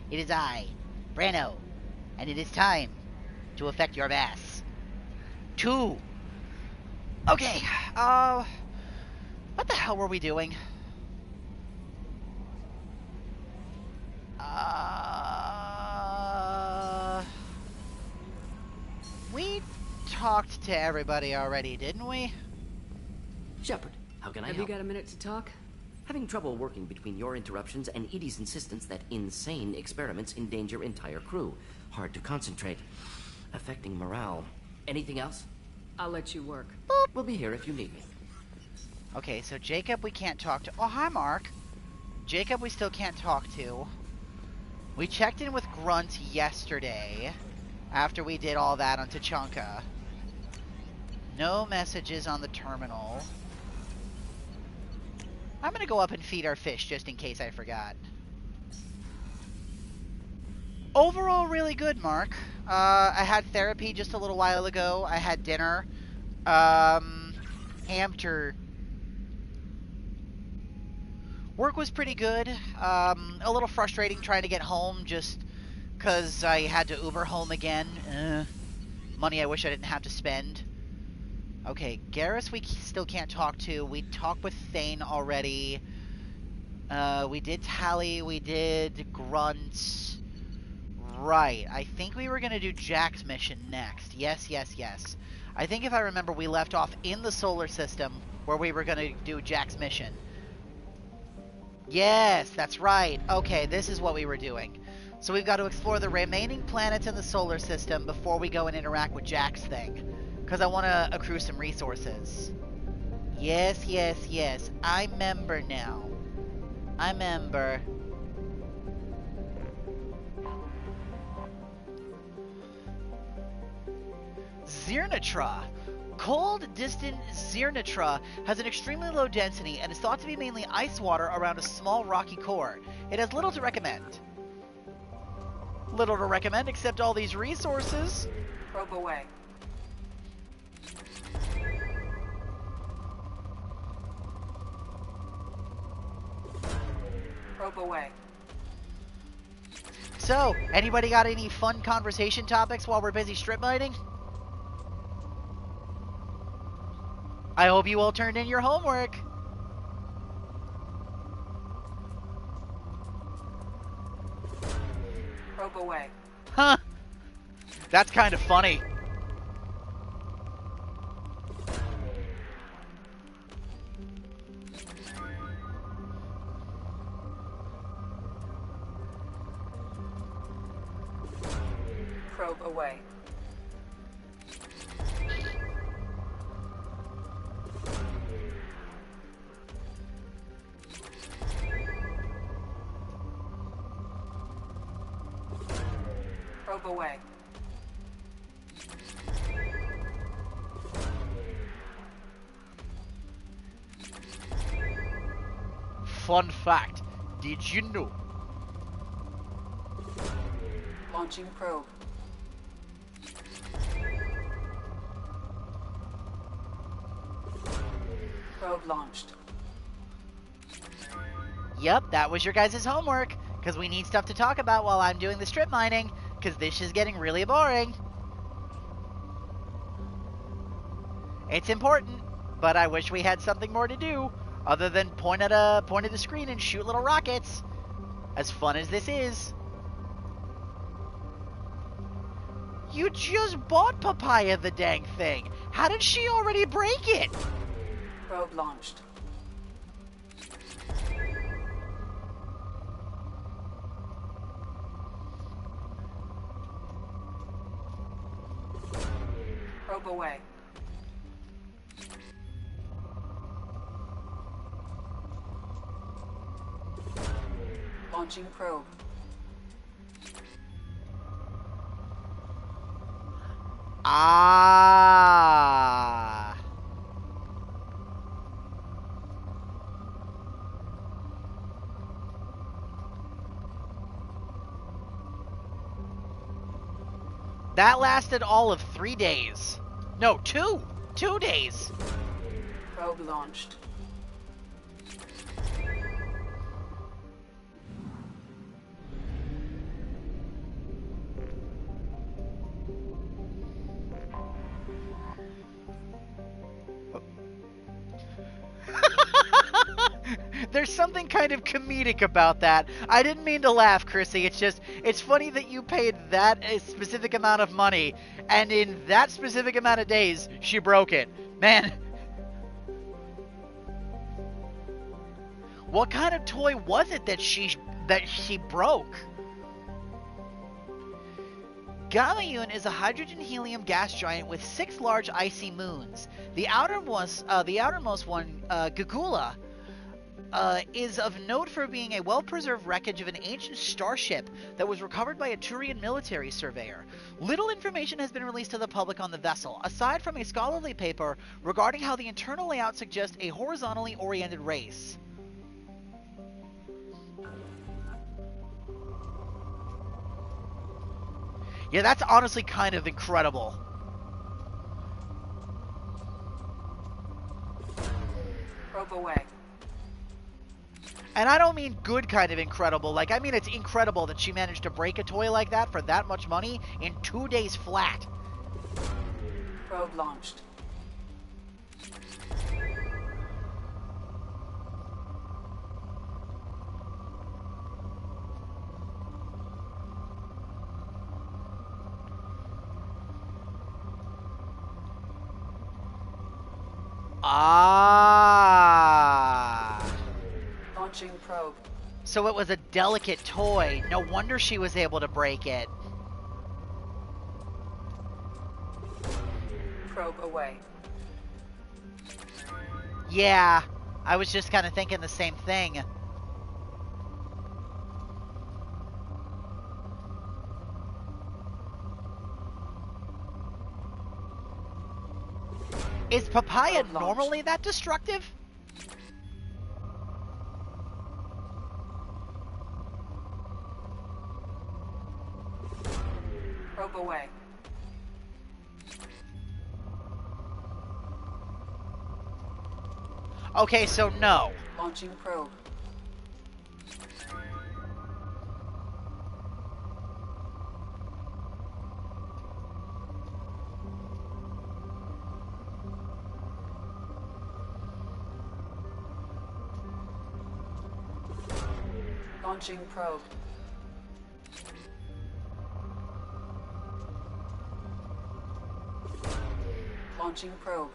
It is I, Brano, and it is time to affect your mass. 2. Okay, what the hell were we doing? We talked to everybody already, didn't we? Shepard, how can I help? Have you got a minute to talk? Having trouble working between your interruptions and EDI's insistence that insane experiments endanger entire crew. Hard to concentrate. Affecting morale. Anything else? I'll let you work. Boop. We'll be here if you need me. Okay, so Jacob we can't talk to. Oh, hi, Mark. Jacob we still can't talk to. We checked in with Grunt yesterday after we did all that on Tachanka. No messages on the terminal. I'm gonna go up and feed our fish just in case I forgot. Overall, really good, Mark. I had therapy just a little while ago. I had dinner. Hamter. Work was pretty good. A little frustrating trying to get home just because I had to Uber home again. Money I wish I didn't have to spend. Okay, Garrus we still can't talk to. We talked with Thane already. We did Tally. We did Grunt. Right. I think we were going to do Jack's mission next. Yes, yes, yes. I think if I remember, we left off in the solar system where we were going to do Jack's mission. Yes, that's right. Okay, this is what we were doing. So we've got to explore the remaining planets in the solar system before we go and interact with Jack's thing. Because I want to accrue some resources. Yes, yes, yes. I remember now. I remember. Zirnitra. Cold, distant Zirnitra has an extremely low density and is thought to be mainly ice water around a small rocky core. It has little to recommend. Little to recommend except all these resources. Probe away. Probe away. So, anybody got any fun conversation topics while we're busy strip mining? I hope you all turned in your homework. Probe away. Huh. That's kind of funny. Probe away. Probe away. Fun fact, did you know? Launching probe. Probe launched. Yep, that was your guys' homework, because we need stuff to talk about while I'm doing the strip mining, because this is getting really boring. It's important, but I wish we had something more to do, other than point at the screen and shoot little rockets. As fun as this is. You just bought Papaya the dang thing. How did she already break it? Probe launched. Probe away. Launching probe. Ah. That lasted all of 3 days. No, 2. 2 days. Probe launched. there's something kind of comedic about that. I didn't mean to laugh, Chrissy. It's just, it's funny that you paid that a specific amount of money, and in that specific amount of days, she broke it. Man. What kind of toy was it that she broke? Gamayun is a hydrogen-helium gas giant with 6 large icy moons. The outermost one, Gagula, is of note for being a well-preserved wreckage of an ancient starship that was recovered by a Turian military surveyor. Little information has been released to the public on the vessel, aside from a scholarly paper regarding how the internal layout suggests a horizontally oriented race. Yeah, that's honestly kind of incredible. Probe away. And I don't mean good kind of incredible. Like, I mean it's incredible that she managed to break a toy like that for that much money in 2 days flat. Probe launched. Ah. Launching probe. So it was a delicate toy. No wonder she was able to break it. Probe away. Yeah, I was just kind of thinking the same thing. Is papaya normally that destructive? Probe away. Okay, so no. Launching probe. Launching probe. Launching probe.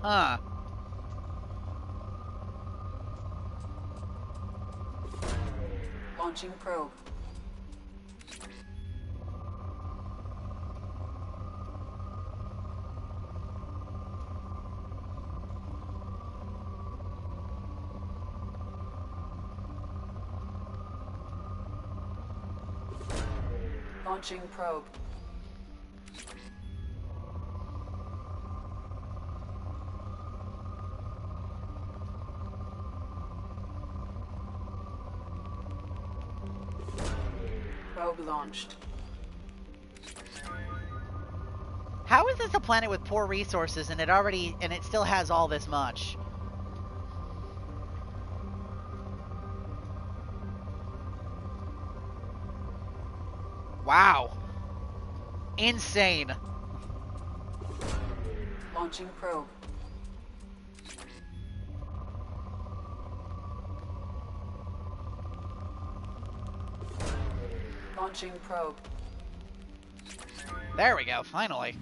Huh. Launching probe. Launching probe. Probe launched. How is this a planet with poor resources and it still has all this much? Wow. Insane. Launching probe. Launching probe. There we go, finally.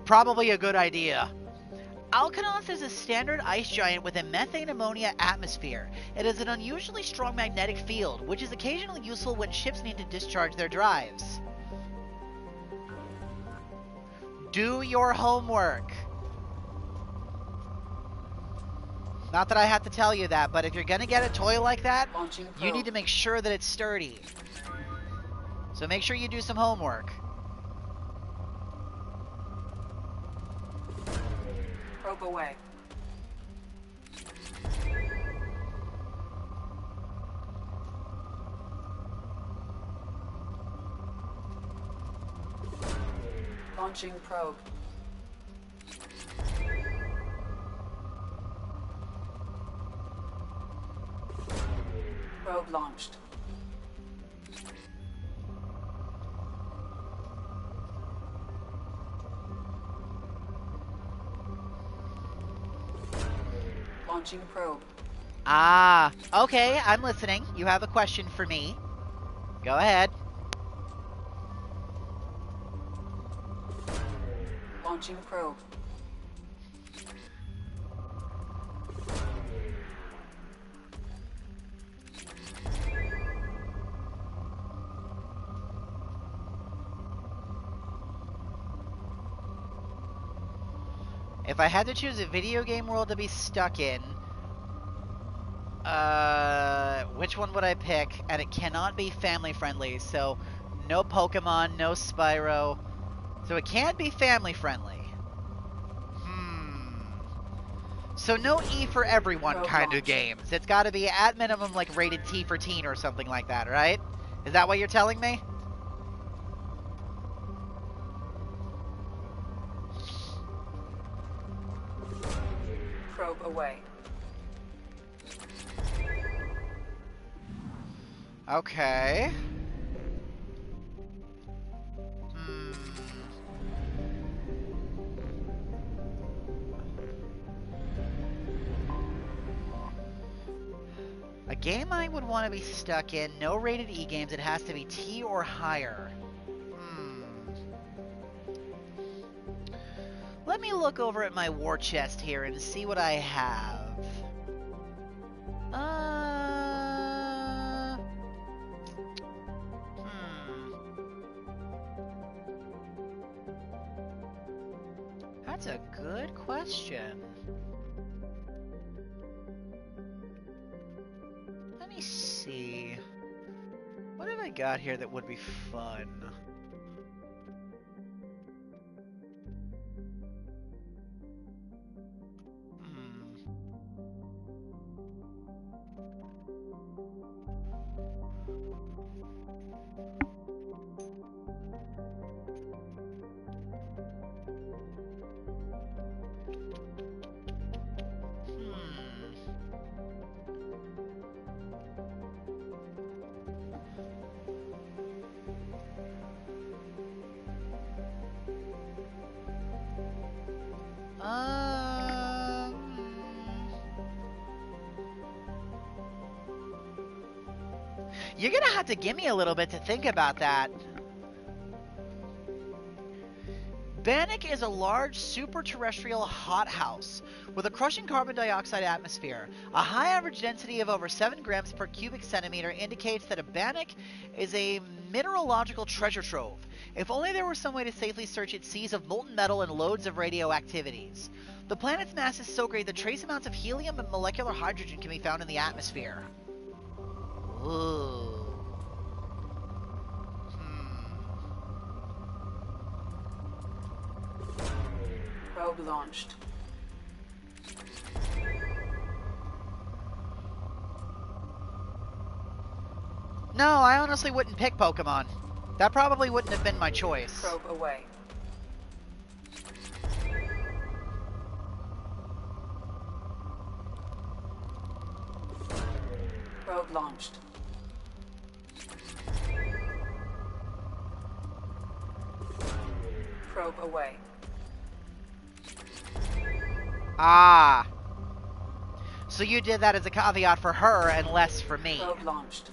Probably a good idea. Alkanos is a standard ice giant with a methane ammonia atmosphere. It has an unusually strong magnetic field, which is occasionally useful when ships need to discharge their drives. Do your homework. Not that I have to tell you that, but if you're gonna get a toy like that, you need to make sure that it's sturdy. So make sure you do some homework. Probe away. Launching probe. Probe launched. Launching probe. Ah, okay, I'm listening. You have a question for me. Go ahead. Launching probe. If I had to choose a video game world to be stuck in, which one would I pick? And it cannot be family friendly, so no Pokemon, no Spyro. So it can't be family friendly. So no E for everyone kind of games. It's got to be at minimum like rated T for teen or something like that, right? Is that what you're telling me? Probe away. Okay. A game I would want to be stuck in, no rated E games, it has to be T or higher. Let me look over at my war chest here and see what I have. That's a good question. Let me see. What have I got here that would be fun? You're gonna have to give me a little bit to think about that. Bannock is a large super-terrestrial hothouse with a crushing carbon dioxide atmosphere. A high average density of over 7 grams per cubic centimeter indicates that a Bannock is a mineralogical treasure trove. If only there were some way to safely search its seas of molten metal and loads of radioactivities. The planet's mass is so great that trace amounts of helium and molecular hydrogen can be found in the atmosphere. Ooh. Probe launched. No, I honestly wouldn't pick Pokemon. That probably wouldn't have been my choice. Probe away. Probe launched. Probe away. Ah. So you did that as a caveat for her and less for me. Probe launched.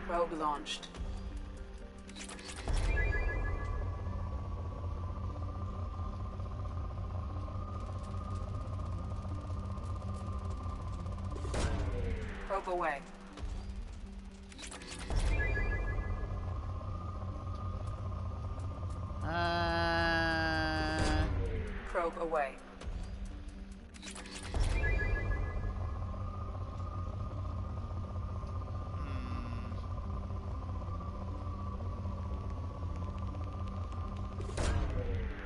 Probe launched. Probe away. Probe away.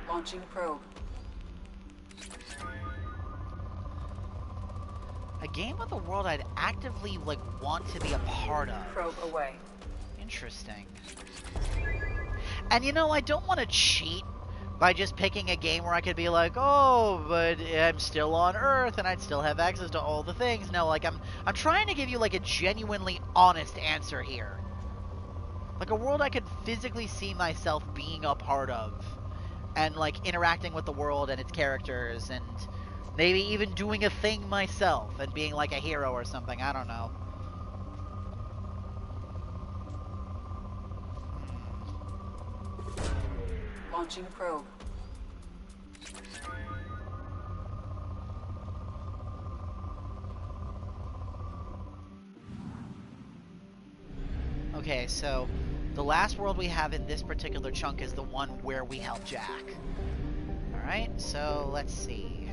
Launching probe. A game of the world I'd actively want to be a part of. Probe away. Interesting. And you know, I don't want to cheat, by just picking a game where I could be like, oh, but I'm still on Earth and I'd still have access to all the things. No, like I'm trying to give you like a genuinely honest answer here. Like a world I could physically see myself being a part of and like interacting with the world and its characters and maybe even doing a thing myself and being like a hero or something. I don't know. Launching probe. Okay, so the last world we have in this particular chunk is the one where we help Jack. Alright, so let's see.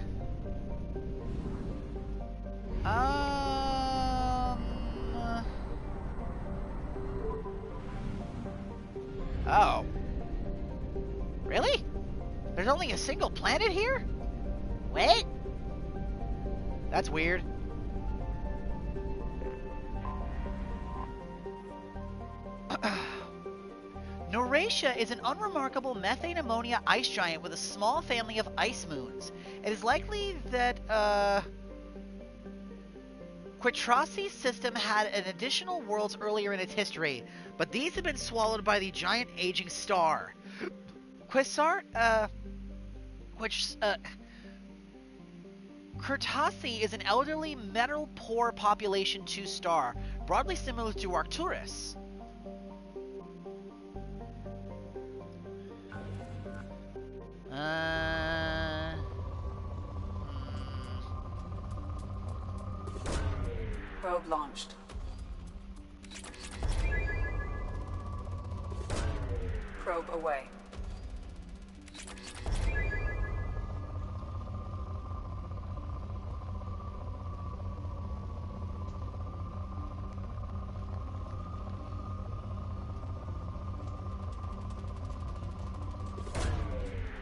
Oh. Really? There's only a single planet here? What? That's weird. Noratia is an unremarkable methane ammonia ice giant with a small family of ice moons. It is likely that, Quatrasi's system had an additional worlds earlier in its history, but these have been swallowed by the giant aging star. Quatrasi is an elderly, metal-poor population 2 star, broadly similar to Arcturus. Probe launched. Probe away.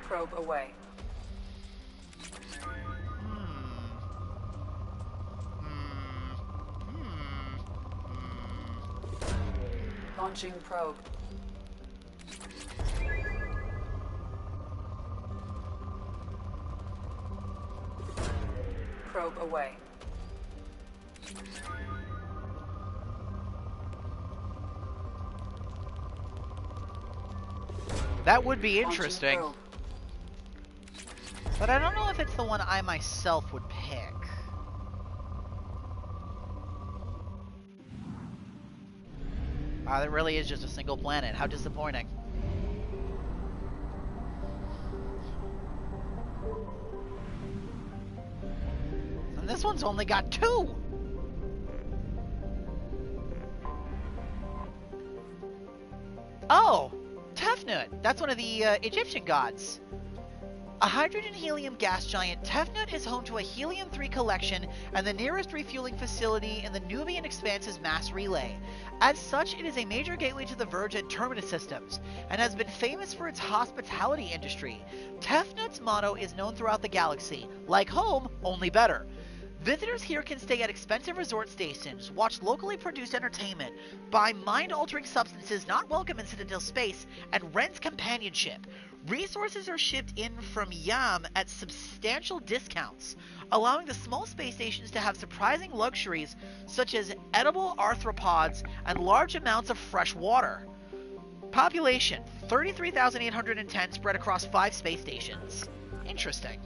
Probe away. Launching probe. Probe away. That would be Launching interesting. probe. But I don't know if it's the one I myself would pick. That really is just a single planet. How disappointing. And this one's only got 2! Oh! Tefnut! That's one of the Egyptian gods. A hydrogen-helium gas giant, Tefnut is home to a helium-3 collection and the nearest refueling facility in the Nubian Expanse's mass relay. As such, it is a major gateway to the Verge and Terminus systems, and has been famous for its hospitality industry. Tefnut's motto is known throughout the galaxy, like home, only better. Visitors here can stay at expensive resort stations, watch locally produced entertainment, buy mind-altering substances not welcome in Citadel space, and rent companionship. Resources are shipped in from Yam at substantial discounts, allowing the small space stations to have surprising luxuries such as edible arthropods and large amounts of fresh water. Population, 33,810 spread across 5 space stations. Interesting.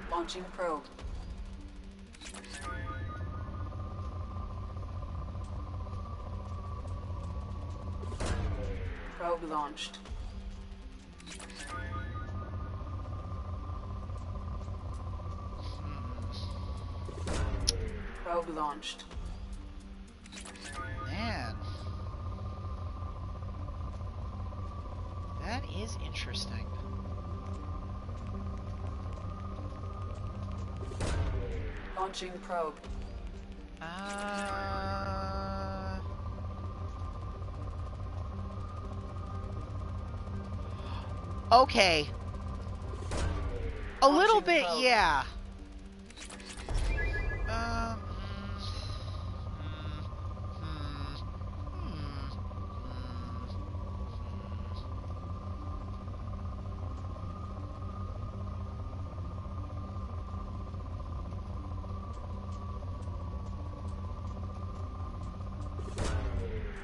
Launching probe. Probe launched. Probe launched. Man. That is interesting. Launching probe. Okay. A little Launching bit, probe. yeah.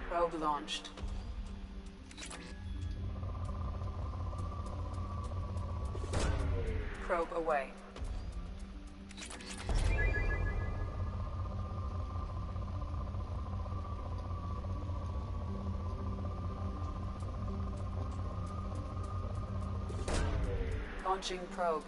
Probe launched. Probe away. Launching probe.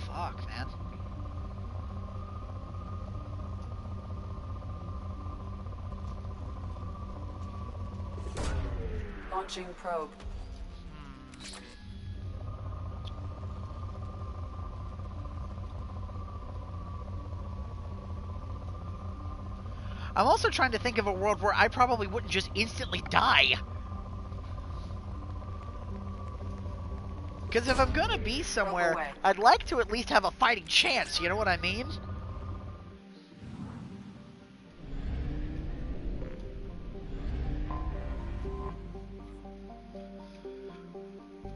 Fuck, man. Launching probe. I'm also trying to think of a world where I probably wouldn't just instantly die. Because if I'm gonna be somewhere, away. I'd like to at least have a fighting chance, you know what I mean?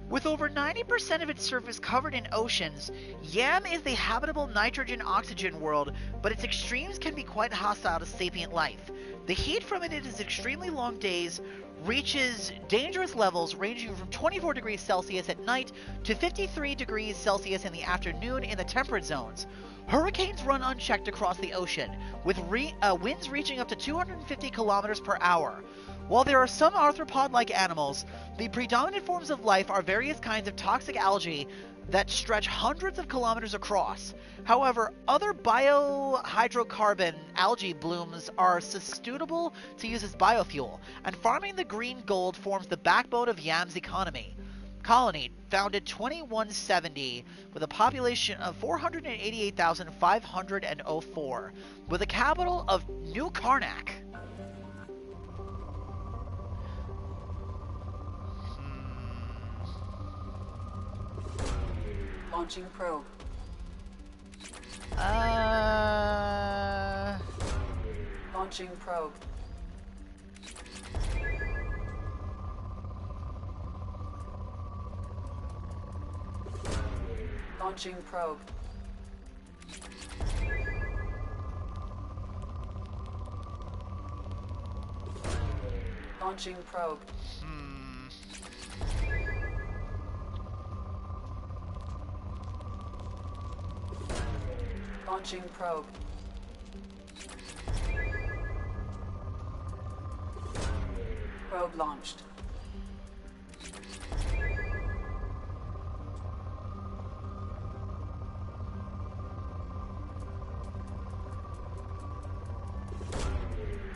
With over 90% of its surface covered in oceans, Yam is the habitable nitrogen-oxygen world, but its extremes can be quite hostile to sapient life. The heat from it in its extremely long days reaches dangerous levels ranging from 24 degrees Celsius at night to 53 degrees Celsius in the afternoon in the temperate zones. Hurricanes run unchecked across the ocean, with winds reaching up to 250 kilometers per hour. While there are some arthropod-like animals, the predominant forms of life are various kinds of toxic algae that stretch hundreds of kilometers across. However, other biohydrocarbon algae blooms are suitable to use as biofuel, and farming the green gold forms the backbone of Yam's economy. Colony, founded 2170, with a population of 488,504, with a capital of New Karnak. Launching probe. Launching probe. Launching probe. Launching probe. Launching probe. Probe launched.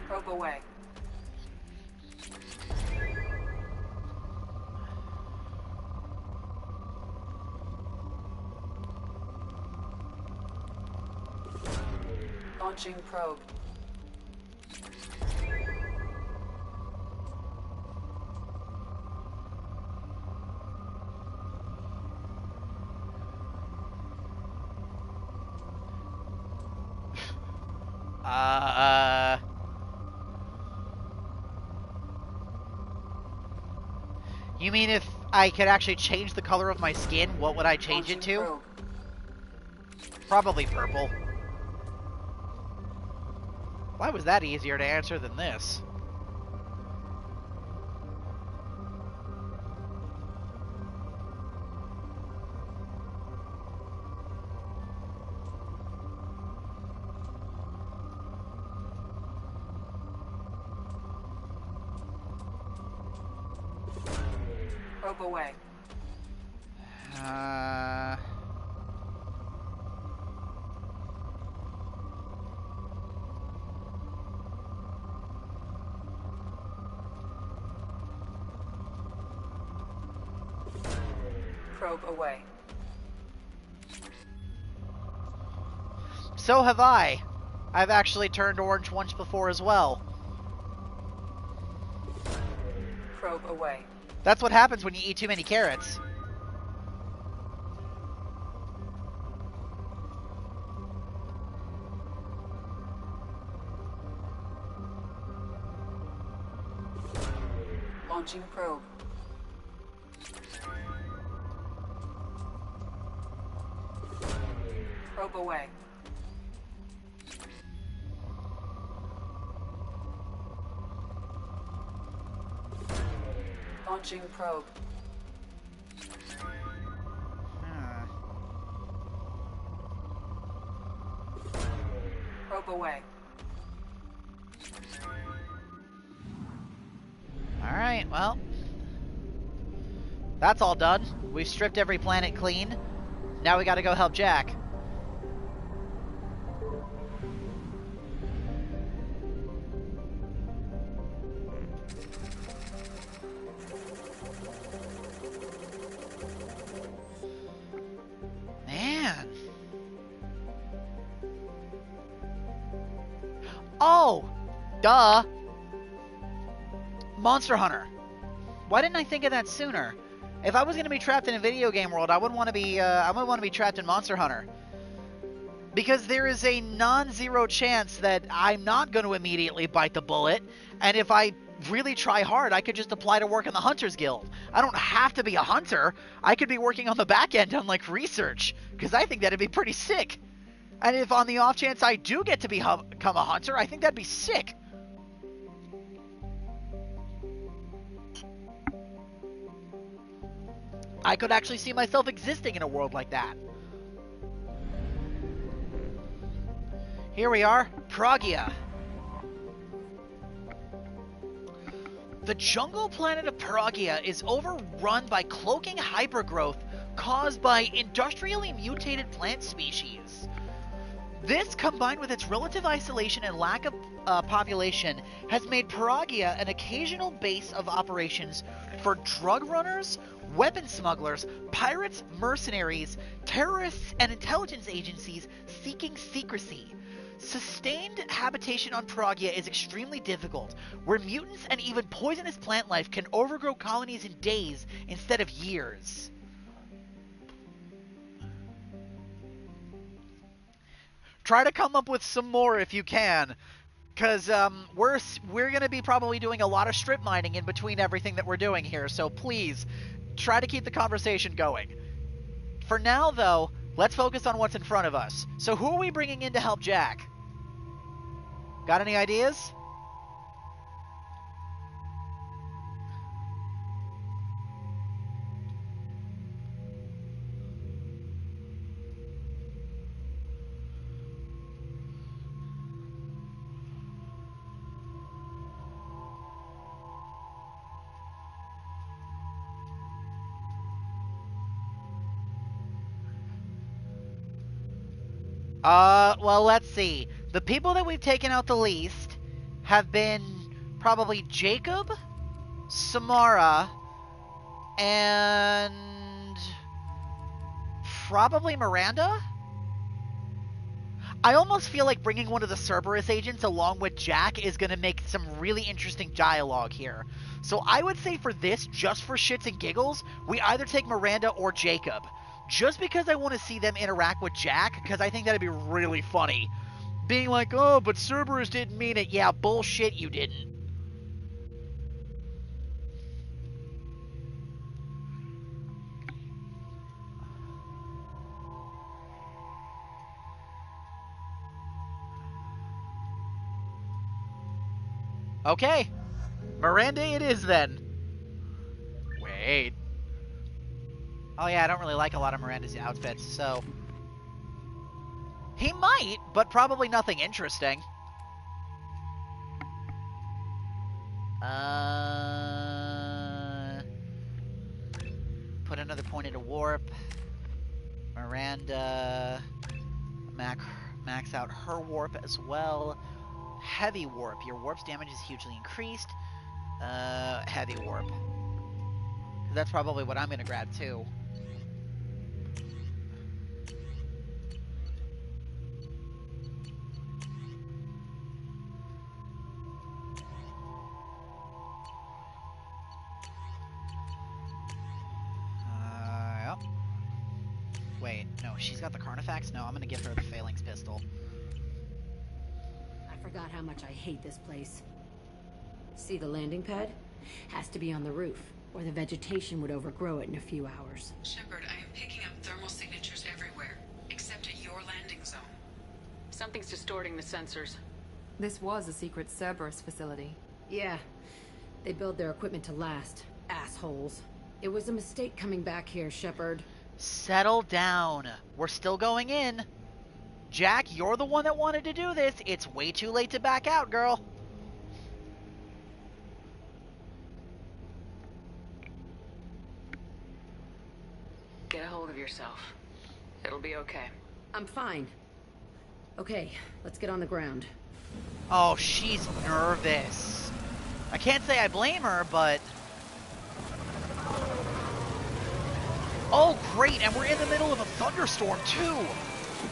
Probe away. Launching probe. You mean if I could actually change the color of my skin, what would I change it to? Probe. Probably purple. Why was that easier to answer than this? Probe away. Probe away. So have I. I've actually turned orange once before as well. Probe away. That's what happens when you eat too many carrots. Launching probe. Probe away. Launching probe. Probe away. Alright, well. That's all done. We've stripped every planet clean. Now we gotta go help Jack. Man. Oh! Duh! Monster Hunter. Why didn't I think of that sooner? If I was going to be trapped in a video game world, I would want to be trapped in Monster Hunter. Because there is a non-zero chance that I'm not going to immediately bite the bullet, and if I really try hard, I could just apply to work in the Hunters Guild. I don't have to be a hunter. I could be working on the back end on, like, research, because I think that'd be pretty sick. And if on the off chance I do get to become a hunter, I think that'd be sick. I could actually see myself existing in a world like that. Here we are, Pragia. The jungle planet of Pragia is overrun by cloaking hypergrowth caused by industrially mutated plant species. This, combined with its relative isolation and lack of population, has made Pragia an occasional base of operations for drug runners, weapon smugglers, pirates, mercenaries, terrorists, and intelligence agencies seeking secrecy. Sustained habitation on Pragia is extremely difficult, where mutants and even poisonous plant life can overgrow colonies in days instead of years. Try to come up with some more if you can, because we're going to be probably doing a lot of strip mining in between everything that we're doing here, so please try to keep the conversation going. For now, though, let's focus on what's in front of us. So who are we bringing in to help Jack? Got any ideas? Well, let's see. The people that we've taken out the least have been probably Jacob, Samara, and probably Miranda? I almost feel like bringing one of the Cerberus agents along with Jack is going to make some really interesting dialogue here. So I would say for this, just for shits and giggles, we either take Miranda or Jacob. Just because I want to see them interact with Jack, because I think that'd be really funny. Being like, oh, but Cerberus didn't mean it. Yeah, bullshit, you didn't. Okay. Miranda it is then. Wait. Oh yeah, I don't really like a lot of Miranda's outfits, so... He might, but probably nothing interesting. Put another point into warp. Miranda... Max out her warp as well. Heavy warp. Your warp's damage is hugely increased. Heavy warp. That's probably what I'm gonna grab too. Wait, no, she's got the Carnifex? No, I'm gonna give her the Phalanx pistol. I forgot how much I hate this place. See the landing pad? Has to be on the roof, or the vegetation would overgrow it in a few hours. Shepard, I am picking up thermal signatures everywhere, except at your landing zone. Something's distorting the sensors. This was a secret Cerberus facility. Yeah, they build their equipment to last. Assholes. It was a mistake coming back here, Shepard. Settle down. We're still going in. Jack, you're the one that wanted to do this. It's way too late to back out, girl. Get a hold of yourself. It'll be okay. I'm fine. Okay, let's get on the ground. Oh, she's nervous. I can't say I blame her, but... Oh, great, and we're in the middle of a thunderstorm, too.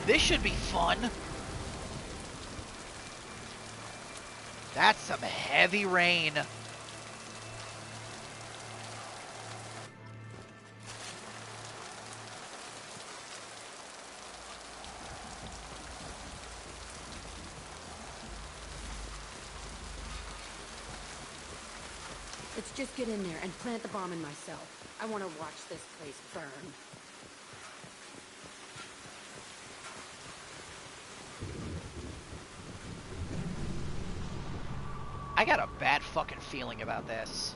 This should be fun. That's some heavy rain. Let's just get in there and plant the bomb in myself. I want to watch this place burn. I got a bad fucking feeling about this.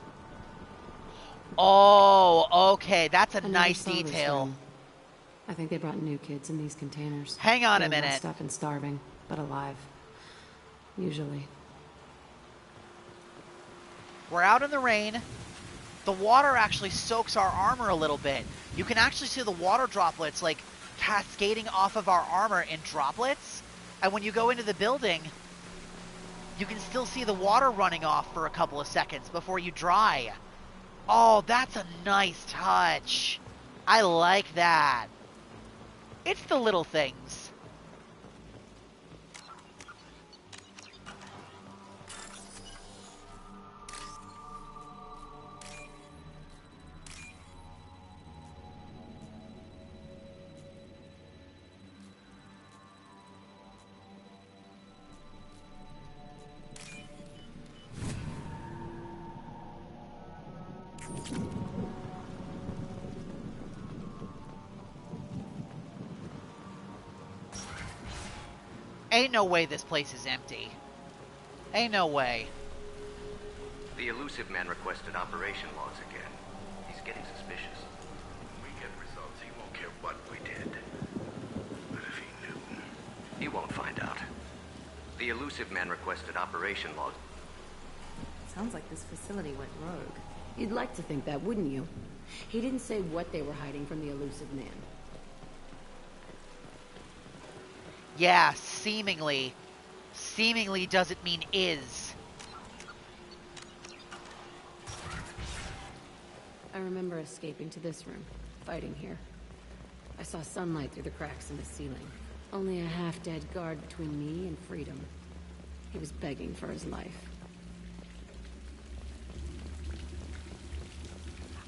Oh, okay, that's a nice detail. I think they brought new kids in these containers. Hang on a They're minute. messed up and starving, but alive. Usually. We're out in the rain. The water actually soaks our armor a little bit. You can actually see the water droplets like cascading off of our armor in droplets. And when you go into the building, you can still see the water running off for a couple of seconds before you dry. Oh, that's a nice touch. I like that. It's the little things. Ain't no way this place is empty. Ain't no way. The elusive man requested operation logs again. He's getting suspicious. When we get results, he won't care what we did. But if he knew... He won't find out. The elusive man requested operation logs. Sounds like this facility went rogue. You'd like to think that, wouldn't you? He didn't say what they were hiding from the elusive man. Yeah, seemingly. Seemingly doesn't mean is. I remember escaping to this room, fighting here. I saw sunlight through the cracks in the ceiling. Only a half-dead guard between me and freedom. He was begging for his life.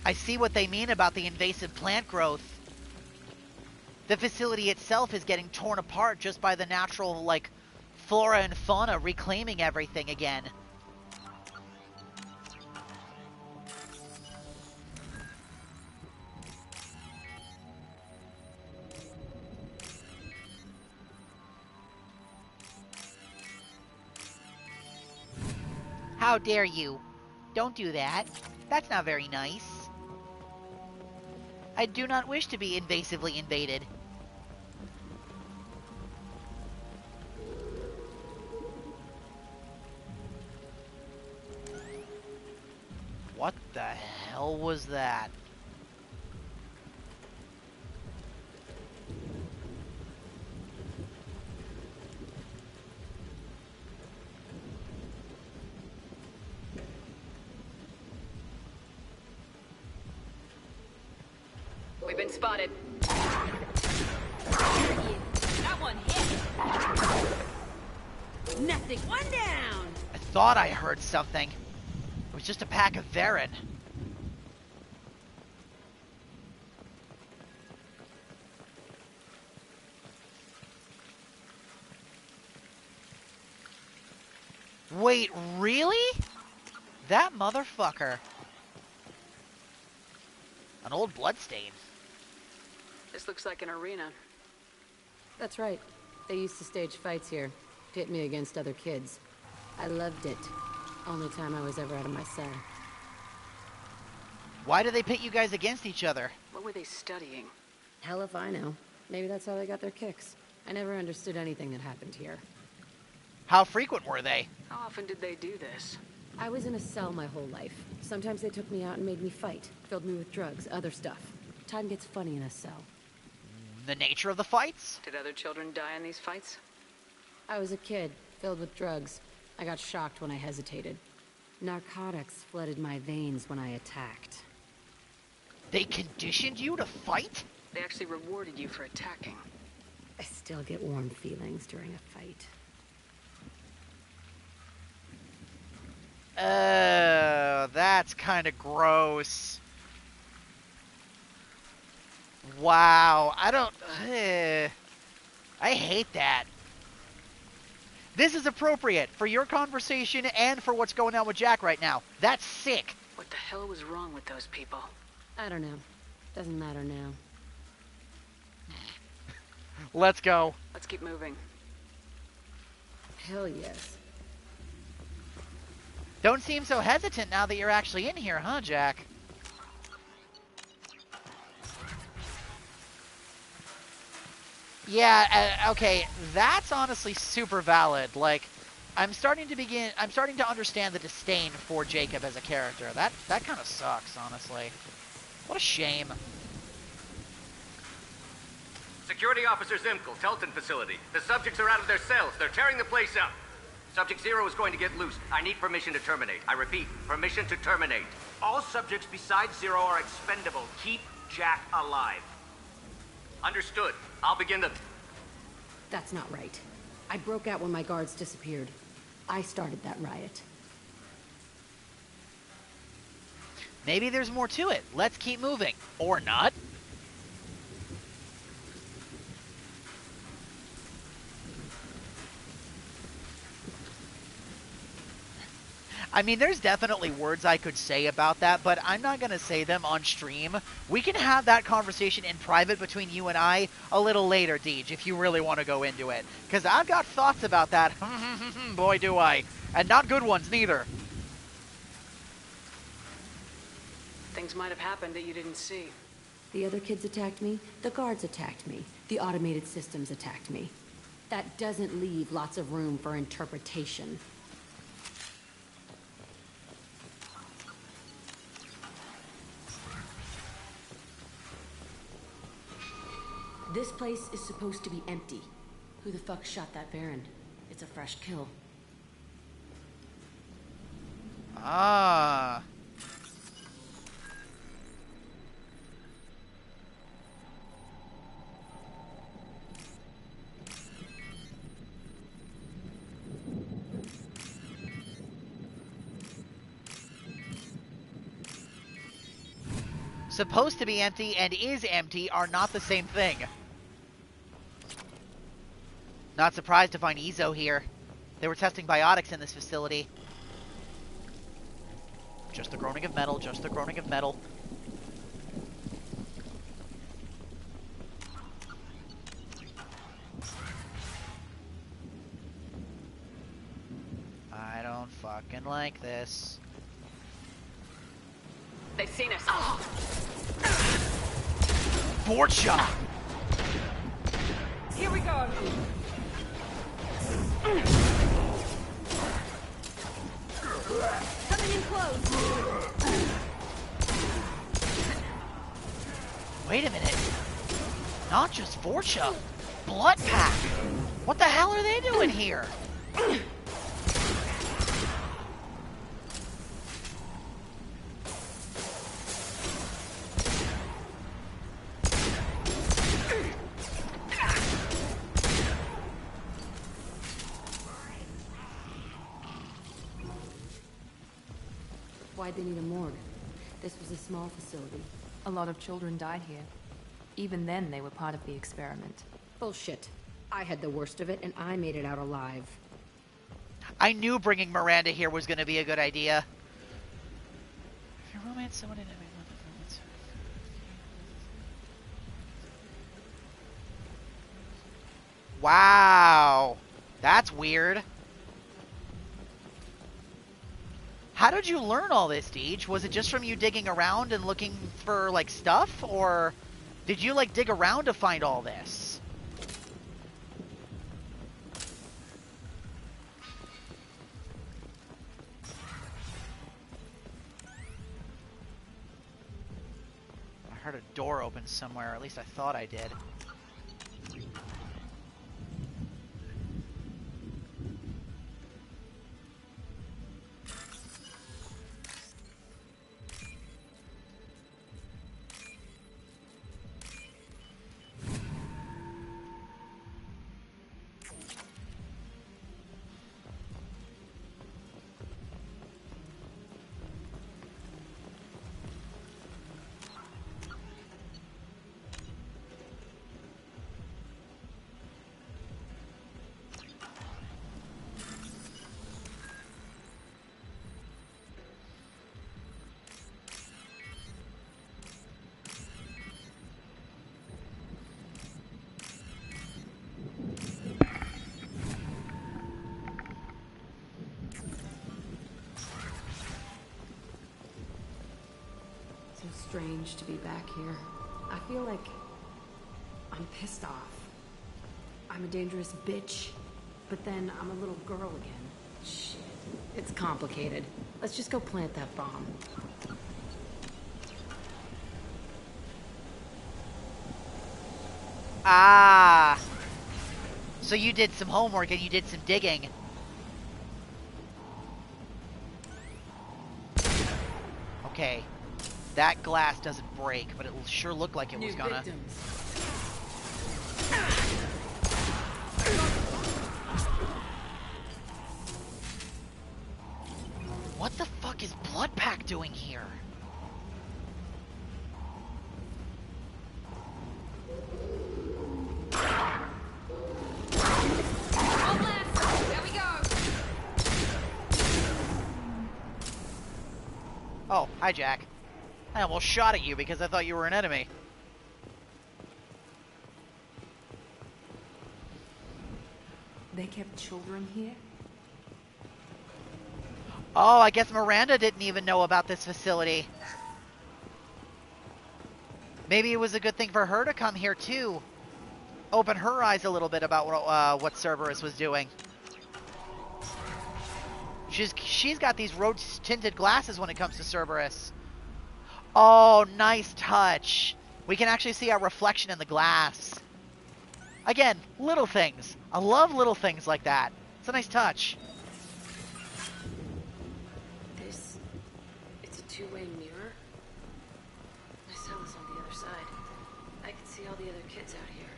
I see what they mean about the invasive plant growth. The facility itself is getting torn apart just by the natural, like, flora and fauna reclaiming everything again. How dare you? Don't do that. That's not very nice. I do not wish to be invasively invaded. What the hell was that? We've been spotted. That one hit! Nothing! One down! I thought I heard something. It was just a pack of Varen. Wait, really? That motherfucker. An old bloodstain. This looks like an arena. That's right. They used to stage fights here. Pit me against other kids. I loved it. Only time I was ever out of my cell. Why do they pit you guys against each other? What were they studying? Hell if I know. Maybe that's how they got their kicks. I never understood anything that happened here. How frequent were they? How often did they do this? I was in a cell my whole life. Sometimes they took me out and made me fight. Filled me with drugs, other stuff. Time gets funny in a cell. The nature of the fights? Did other children die in these fights? I was a kid, filled with drugs. I got shocked when I hesitated. Narcotics flooded my veins when I attacked. They conditioned you to fight? They actually rewarded you for attacking. I still get warm feelings during a fight. That's kind of gross. Wow, I hate that. This is appropriate for your conversation and for what's going on with Jack right now. That's sick. What the hell was wrong with those people? I don't know. Doesn't matter now. Let's go. Let's keep moving. Hell yes. Don't seem so hesitant now that you're actually in here, huh, Jack? Yeah, okay, that's honestly super valid. Like, I'm starting to understand the disdain for Jacob as a character. That kind of sucks, honestly. What a shame. Security Officer Zimkel, Telton facility. The subjects are out of their cells. They're tearing the place up. Subject 0 is going to get loose. I need permission to terminate. I repeat, permission to terminate. All subjects besides Zero are expendable. Keep Jack alive. Understood. I'll begin the... That's not right. I broke out when my guards disappeared. I started that riot. Maybe there's more to it. Let's keep moving. Or not. I mean, there's definitely words I could say about that, but I'm not going to say them on stream. We can have that conversation in private between you and I a little later, Deej, if you really want to go into it. Because I've got thoughts about that. Boy, do I. And not good ones, neither. Things might have happened that you didn't see. The other kids attacked me. The guards attacked me. The automated systems attacked me. That doesn't leave lots of room for interpretation. This place is supposed to be empty. Who the fuck shot that Baron? It's a fresh kill. Ah. Supposed to be empty and is empty are not the same thing. Not surprised to find Izo here. They were testing biotics in this facility. Just the groaning of metal, just the groaning of metal. I don't fucking like this. They've seen us. Vorcha! Here we go. Coming in close. Wait a minute. Not just Vorcha. Blood Pack. What the hell are they doing here? Why'd they need a morgue? This was a small facility. A lot of children died here. Even then, they were part of the experiment. Bullshit. I had the worst of it, and I made it out alive. I knew bringing Miranda here was going to be a good idea. If you romance someone in wow. That's weird. How did you learn all this, Deej? Was it just from you digging around and looking for, like, stuff? Or did you, like, dig around to find all this? I heard a door open somewhere, or at least I thought I did. Strange to be back here. I feel like I'm pissed off. I'm a dangerous bitch, but then I'm a little girl again. Shit. It's complicated. Let's just go plant that bomb. Ah. So you did some homework and you did some digging. Okay. That glass doesn't break, but it sure looked like it was gonna. What the fuck is Bloodpack doing here? There we go. Oh, hi, Jack. I almost shot at you because I thought you were an enemy. They kept children here? Oh, I guess Miranda didn't even know about this facility. Maybe it was a good thing for her to come here too. Open her eyes a little bit about what Cerberus was doing. She's got these rose-tinted glasses when it comes to Cerberus. Oh, nice touch. We can actually see our reflection in the glass. Again, little things. I love little things like that. It's a nice touch. It's a two-way mirror? My cell is on the other side. I can see all the other kids out here.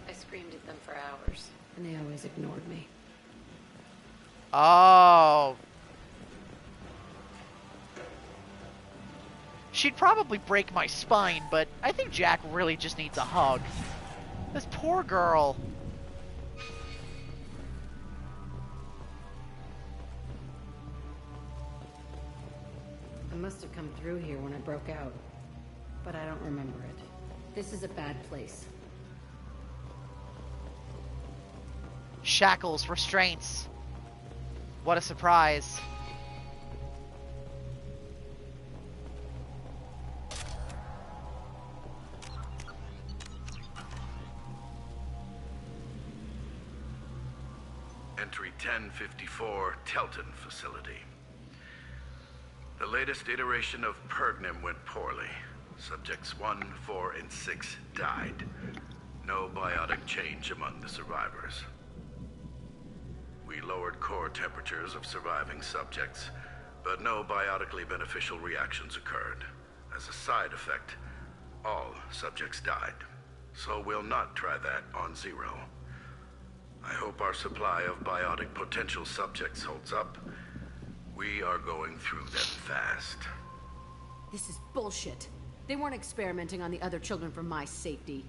I screamed at them for hours. And they always ignored me. Oh. She'd probably break my spine, but I think Jack really just needs a hug. This poor girl. I must have come through here when I broke out, but I don't remember it. This is a bad place. Shackles, restraints. What a surprise. Entry 1054, Telton facility. The latest iteration of Pergnim went poorly. Subjects 1, 4, and 6 died. No biotic change among the survivors. We lowered core temperatures of surviving subjects, but no biotically beneficial reactions occurred. As a side effect, all subjects died. So we'll not try that on Zero. I hope our supply of biotic potential subjects holds up. We are going through them fast. This is bullshit. They weren't experimenting on the other children for my safety.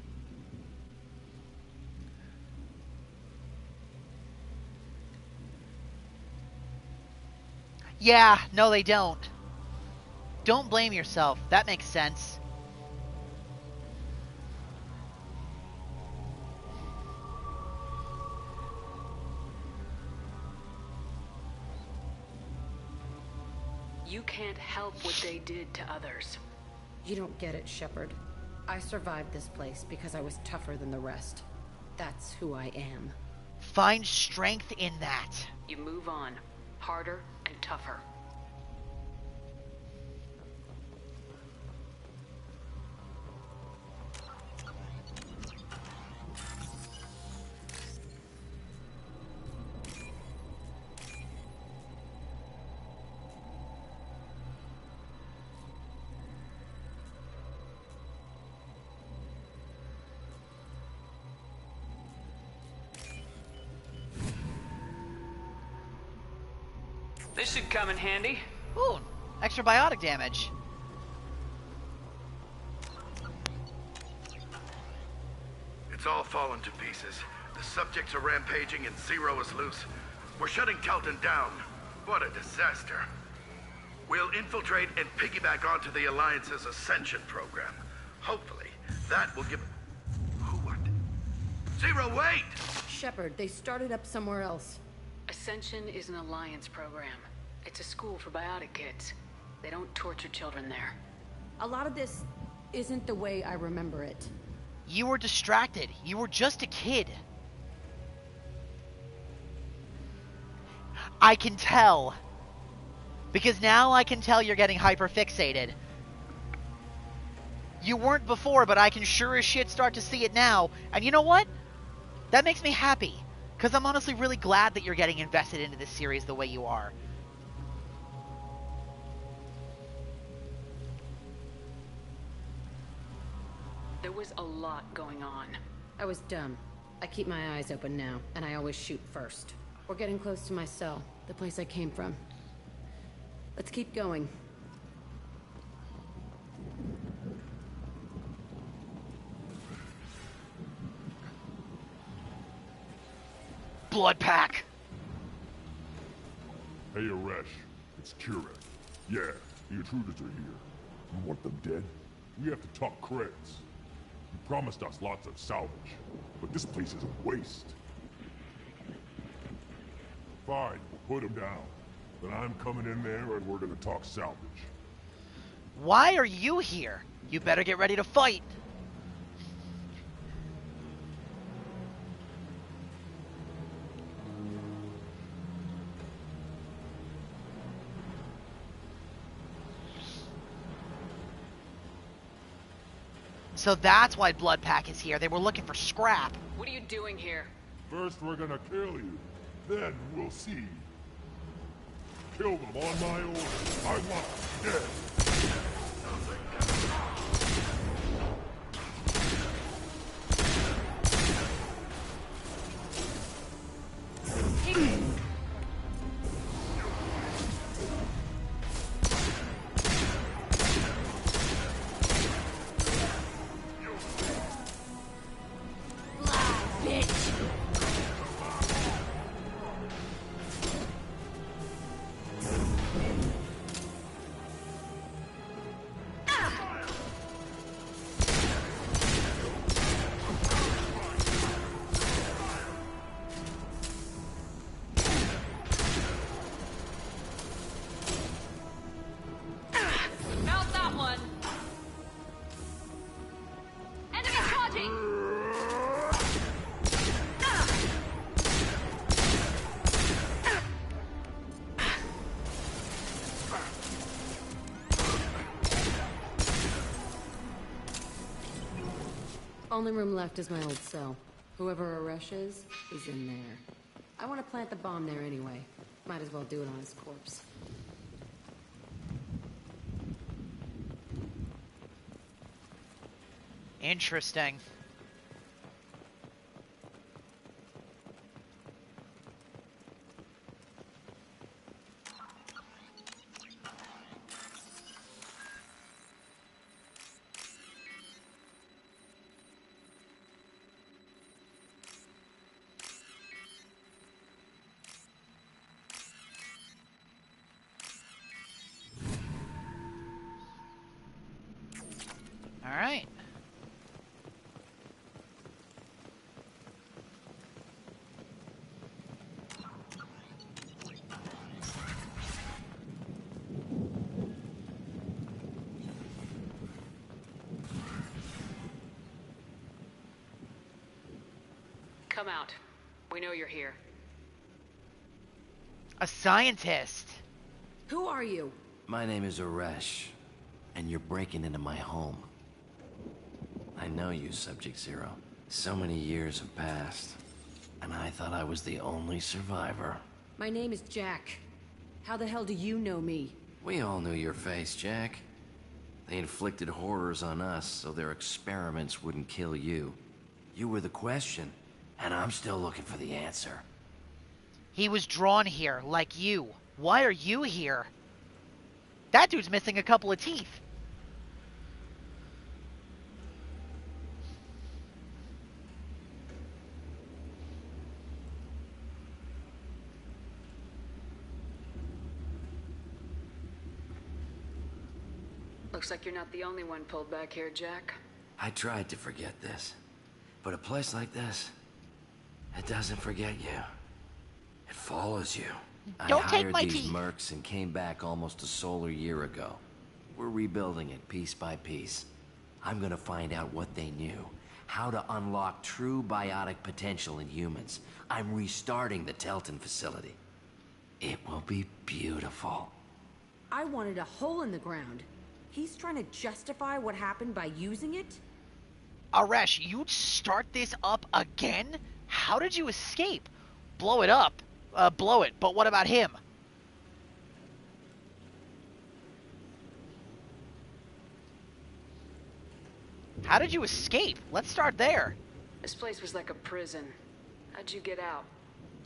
Yeah, no they don't. Don't blame yourself. That makes sense. You can't help what they did to others. You don't get it, Shepard. I survived this place because I was tougher than the rest. That's who I am. Find strength in that. You move on. Harder and tougher. This should come in handy. Ooh, extra biotic damage. It's all fallen to pieces. The subjects are rampaging and Zero is loose. We're shutting Kelton down. What a disaster. We'll infiltrate and piggyback onto the Alliance's Ascension program. Hopefully, that will give... Who what? Zero, wait! Shepard, they started up somewhere else. Ascension is an Alliance program. It's a school for biotic kids. They don't torture children there. A lot of this isn't the way I remember it. You were distracted. You were just a kid. I can tell. Because now I can tell you're getting hyperfixated. You weren't before, but I can sure as shit start to see it now. And you know what? That makes me happy. Because I'm honestly really glad that you're getting invested into this series the way you are. There was a lot going on. I was dumb. I keep my eyes open now, and I always shoot first. We're getting close to my cell, the place I came from. Let's keep going. Blood pack. Hey, Aresh. It's Kira. Yeah, the intruders are here. You want them dead? We have to talk creds. You promised us lots of salvage, but this place is a waste. Fine, put him down. Then I'm coming in there and we're gonna talk salvage. Why are you here? You better get ready to fight. So that's why Bloodpack is here. They were looking for scrap. What are you doing here? First we're gonna kill you, then we'll see. Kill them on my order. I want them dead. Only room left is my old cell. Whoever Aresh is in there. I want to plant the bomb there anyway. Might as well do it on his corpse. Interesting. Come out. We know you're here. A scientist. Who are you? My name is Aresh, and you're breaking into my home. I know you, Subject Zero. So many years have passed, and I thought I was the only survivor. My name is Jack. How the hell do you know me? We all knew your face, Jack. They inflicted horrors on us so their experiments wouldn't kill you. You were the question, and I'm still looking for the answer. He was drawn here, like you. Why are you here? That dude's missing a couple of teeth. Looks like you're not the only one pulled back here, Jack. I tried to forget this, but a place like this, it doesn't forget you. It follows you. Don't I take hired my these teeth. mercs and came back almost a solar year ago. We're rebuilding it piece by piece. I'm gonna find out what they knew, how to unlock true biotic potential in humans. I'm restarting the Telton facility. It will be beautiful. I wanted a hole in the ground. He's trying to justify what happened by using it? Aresh, you'd start this up again? How did you escape? Blow it up. Blow it, but what about him? How did you escape? Let's start there. This place was like a prison. How'd you get out?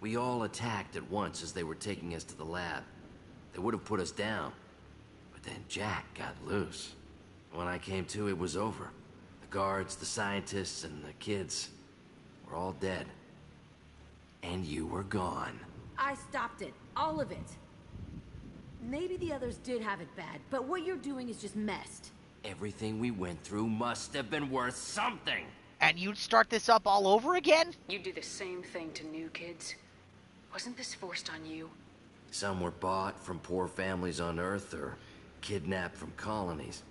We all attacked at once as they were taking us to the lab. They would have put us down. But then Jack got loose. When I came to, it was over. The guards, the scientists, and the kids were all dead. And you were gone. I stopped it. All of it. Maybe the others did have it bad, but what you're doing is just messed. Everything we went through must have been worth something. And you'd start this up all over again? You do the same thing to new kids. Wasn't this forced on you? Some were bought from poor families on Earth or kidnapped from colonies.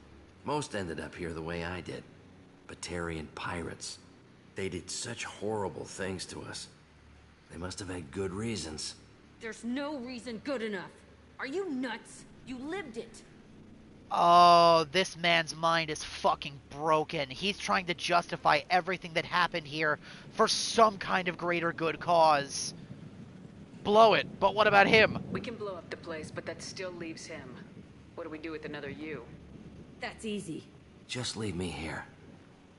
Most ended up here the way I did. Batarian pirates. They did such horrible things to us. They must have had good reasons. There's no reason good enough. Are you nuts? You lived it. Oh, this man's mind is fucking broken. He's trying to justify everything that happened here for some kind of greater good cause. Blow it, but what about him? We can blow up the place, but that still leaves him. What do we do with another you? That's easy. Just leave me here.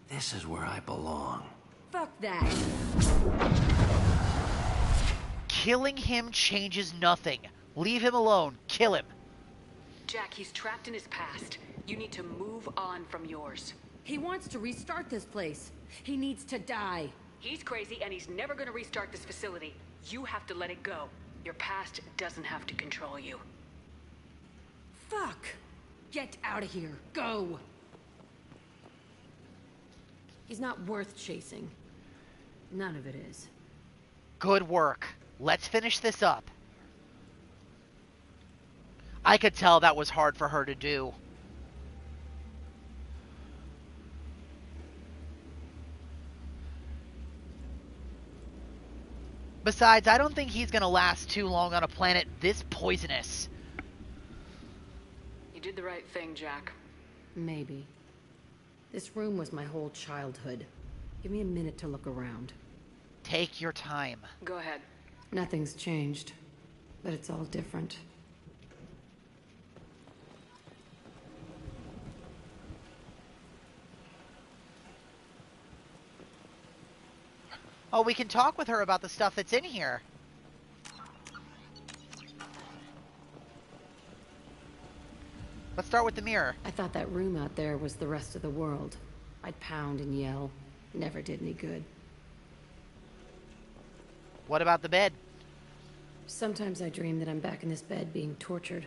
This is where I belong. Fuck that. Killing him changes nothing. Leave him alone. Kill him. Jack, he's trapped in his past. You need to move on from yours. He wants to restart this place. He needs to die. He's crazy and he's never gonna restart this facility. You have to let it go. Your past doesn't have to control you. Fuck. Get out of here. Go. He's not worth chasing. None of it is. Good work. Let's finish this up. I could tell that was hard for her to do. Besides, I don't think he's gonna last too long on a planet this poisonous. You did the right thing, Jack. Maybe. This room was my whole childhood. Give me a minute to look around. Take your time. Go ahead. Nothing's changed, but it's all different. Oh, we can talk with her about the stuff that's in here. Let's start with the mirror. I thought that room out there was the rest of the world. I'd pound and yell. Never did any good. What about the bed? Sometimes I dream that I'm back in this bed being tortured.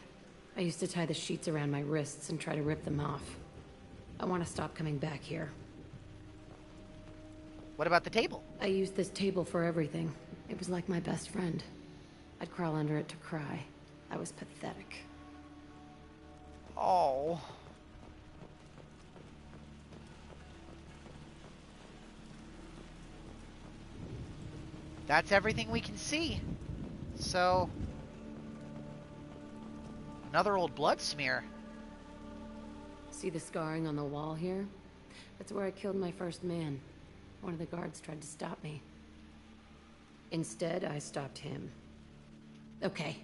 I used to tie the sheets around my wrists and try to rip them off. I want to stop coming back here. What about the table? I used this table for everything. It was like my best friend. I'd crawl under it to cry. I was pathetic. Oh. that's everything we can see. So, another old blood smear. See the scarring on the wall here? That's where I killed my first man. One of the guards tried to stop me. Instead, I stopped him. Okay,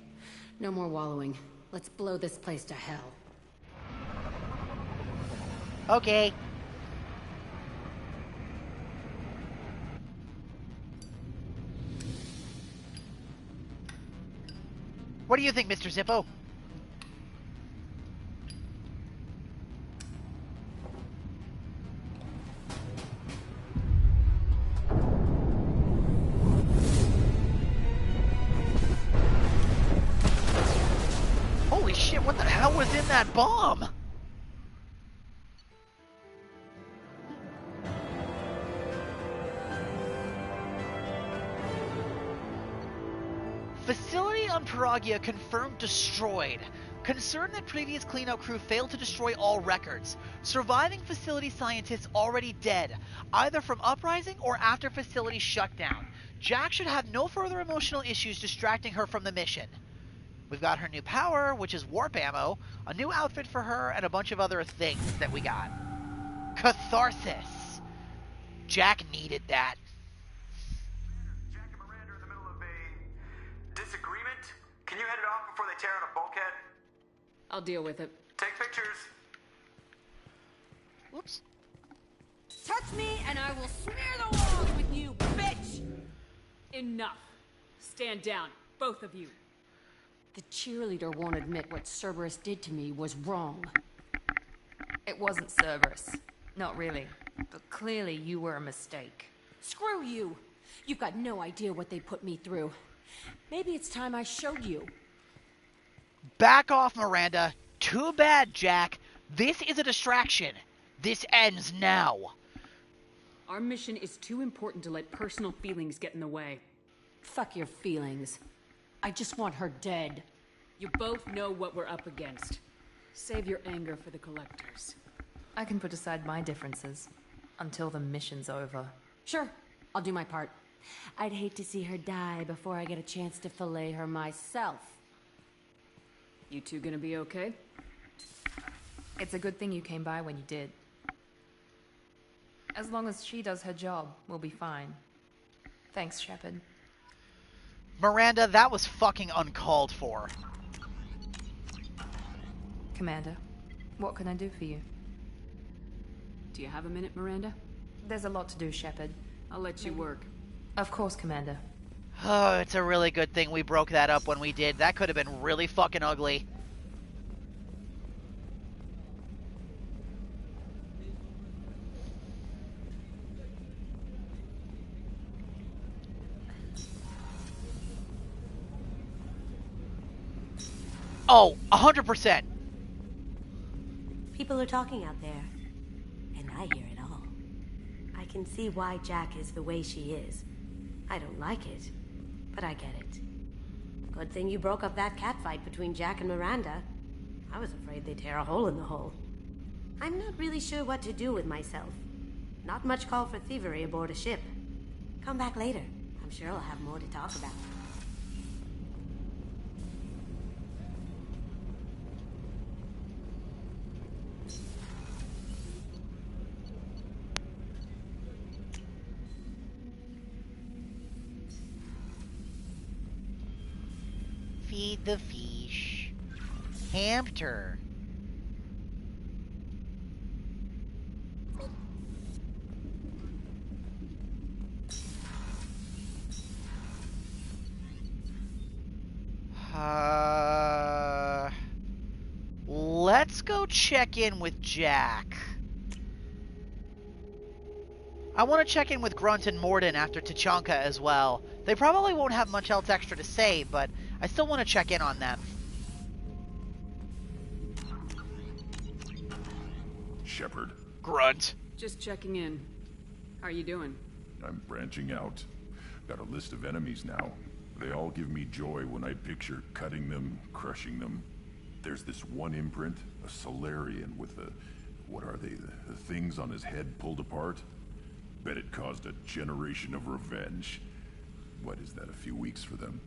no more wallowing. Let's blow this place to hell. Okay. What do you think, Mr. Zippo? Holy shit, what the hell was in that bomb? Facility on Paragia confirmed destroyed. Concerned that previous cleanup crew failed to destroy all records. Surviving facility scientists already dead, either from uprising or after facility shutdown. Jack should have no further emotional issues distracting her from the mission. We've got her new power, which is warp ammo, a new outfit for her, and a bunch of other things that we got. Catharsis. Jack needed that. Jack and Miranda are in the middle of a disagreement. Can you head it off before they tear out a bulkhead? I'll deal with it. Take pictures. Whoops. Touch me and I will smear the walls with you, bitch! Enough. Stand down, both of you. The cheerleader won't admit what Cerberus did to me was wrong. It wasn't Cerberus. Not really. But clearly you were a mistake. Screw you! You've got no idea what they put me through. Maybe it's time I showed you. Back off, Miranda. Too bad, Jack. This is a distraction. This ends now. Our mission is too important to let personal feelings get in the way. Fuck your feelings. I just want her dead. You both know what we're up against. Save your anger for the collectors. I can put aside my differences until the mission's over. Sure, I'll do my part. I'd hate to see her die before I get a chance to fillet her myself. You two gonna be okay? It's a good thing you came by when you did. As long as she does her job, we'll be fine. Thanks, Shepard. Miranda, that was fucking uncalled for. Commander, what can I do for you? Do you have a minute, Miranda? There's a lot to do, Shepard. I'll let you work. Of course, Commander. Oh, it's a really good thing we broke that up when we did. That could have been really fucking ugly. Oh, 100%. People are talking out there, and I hear it all. I can see why Jack is the way she is. I don't like it, but I get it. Good thing you broke up that catfight between Jack and Miranda. I was afraid they'd tear a hole in the hull. I'm not really sure what to do with myself. Not much call for thievery aboard a ship. Come back later. I'm sure I'll have more to talk about. Feed the fish. Hamster. Let's go check in with Jack. I want to check in with Grunt and Morden after Tachanka as well. They probably won't have much else extra to say, but I still want to check in on them. Shepard. Grunt. Just checking in. How are you doing? I'm branching out. Got a list of enemies now. They all give me joy when I picture cutting them, crushing them. There's this one imprint, a Solarian with the... what are they? The things on his head pulled apart? Bet it caused a generation of revenge. what is that, a few weeks for them?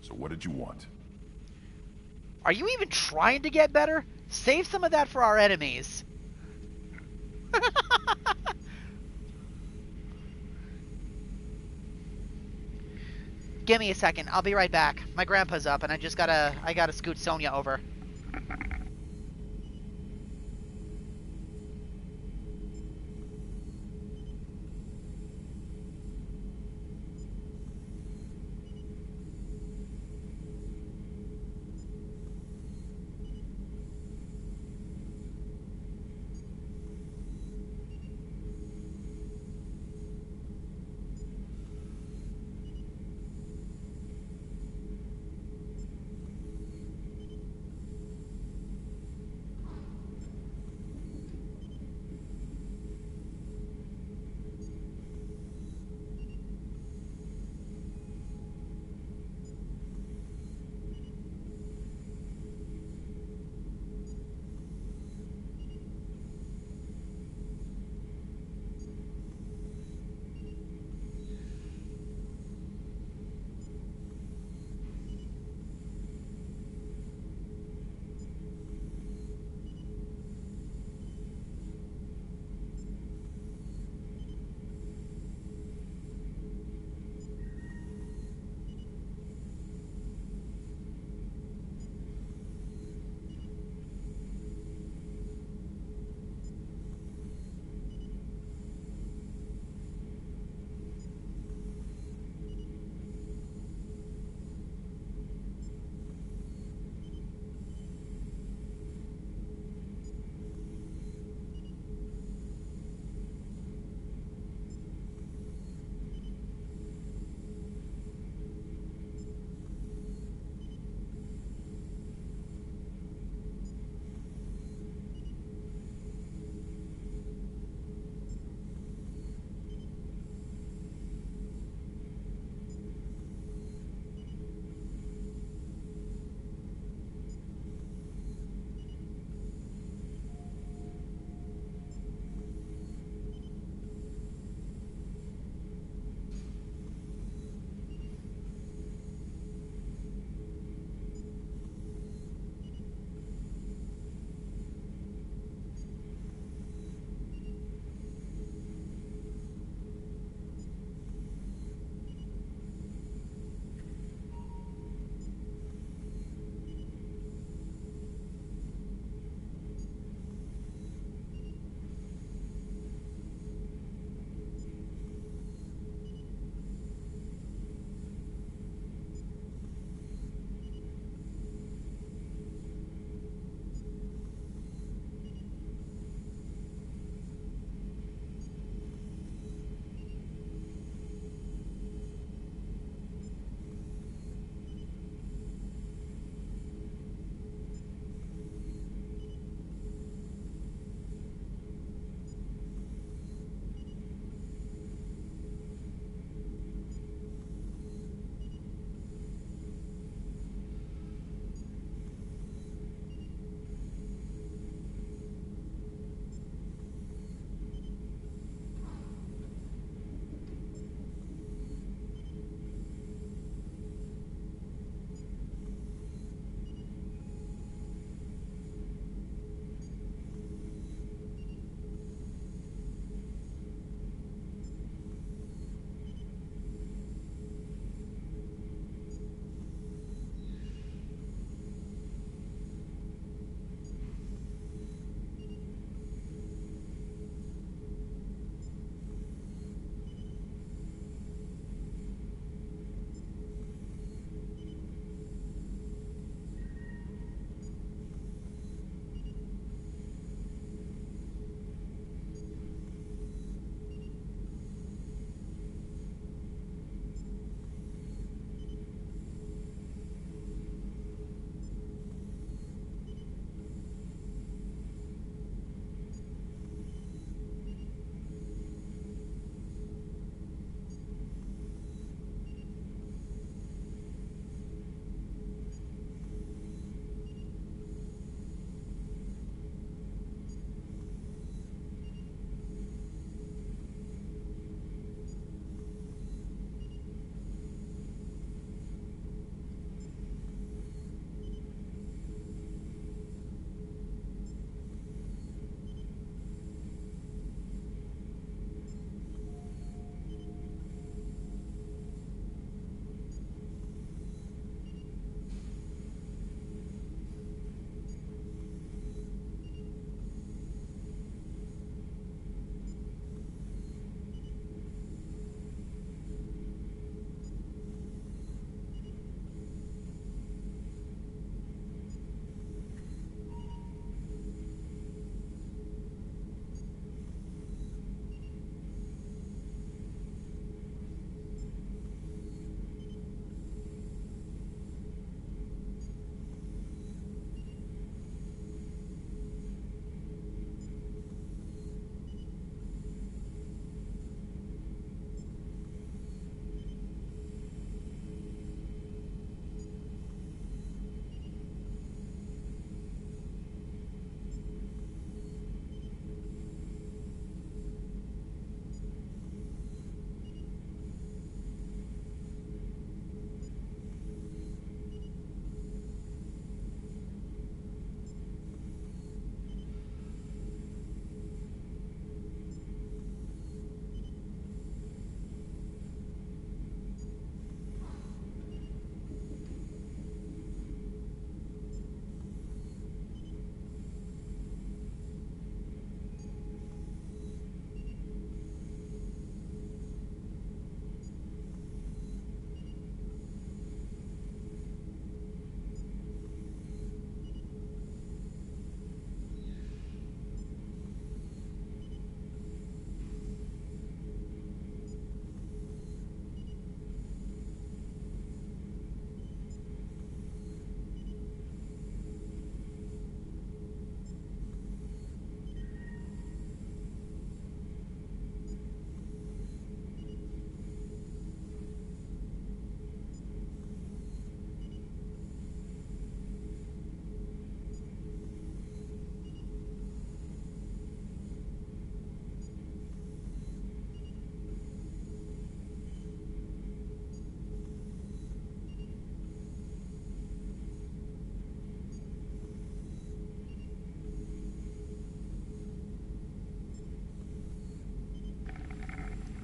So what did you want? Are you even trying to get better? Save some of that for our enemies. Give me a second. I'll be right back. My grandpa's up, and I gotta scoot Sonya over.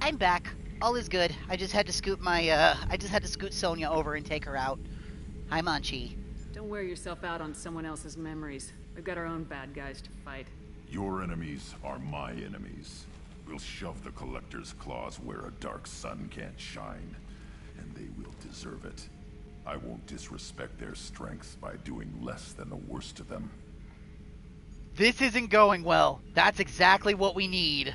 I'm back. All is good. I just had to scoot Sonya over and take her out. Hi, Manchi. Don't wear yourself out on someone else's memories. We've got our own bad guys to fight. Your enemies are my enemies. We'll shove the Collector's claws where a dark sun can't shine, and they will deserve it. I won't disrespect their strengths by doing less than the worst of them. This isn't going well. That's exactly what we need.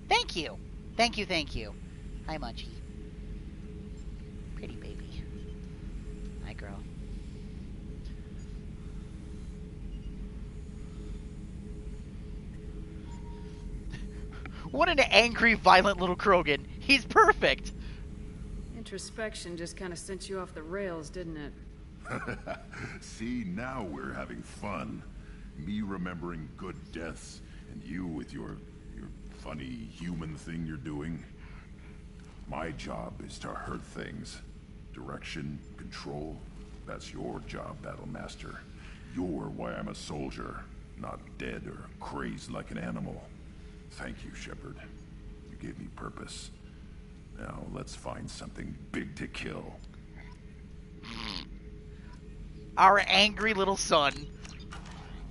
Thank you. Thank you, thank you. Hi, Munchie. Pretty baby. Hi, girl. What an angry, violent little Krogan. He's perfect. Introspection just kind of sent you off the rails, didn't it? See, now we're having fun. Me remembering good deaths, and you with your funny human thing you're doing. My job is to hurt things. Direction, control, that's your job, Battlemaster. You're why I'm a soldier, not dead or crazed like an animal. Thank you, Shepard. You gave me purpose. Now let's find something big to kill. Our angry little son.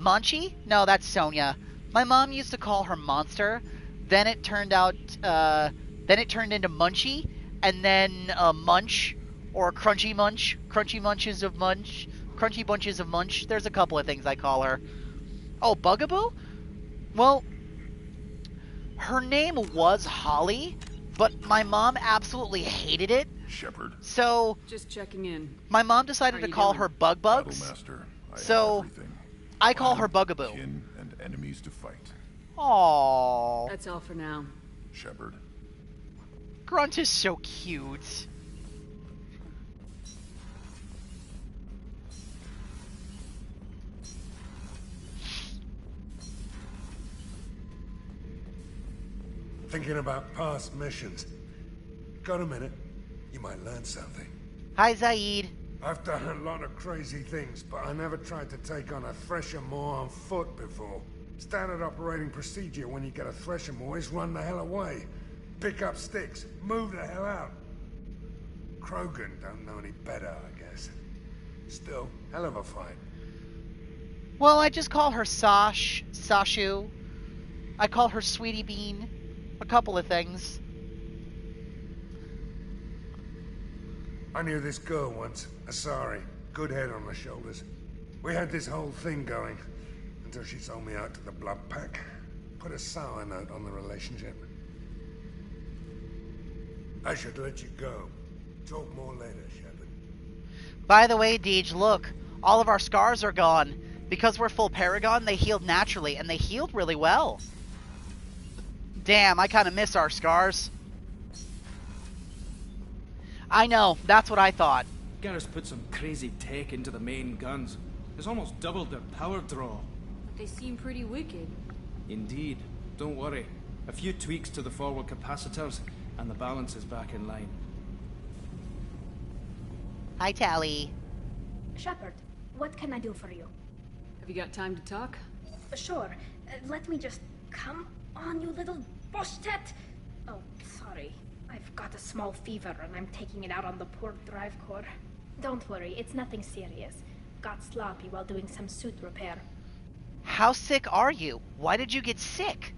Munchie? No, that's Sonya. My mom used to call her Monster. Then it turned into Munchie, and then Munch, or Crunchy Munch, Crunchy Bunches of Munch. There's a couple of things I call her. Oh, Bugaboo? Well, her name was Holly, but my mom absolutely hated it. Shepard. So, just checking in. My mom decided to call her Bugs. Battlemaster, So, I call her Bugaboo. Kin and enemies to fight. Aww. That's all for now. Shepard. Grunt is so cute. Thinking about past missions. Got a minute? You might learn something. Hi, Zaid. I've done a lot of crazy things, but I never tried to take on a Thresher Maw on foot before. Standard operating procedure when you get a Thresher Maw is run the hell away. Pick up sticks, move the hell out. Krogan don't know any better, I guess. Still, hell of a fight. Well, I just call her Sashu. I call her Sweetie Bean. A couple of things. I knew this girl once, Asari. Good head on her shoulders. We had this whole thing going, until she sold me out to the Blood Pack. Put a sour note on the relationship. I should let you go. Talk more later, Shepard. By the way, Deej, look. All of our scars are gone. Because we're full Paragon, they healed naturally, and they healed really well. Damn, I kind of miss our scars. I know, that's what I thought. Garrus put some crazy tech into the main guns. It's almost doubled their power draw. They seem pretty wicked. Indeed. Don't worry. A few tweaks to the forward capacitors, and the balance is back in line. Hi, Tally. Shepard, what can I do for you? Have you got time to talk? Sure. Let me just... Come on, you little boshtet! Oh, sorry. I've got a small fever and I'm taking it out on the poor drive core. Don't worry, it's nothing serious. Got sloppy while doing some suit repair. How sick are you? Why did you get sick?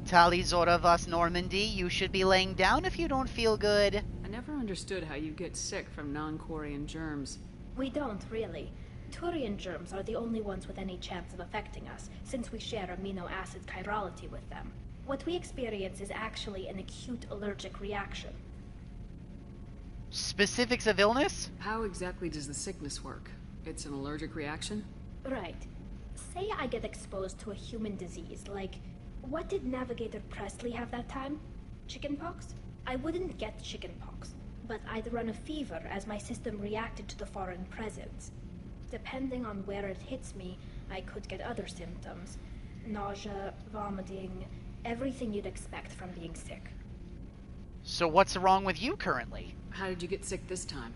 Tali Zora Vas Normandy, you should be laying down if you don't feel good. I never understood how you get sick from non-Quarian germs. We don't, really. Turian germs are the only ones with any chance of affecting us, since we share amino acid chirality with them. What we experience is actually an acute allergic reaction. Specifics of illness? How exactly does the sickness work? It's an allergic reaction? Right. Say I get exposed to a human disease, like... What did Navigator Presley have that time? Chickenpox? I wouldn't get chickenpox, but I'd run a fever as my system reacted to the foreign presence. Depending on where it hits me, I could get other symptoms. Nausea, vomiting, everything you'd expect from being sick. So what's wrong with you currently? How did you get sick this time?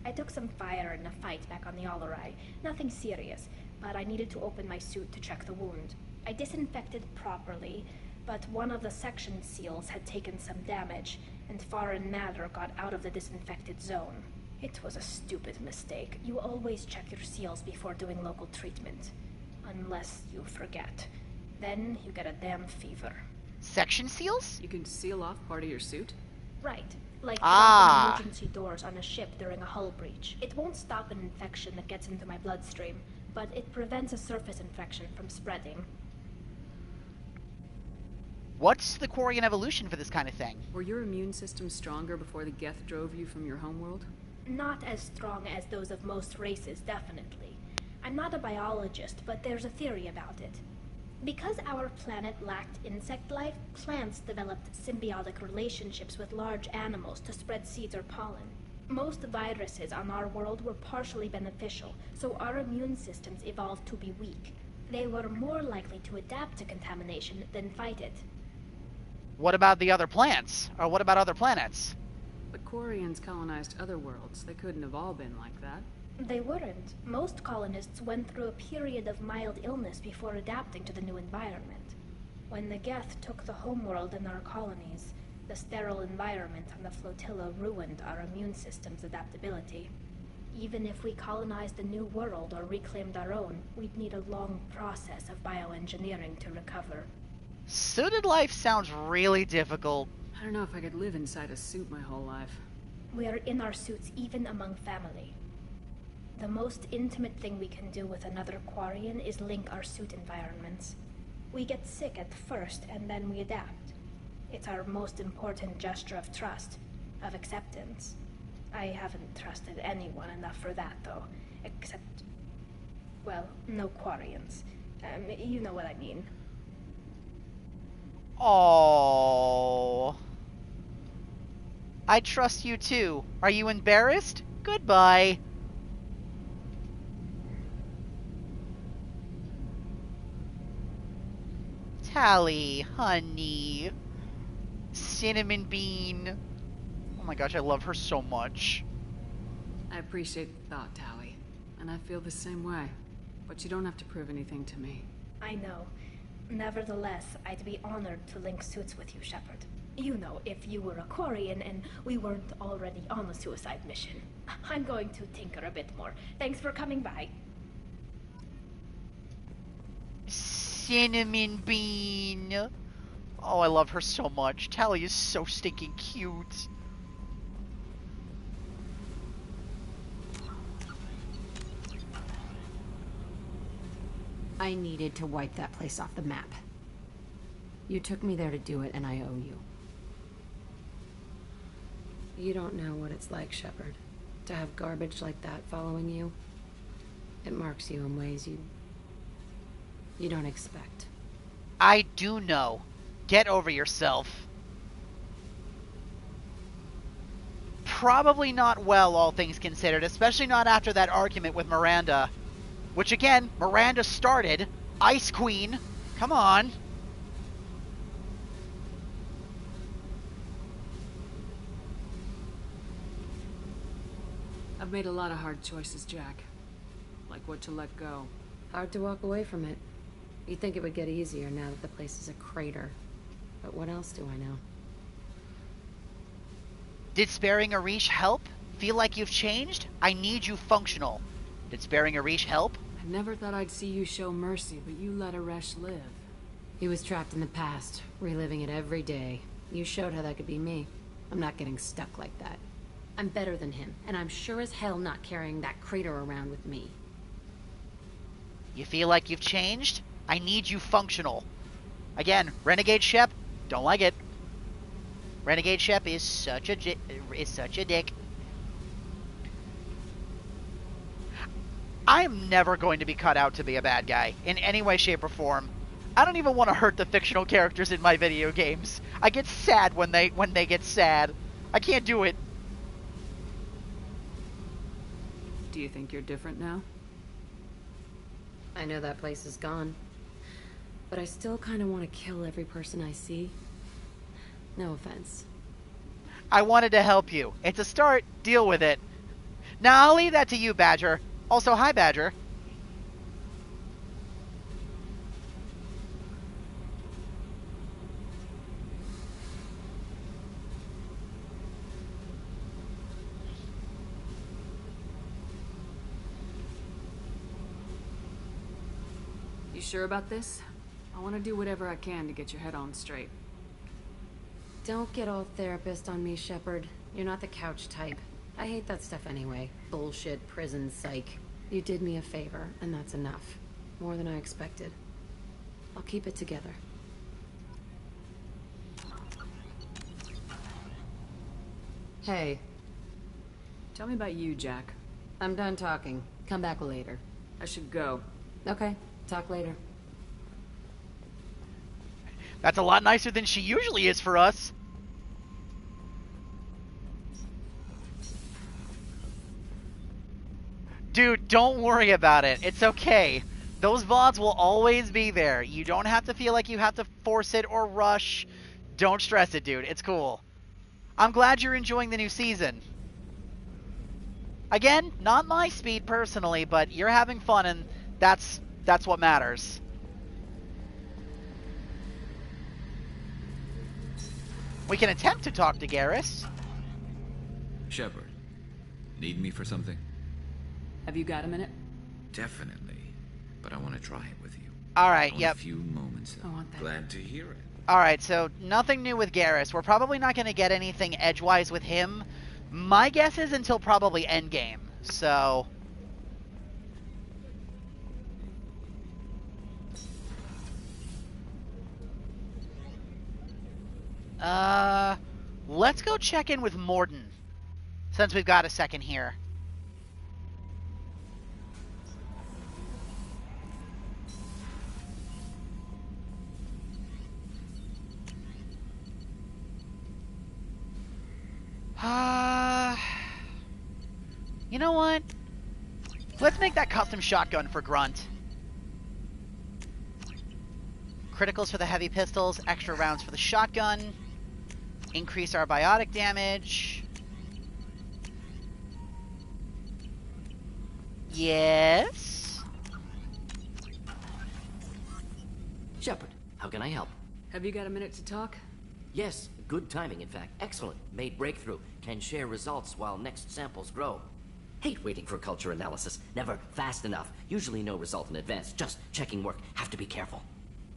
I took some fire in a fight back on the Alarai. Nothing serious, but I needed to open my suit to check the wound. I disinfected properly, but one of the section seals had taken some damage, and foreign matter got out of the disinfected zone. It was a stupid mistake. You always check your seals before doing local treatment. Unless you forget. Then you get a damn fever. Section seals? You can seal off part of your suit? Right. Like dropping emergency doors on a ship during a hull breach. It won't stop an infection that gets into my bloodstream, but it prevents a surface infection from spreading. What's the Quarian evolution for this kind of thing? Were your immune system stronger before the Geth drove you from your homeworld? Not as strong as those of most races, definitely. I'm not a biologist, but there's a theory about it. Because our planet lacked insect life, plants developed symbiotic relationships with large animals to spread seeds or pollen. Most viruses on our world were partially beneficial, so our immune systems evolved to be weak. They were more likely to adapt to contamination than fight it. What about the other plants? Or what about other planets? The Quarians colonized other worlds. They couldn't have all been like that. They weren't. Most colonists went through a period of mild illness before adapting to the new environment. When the Geth took the homeworld and our colonies, the sterile environment on the flotilla ruined our immune system's adaptability. Even if we colonized a new world or reclaimed our own, we'd need a long process of bioengineering to recover. Suited life sounds really difficult. I don't know if I could live inside a suit my whole life. We are in our suits even among family. The most intimate thing we can do with another Quarian is link our suit environments. We get sick at first, and then we adapt. It's our most important gesture of trust, of acceptance. I haven't trusted anyone enough for that, though. Except, well, no Quarians. You know what I mean. Oh, I trust you too. Are you embarrassed? Goodbye. Tali, honey. Cinnamon Bean. Oh my gosh, I love her so much. I appreciate the thought, Tali. And I feel the same way. But you don't have to prove anything to me. I know. Nevertheless, I'd be honored to link suits with you, Shepard. You know, if you were a Quarian and we weren't already on a suicide mission. I'm going to tinker a bit more. Thanks for coming by. Cinnamon Bean. Oh, I love her so much. Tali is so stinking cute. I needed to wipe that place off the map. You took me there to do it, and I owe you. You don't know what it's like, Shepard, to have garbage like that following you. It marks you in ways you don't expect. I do know. Get over yourself. Probably not well, all things considered, especially not after that argument with Miranda. Which again, Miranda started. Ice Queen. Come on. I've made a lot of hard choices, Jack. Like what to let go. Hard to walk away from it. You'd think it would get easier now that the place is a crater. But what else do I know? Did sparing Arish help? Feel like you've changed? I need you functional. Did sparing Arish help? I never thought I'd see you show mercy, but you let Arish live. He was trapped in the past, reliving it every day. You showed how that could be me. I'm not getting stuck like that. I'm better than him, and I'm sure as hell not carrying that crater around with me. You feel like you've changed? I need you functional. Again, Renegade Shep, don't like it. Renegade Shep is such a dick. I am never going to be cut out to be a bad guy, in any way, shape, or form. I don't even want to hurt the fictional characters in my video games. I get sad when they get sad. I can't do it. Do you think you're different now? I know that place is gone. But I still kind of want to kill every person I see. No offense. I wanted to help you. It's a start. Deal with it. Now I'll leave that to you, Badger. Also, hi, Badger. You sure about this? I want to do whatever I can to get your head on straight. Don't get all therapist on me, Shepard. You're not the couch type. I hate that stuff anyway. Bullshit, prison, psych. You did me a favor, and that's enough. More than I expected. I'll keep it together. Hey. Tell me about you, Jack. I'm done talking. Come back later. I should go. Okay. Talk later. That's a lot nicer than she usually is for us. Dude, don't worry about it. It's okay. Those VODs will always be there. You don't have to feel like you have to force it or rush. Don't stress it, dude. It's cool. I'm glad you're enjoying the new season. Again, not my speed personally, but you're having fun, and that's what matters. We can attempt to talk to Garrus. Shepard, need me for something? Have you got a minute? Definitely, but I want to try it with you. Alright, yep. A few moments, though. Glad to hear it. Alright, so nothing new with Garrus. We're probably not going to get anything edgewise with him. My guess is until probably Endgame, so... let's go check in with Mordin, since we've got a second here. You know what? Let's make that custom shotgun for Grunt. Criticals for the heavy pistols, extra rounds for the shotgun. Increase our biotic damage. Yes? Shepard, how can I help? Have you got a minute to talk? Yes, good timing, in fact. Excellent. Made breakthrough. Can share results while next samples grow. Hate waiting for culture analysis. Never fast enough. Usually no result in advance. Just checking work. Have to be careful.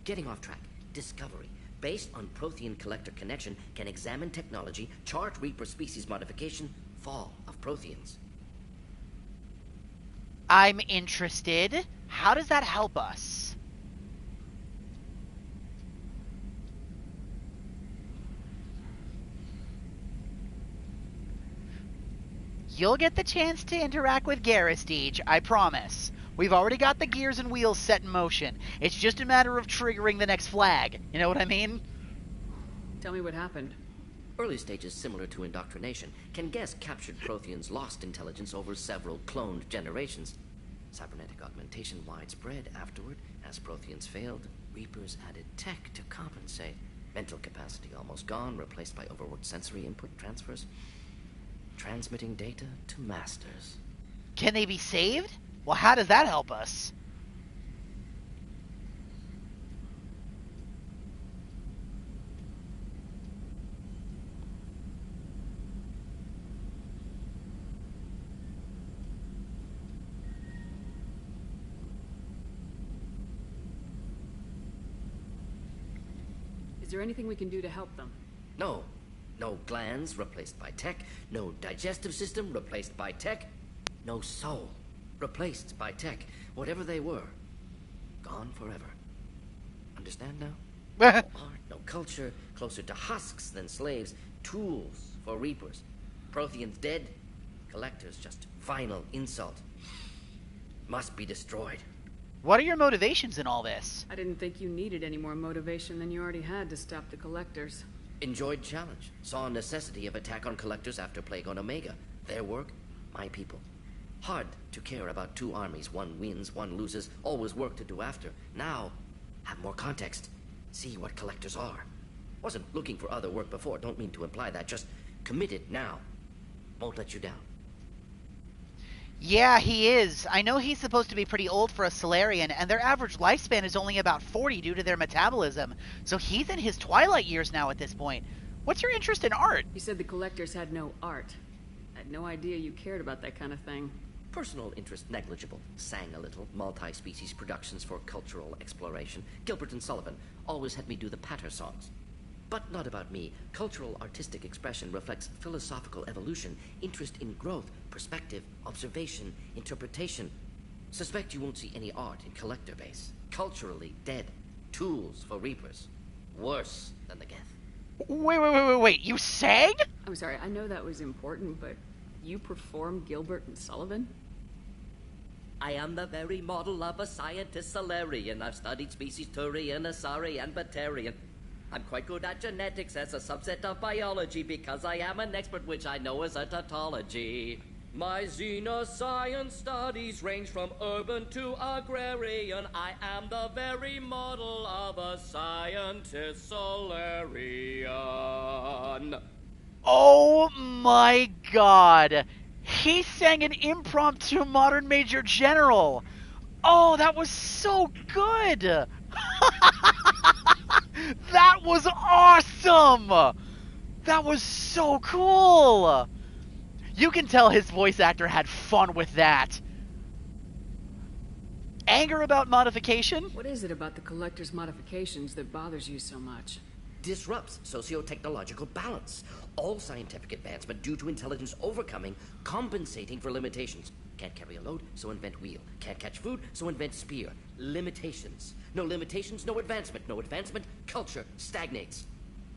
Getting off track. Discovery. Based on Prothean collector connection, can examine technology, chart Reaper species modification, fall of Protheans. I'm interested. How does that help us? You'll get the chance to interact with Garrus, Deej, I promise. We've already got the gears and wheels set in motion. It's just a matter of triggering the next flag. You know what I mean? Tell me what happened. Early stages similar to indoctrination. Can guess captured Protheans lost intelligence over several cloned generations. Cybernetic augmentation widespread afterward. As Protheans failed, Reapers added tech to compensate. Mental capacity almost gone, replaced by overworked sensory input transfers. Transmitting data to masters. Can they be saved? Well, how does that help us? Is there anything we can do to help them? No. No glands replaced by tech. No digestive system replaced by tech. No soul replaced by tech. Whatever they were, gone forever. Understand now? No art, no culture, closer to husks than slaves. Tools for Reapers. Protheans dead. Collectors just final insult. Must be destroyed. What are your motivations in all this? I didn't think you needed any more motivation than you already had to stop the Collectors. Enjoyed challenge. Saw necessity of attack on Collectors after Plague on Omega. Their work, my people. Hard to care about two armies. One wins, one loses. Always work to do after. Now, have more context. See what collectors are. Wasn't looking for other work before. Don't mean to imply that. Just committed now. Won't let you down. Yeah, he is. I know he's supposed to be pretty old for a Solarian, and their average lifespan is only about 40 due to their metabolism. So he's in his twilight years now at this point. What's your interest in art? You said the collectors had no art. I had no idea you cared about that kind of thing. Personal interest negligible. Sang a little. Multi-species productions for cultural exploration. Gilbert and Sullivan always had me do the patter songs. But not about me. Cultural artistic expression reflects philosophical evolution, interest in growth, perspective, observation, interpretation. Suspect you won't see any art in collector base. Culturally dead. Tools for reapers. Worse than the Geth. Wait, you sang? I'm sorry, I know that was important, but you performed Gilbert and Sullivan? I am the very model of a scientist Solarian. I've studied species Turian, Asari, and Batarian. I'm quite good at genetics as a subset of biology because I am an expert, which I know is a tautology. My xenoscience studies range from urban to agrarian. I am the very model of a scientist Solarian. Oh my god! He sang an impromptu Modern Major General! Oh, that was so good! That was awesome! That was so cool! You can tell his voice actor had fun with that. Anger about modification? What is it about the collector's modifications that bothers you so much? Disrupts socio-technological balance. All scientific advancement due to intelligence overcoming, compensating for limitations. Can't carry a load, so invent wheel. Can't catch food, so invent spear. Limitations. No limitations, no advancement. No advancement, culture stagnates.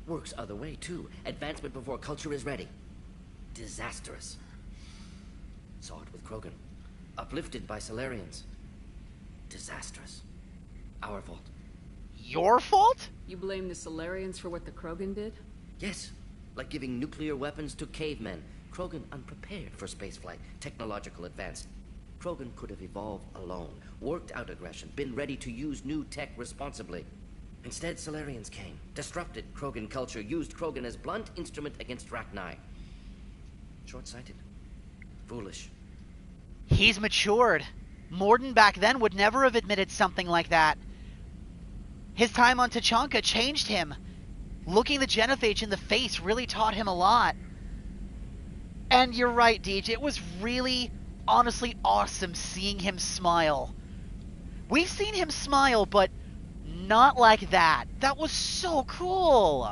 Works other way, too. Advancement before culture is ready. Disastrous. Saw it with Krogan. Uplifted by Solarians. Disastrous. Our fault. Your fault? You blame the Solarians for what the Krogan did? Yes. Like giving nuclear weapons to cavemen. Krogan unprepared for spaceflight, technological advance. Krogan could have evolved alone, worked out aggression, been ready to use new tech responsibly. Instead, Solarians came, disrupted Krogan culture, used Krogan as blunt instrument against Rachni. Short-sighted. Foolish. He's matured. Mordin back then would never have admitted something like that. His time on Tachanka changed him. Looking the Genophage in the face really taught him a lot. And you're right, Deej, it was really, honestly awesome seeing him smile. We've seen him smile, but not like that. That was so cool.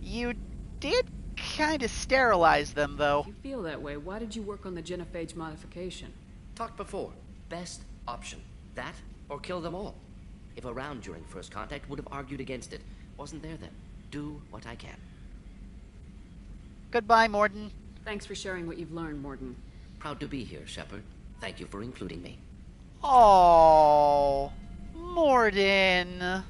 You did kind of sterilize them, though. If you feel that way, why did you work on the Genophage modification? Talked before. Best option. That or kill them all. If around during first contact, would have argued against it. Wasn't there then. Do what I can. Goodbye, Mordin. Thanks for sharing what you've learned, Mordin. Proud to be here, Shepard. Thank you for including me. Oh, Mordin.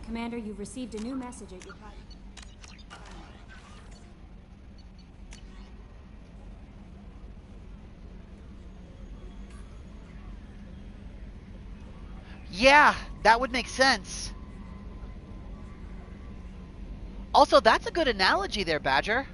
Commander, you've received a new message at your private... Yeah, that would make sense. Also, that's a good analogy there, Badger.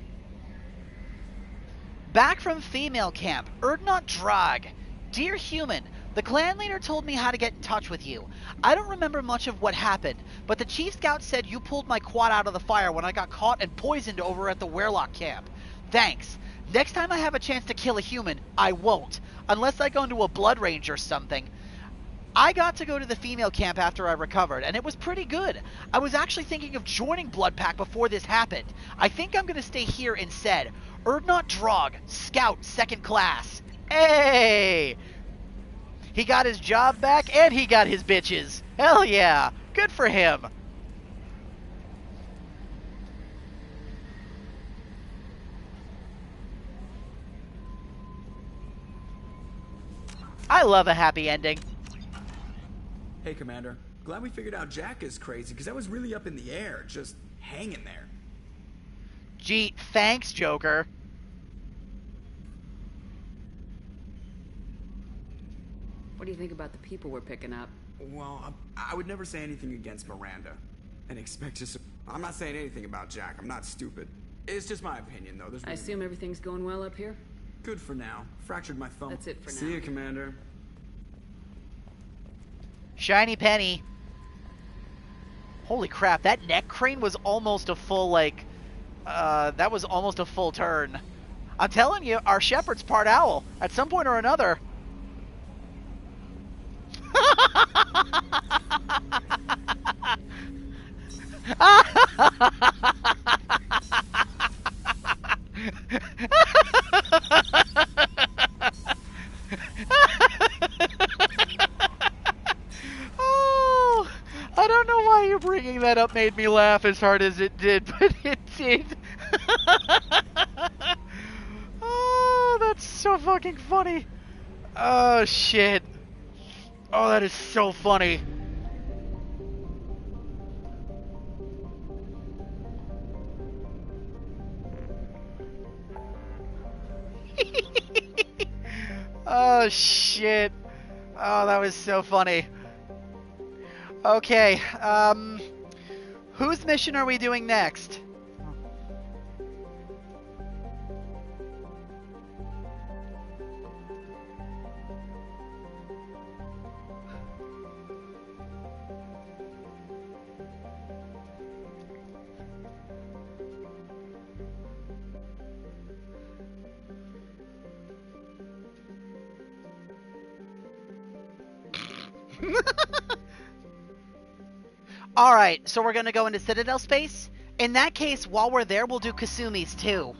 Back from female camp, Urdnot Drag. Dear human, the clan leader told me how to get in touch with you. I don't remember much of what happened, but the Chief Scout said you pulled my quad out of the fire when I got caught and poisoned over at the Werlock camp. Thanks. Next time I have a chance to kill a human, I won't. Unless I go into a blood range or something. I got to go to the female camp after I recovered, and it was pretty good. I was actually thinking of joining Bloodpack before this happened. I think I'm going to stay here instead. Urdnot Drog, Scout, 2nd class. Hey! He got his job back, and he got his bitches. Hell yeah! Good for him. I love a happy ending. Hey, Commander. Glad we figured out Jack is crazy, because I was really up in the air, just hanging there. Gee, thanks, Joker. What do you think about the people we're picking up? Well, I would never say anything against Miranda. And expect to... I'm not saying anything about Jack. I'm not stupid. It's just my opinion, though. I assume everything's going well up here? Good for now. Fractured my thumb. That's it for now. See you, Commander. Shiny penny. Holy crap, that neck crane was almost a full, like... that was almost a full turn. I'm telling you, our Shepard's part owl. At some point or another. Oh, I don't know why you bringing that up made me laugh as hard as it did, but it did. Oh, that's so fucking funny. Oh, shit. Oh, that is so funny. Oh, shit. Oh, that was so funny. Okay, whose mission are we doing next? Alright, so we're gonna go into Citadel space? In that case, while we're there, we'll do Kasumi's too.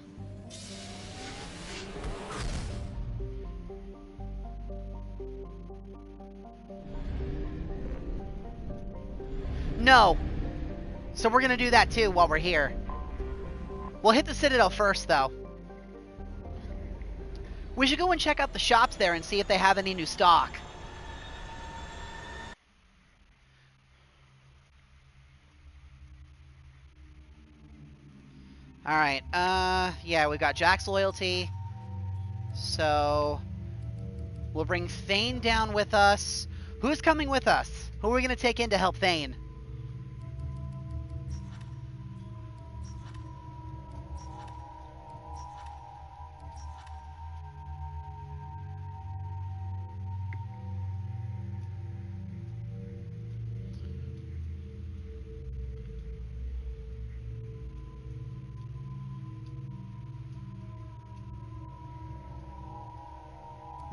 No. So we're gonna do that too while we're here. We'll hit the Citadel first, though. We should go and check out the shops there and see if they have any new stock. Alright, yeah, we've got Jack's loyalty. So, we'll bring Thane down with us. Who's coming with us? Who are we going to take in to help Thane?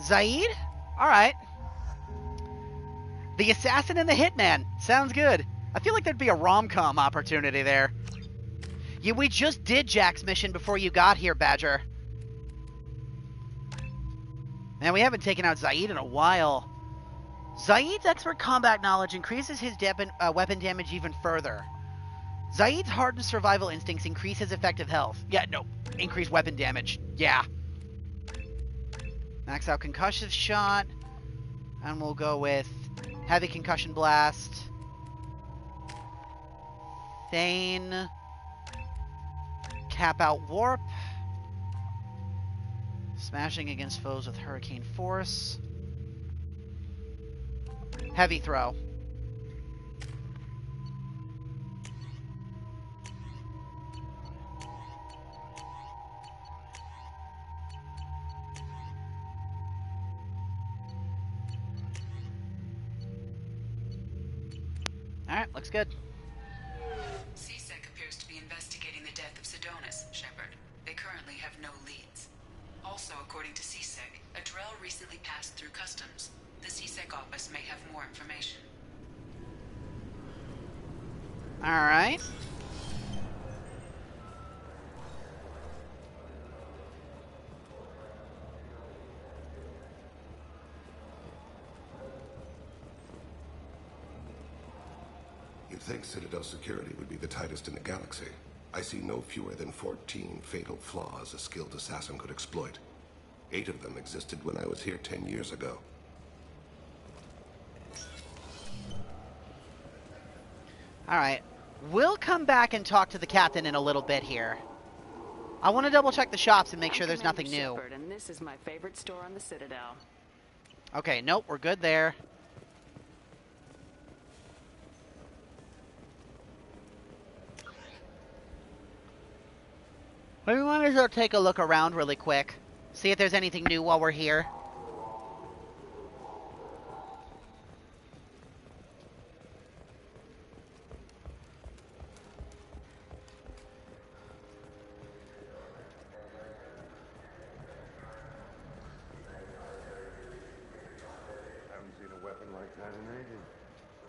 Zaid? Alright. The Assassin and the Hitman. Sounds good. I feel like there'd be a rom-com opportunity there. Yeah, we just did Jack's mission before you got here, Badger. Man, we haven't taken out Zaid in a while. Zaid's expert combat knowledge increases his weapon damage even further. Zaid's hardened survival instincts increase his effective health. Yeah, no. Increase weapon damage. Yeah. Max out concussive shot. And we'll go with heavy concussion blast. Thane. Cap out warp. Smashing against foes with hurricane force. Heavy throw. Alright, looks good. CSEC appears to be investigating the death of Sidonis, Shepard. They currently have no leads. Also, according to CSEC, a Drell recently passed through customs. The CSEC office may have more information. Alright. You'd think Citadel security would be the tightest in the galaxy. I see no fewer than 14 fatal flaws a skilled assassin could exploit. 8 of them existed when I was here 10 years ago. Alright. We'll come back and talk to the captain in a little bit here. I want to double check the shops and make sure there's nothing new. Shepard, and this is my favorite store on the Citadel. Okay, nope, we're good there. We might as well take a look around really quick. See if there's anything new while we're here.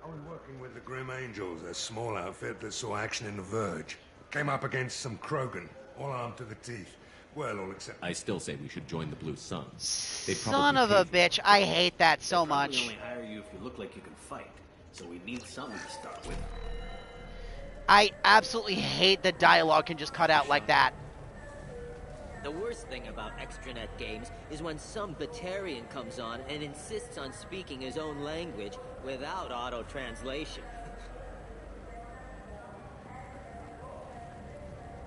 I was working with the Grim Angels, a small outfit that saw action in the Verge. Came up against some Krogan, all armed to the teeth. Well, all except... I still say we should join the Blue Sun. Son of a bitch, I hate that so much. They only hire you if you look like you can fight, so we need something to start with. I absolutely hate that dialogue can just cut out like that. The worst thing about extranet games is when some Batarian comes on and insists on speaking his own language without auto-translation.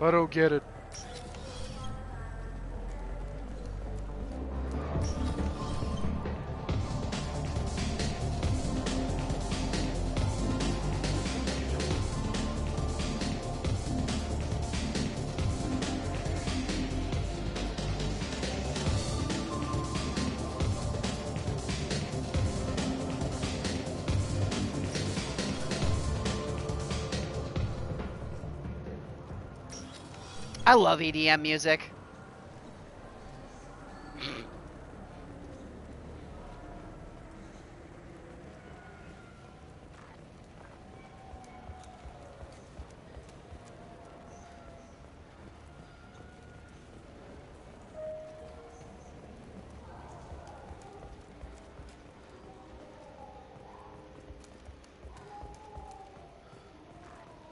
I don't get it. I love EDM music.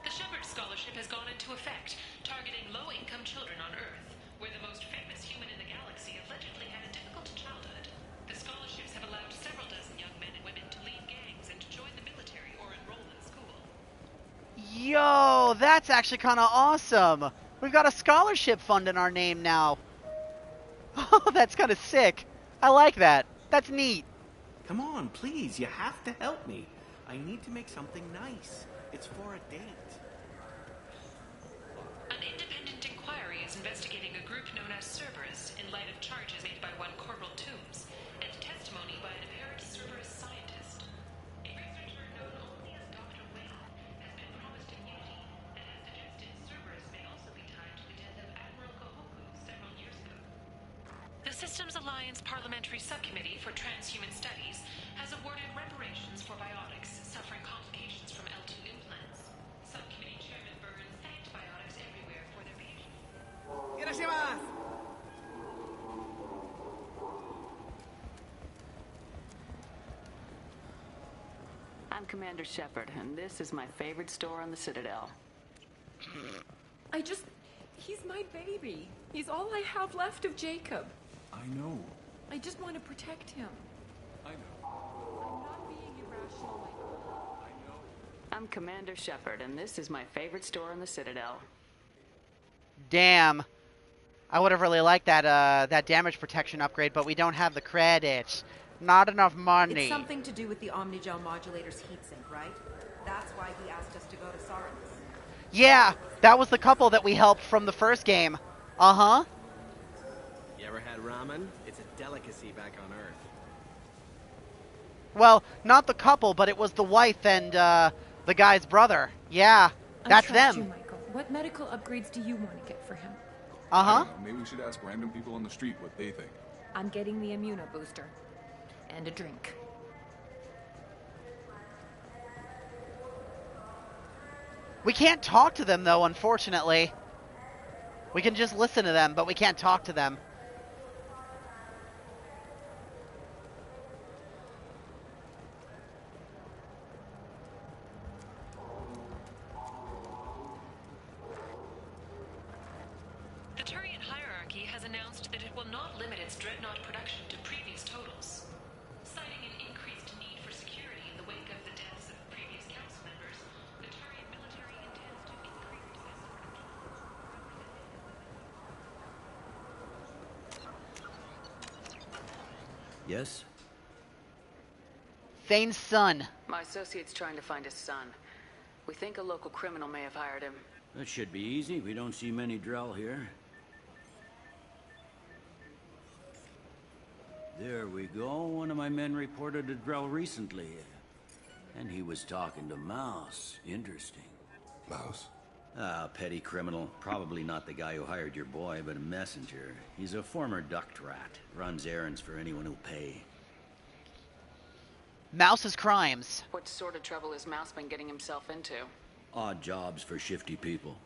The Shepard Scholarship has gone into effect, targeting low-income children on Earth, where the most famous human in the galaxy allegedly had a difficult childhood. The scholarships have allowed several dozen young men and women to leave gangs and to join the military or enroll in school. Yo, that's actually kind of awesome. We've got a scholarship fund in our name now. Oh, that's kind of sick. I like that. That's neat. Come on, please, you have to help me. I need to make something nice. It's for a date. An independent inquiry is investigating a group known as Cerberus in light of charges made by one Corporal Toombs and testimony by an apparent Cerberus scientist. A researcher known only as Dr. Wayne has been promised immunity and has suggested Cerberus may also be tied to the death of Admiral Kohoku several years ago. The Systems Alliance Parliamentary Subcommittee for Transhuman Studies has awarded reparations for biotics suffering complications from L2 implants. Subcommittee Chairman Burns thanked biotics everywhere for their patience. I'm Commander Shepard, and this is my favorite store on the Citadel. He's my baby. He's all I have left of Jacob. I know. I just want to protect him. I know. I'm not being irrational, Michael. I know. I'm Commander Shepard, and this is my favorite store on the Citadel. Damn. I would have really liked that that damage protection upgrade, but we don't have the credits. Not enough money. It's something to do with the Omnigel modulator's heatsink, right? That's why he asked us to go to Sardis. Yeah, that was the couple that we helped from the first game. Uh-huh. You ever had ramen? It's a delicacy back on Earth. Well, not the couple, but it was the wife and the guy's brother. Yeah, that's I them. trust you, Michael. What medical upgrades do you want to get for him? Uh-huh. Maybe we should ask random people on the street what they think. I'm getting the Immuno booster. And a drink. We can't talk to them, though, unfortunately. We can just listen to them, but we can't talk to them. The Turian hierarchy has announced that it will not limit its Dreadnought production to previous totals. Citing an increased need for security in the wake of the deaths of previous council members, the Turian Yes? Thane's son. My associate's trying to find his son. We think a local criminal may have hired him. That should be easy. We don't see many Drell here. There we go. One of my men reported a Drell recently. And he was talking to Mouse. Interesting. Mouse? Ah, petty criminal. Probably not the guy who hired your boy, but a messenger. He's a former duct rat. Runs errands for anyone who'll pay. Mouse's crimes. What sort of trouble has Mouse been getting himself into? Odd jobs for shifty people.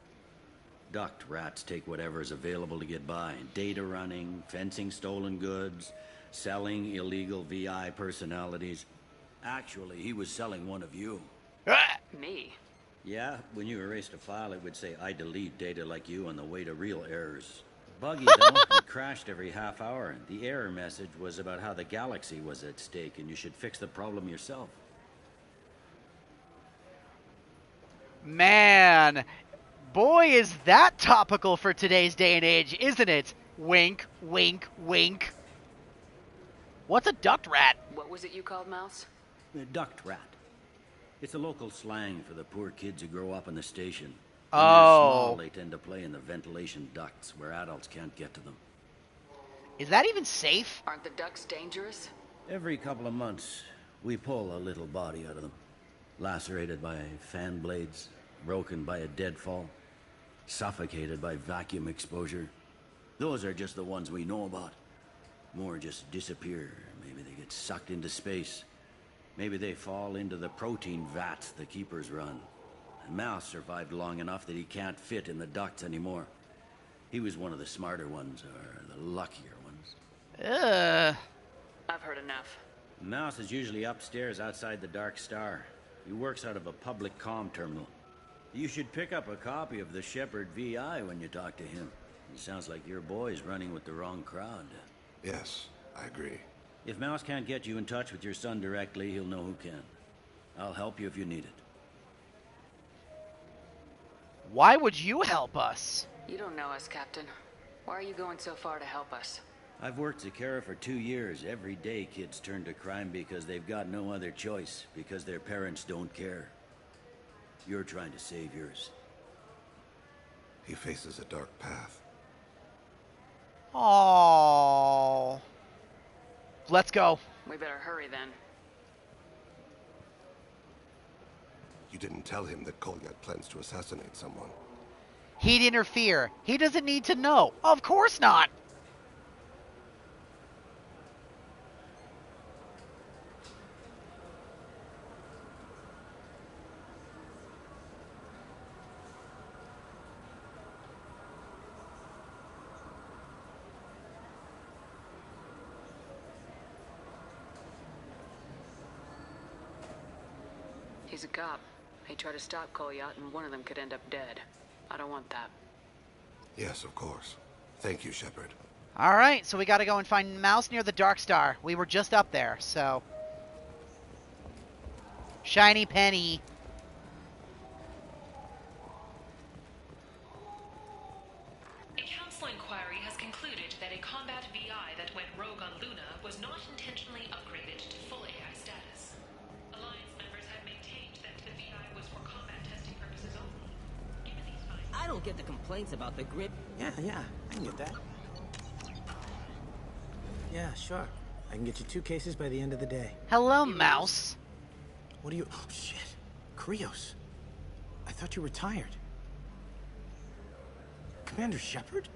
Duct rats take whatever is available to get by. Data running, fencing stolen goods, selling illegal VI personalities. Actually, he was selling one of you. Me? Yeah, when you erased a file, it would say, I delete data like you on the way to real errors. Buggy, though. It crashed every half hour. The error message was about how the galaxy was at stake, and you should fix the problem yourself. Man, boy, is that topical for today's day and age, isn't it? Wink, wink, wink. What's a duct rat? What was it you called Mouse? A duct rat. It's a local slang for the poor kids who grow up in the station. Oh. When they're small, they tend to play in the ventilation ducts where adults can't get to them. Is that even safe? Aren't the ducts dangerous? Every couple of months, we pull a little body out of them. Lacerated by fan blades, broken by a deadfall, suffocated by vacuum exposure. Those are just the ones we know about. More just disappear. Maybe they get sucked into space. Maybe they fall into the protein vats the keepers run. And Mouse survived long enough that he can't fit in the ducts anymore. He was one of the smarter ones, or the luckier ones. I've heard enough. Mouse is usually upstairs outside the Dark Star. He works out of a public comm terminal. You should pick up a copy of the Shepard VI when you talk to him. It sounds like your boy's running with the wrong crowd. Yes, I agree. If Mouse can't get you in touch with your son directly, he'll know who can. I'll help you if you need it. Why would you help us? You don't know us, Captain. Why are you going so far to help us? I've worked Zakera for 2 years. Every day kids turn to crime because they've got no other choice, because their parents don't care. You're trying to save yours. He faces a dark path. Oh. Let's go. We better hurry then. You didn't tell him that Kolyat plans to assassinate someone. He'd interfere. He doesn't need to know. Of course not. He's a cop. He tried to stop Kolyat, and one of them could end up dead. I don't want that. Yes, of course. Thank you, Shepard. Alright, so we gotta go and find Mouse near the Dark Star. We were just up there, so... Shiny penny. A council inquiry has concluded that a combat VI that went rogue on Luna was not intentionally upgraded to full AI status. Alliance members have maintained that the VI was for combat testing purposes only. Given these findings... I don't get the complaints about the grip. Yeah, I can get that. Yeah, sure. I can get you 2 cases by the end of the day. Hello, Mouse. What do you... Oh, shit. Krios. I thought you were retired. Commander Shepard?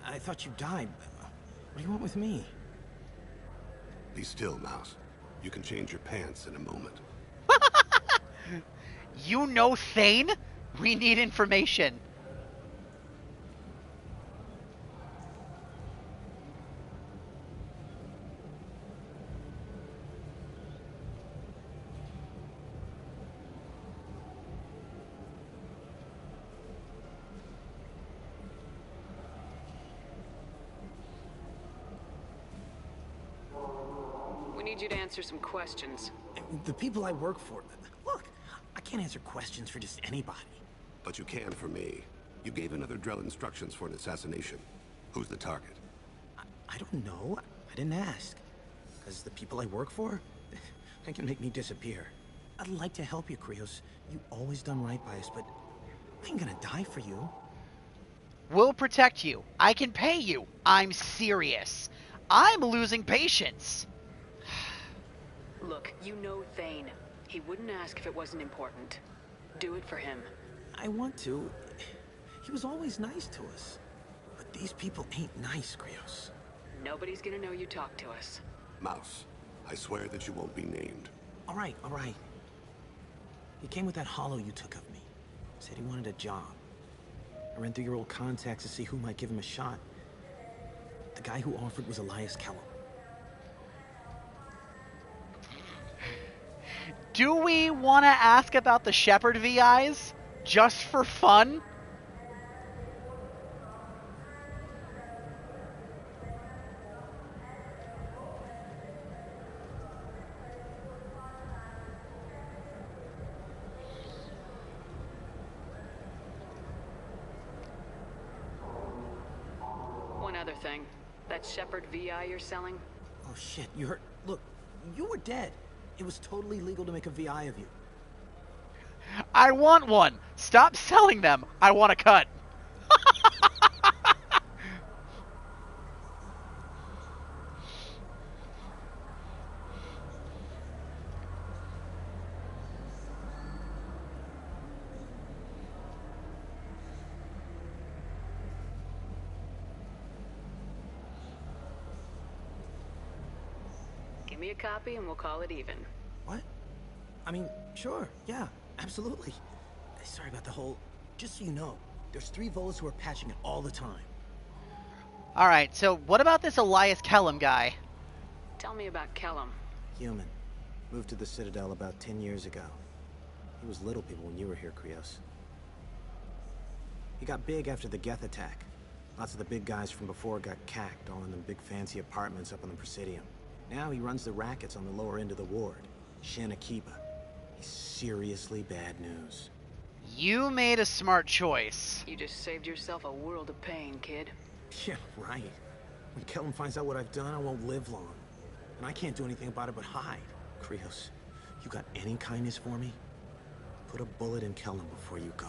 I thought you died. What do you want with me? Be still, Mouse. You can change your pants in a moment. You know Thane? We need information. We need you to answer some questions. The people I work for... Look, I can't answer questions for just anybody. But you can for me. You gave another Drell instructions for an assassination. Who's the target? I don't know. I didn't ask. Because the people I work for, they can make me disappear. I'd like to help you, Krios. You've always done right by us, but I ain't gonna die for you. We'll protect you. I can pay you. I'm serious. I'm losing patience. Look, you know Thane. He wouldn't ask if it wasn't important. Do it for him. I want to. He was always nice to us. But these people ain't nice, Krios. Nobody's gonna know you talk to us. Mouse, I swear that you won't be named. All right. He came with that hollow you took of me. Said he wanted a job. I ran through your old contacts to see who might give him a shot. The guy who offered was Elias Kellum. Do we want to ask about the Shepard VIs? Just for fun? One other thing. That Shepard VI you're selling? Oh shit, you heard? Look, you were dead. It was totally legal to make a VI of you. I want one. Stop selling them. I want a cut. Give me a copy and we'll call it even. What? I mean, sure, yeah, absolutely. Sorry about the whole... Just so you know, there's 3 Volas who are patching it all the time. Alright, so what about this Elias Kellum guy? Tell me about Kellum. Human. Moved to the Citadel about 10 years ago. He was little people when you were here, Krios. He got big after the Geth attack. Lots of the big guys from before got cacked, all in them big fancy apartments up on the Presidium. Now he runs the rackets on the lower end of the ward. Shanakiba. He's seriously bad news. You made a smart choice. You just saved yourself a world of pain, kid. Yeah, right. When Kellum finds out what I've done, I won't live long. And I can't do anything about it but hide. Krios, you got any kindness for me? Put a bullet in Kellum before you go.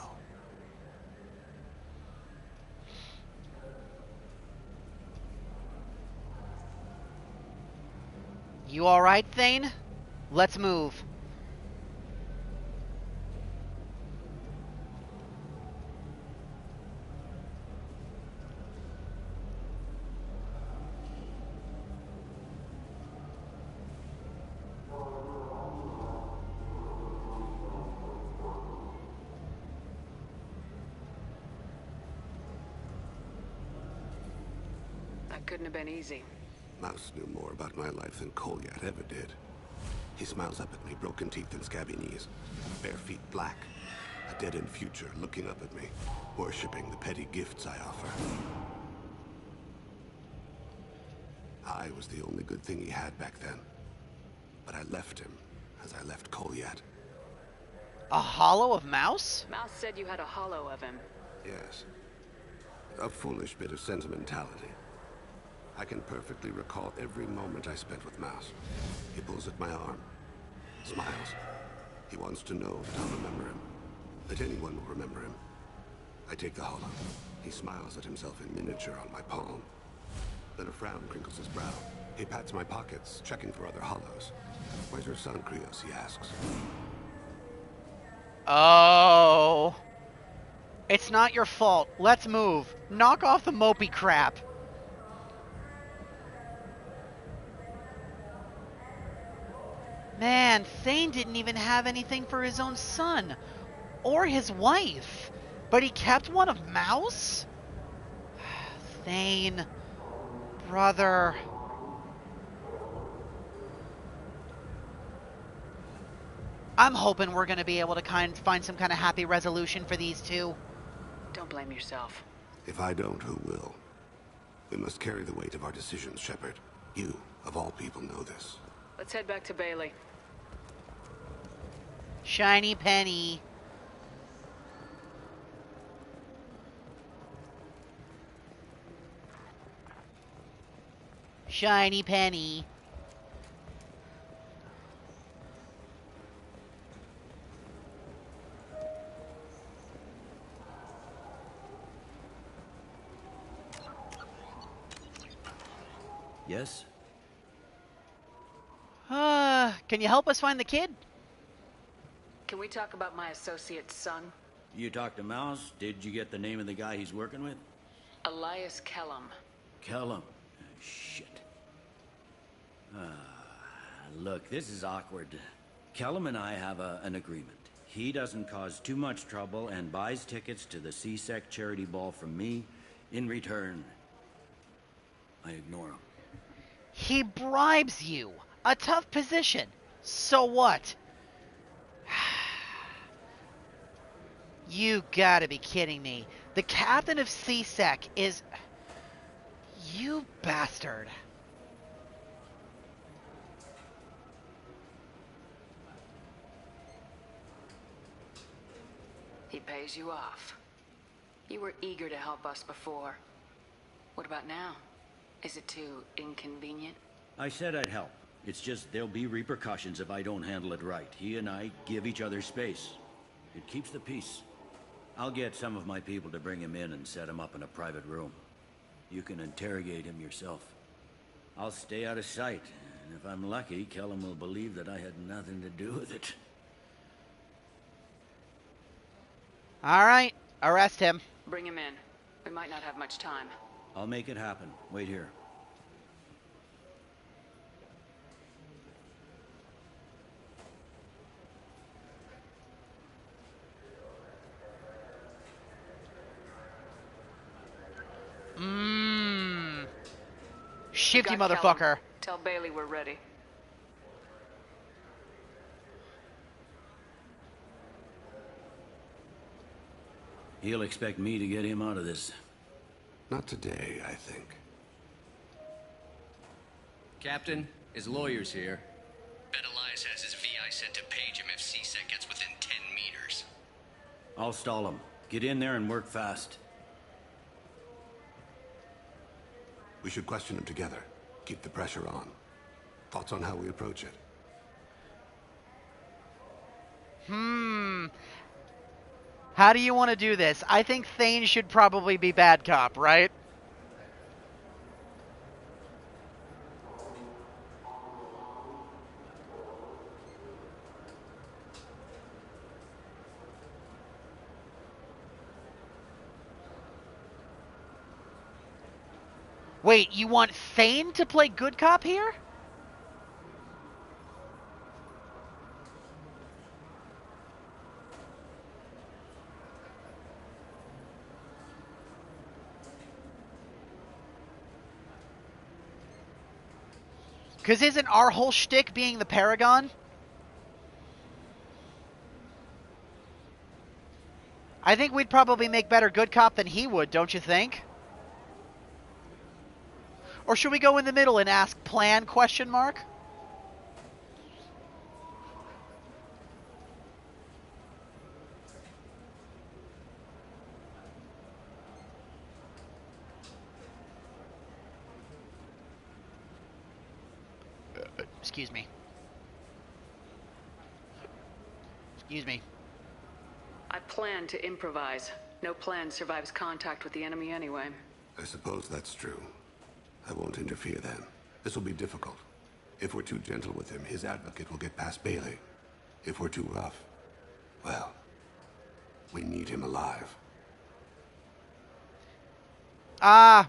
You alright, Thane? Let's move. That couldn't have been easy. Mouse knew more about my life than Kolyat ever did. He smiles up at me, broken teeth and scabby knees, bare feet black, a dead-end future looking up at me, worshipping the petty gifts I offer. I was the only good thing he had back then, but I left him as I left Kolyat. A hollow of Mouse? Mouse said you had a hollow of him. Yes. A foolish bit of sentimentality. I can perfectly recall every moment I spent with Mouse. He pulls at my arm, smiles. He wants to know that I'll remember him, that anyone will remember him. I take the hollow. He smiles at himself in miniature on my palm. Then a frown crinkles his brow. He pats my pockets, checking for other hollows. Where's your son, Krios? He asks. Oh. It's not your fault. Let's move. Knock off the mopey crap. Man, Thane didn't even have anything for his own son. Or his wife. But he kept one of Mouse? Thane. Brother. I'm hoping we're going to be able to find some kind of happy resolution for these two. Don't blame yourself. If I don't, who will? We must carry the weight of our decisions, Shepard. You, of all people, know this. Let's head back to Bailey. Shiny penny. Shiny penny. Yes? Can you help us find the kid? Can we talk about my associate's son? You talked to Mouse? Did you get the name of the guy he's working with? Elias Kellum. Kellum. Shit. Look, this is awkward. Kellum and I have an agreement. He doesn't cause too much trouble and buys tickets to the CSEC charity ball from me. In return, I ignore him. He bribes you. A tough position. So what? You gotta be kidding me. The captain of CSEC is... You bastard. He pays you off. You were eager to help us before. What about now? Is it too inconvenient? I said I'd help. It's just there'll be repercussions if I don't handle it right. He and I give each other space. It keeps the peace. I'll get some of my people to bring him in and set him up in a private room. You can interrogate him yourself. I'll stay out of sight, and if I'm lucky, Kellum will believe that I had nothing to do with it. All right, arrest him. Bring him in. We might not have much time. I'll make it happen. Wait here. Shifty Got motherfucker. Kellum. Tell Bailey we're ready. He'll expect me to get him out of this. Not today, I think. Captain, his lawyer's here. Bet Elias has his VI sent to page him if CSEC gets within 10 meters. I'll stall him. Get in there and work fast. We should question him together. Keep the pressure on. Thoughts on how we approach it? How do you want to do this? I think Thane should probably be bad cop, right? Wait, you want Thane to play good cop here? Because isn't our whole shtick being the Paragon? I think we'd probably make better good cop than he would, don't you think? Or should we go in the middle and ask plan question mark? Excuse me. Excuse me. I plan to improvise. No plan survives contact with the enemy anyway. I suppose that's true. I won't interfere then. This will be difficult. If we're too gentle with him, his advocate will get past Bailey. If we're too rough, well, we need him alive.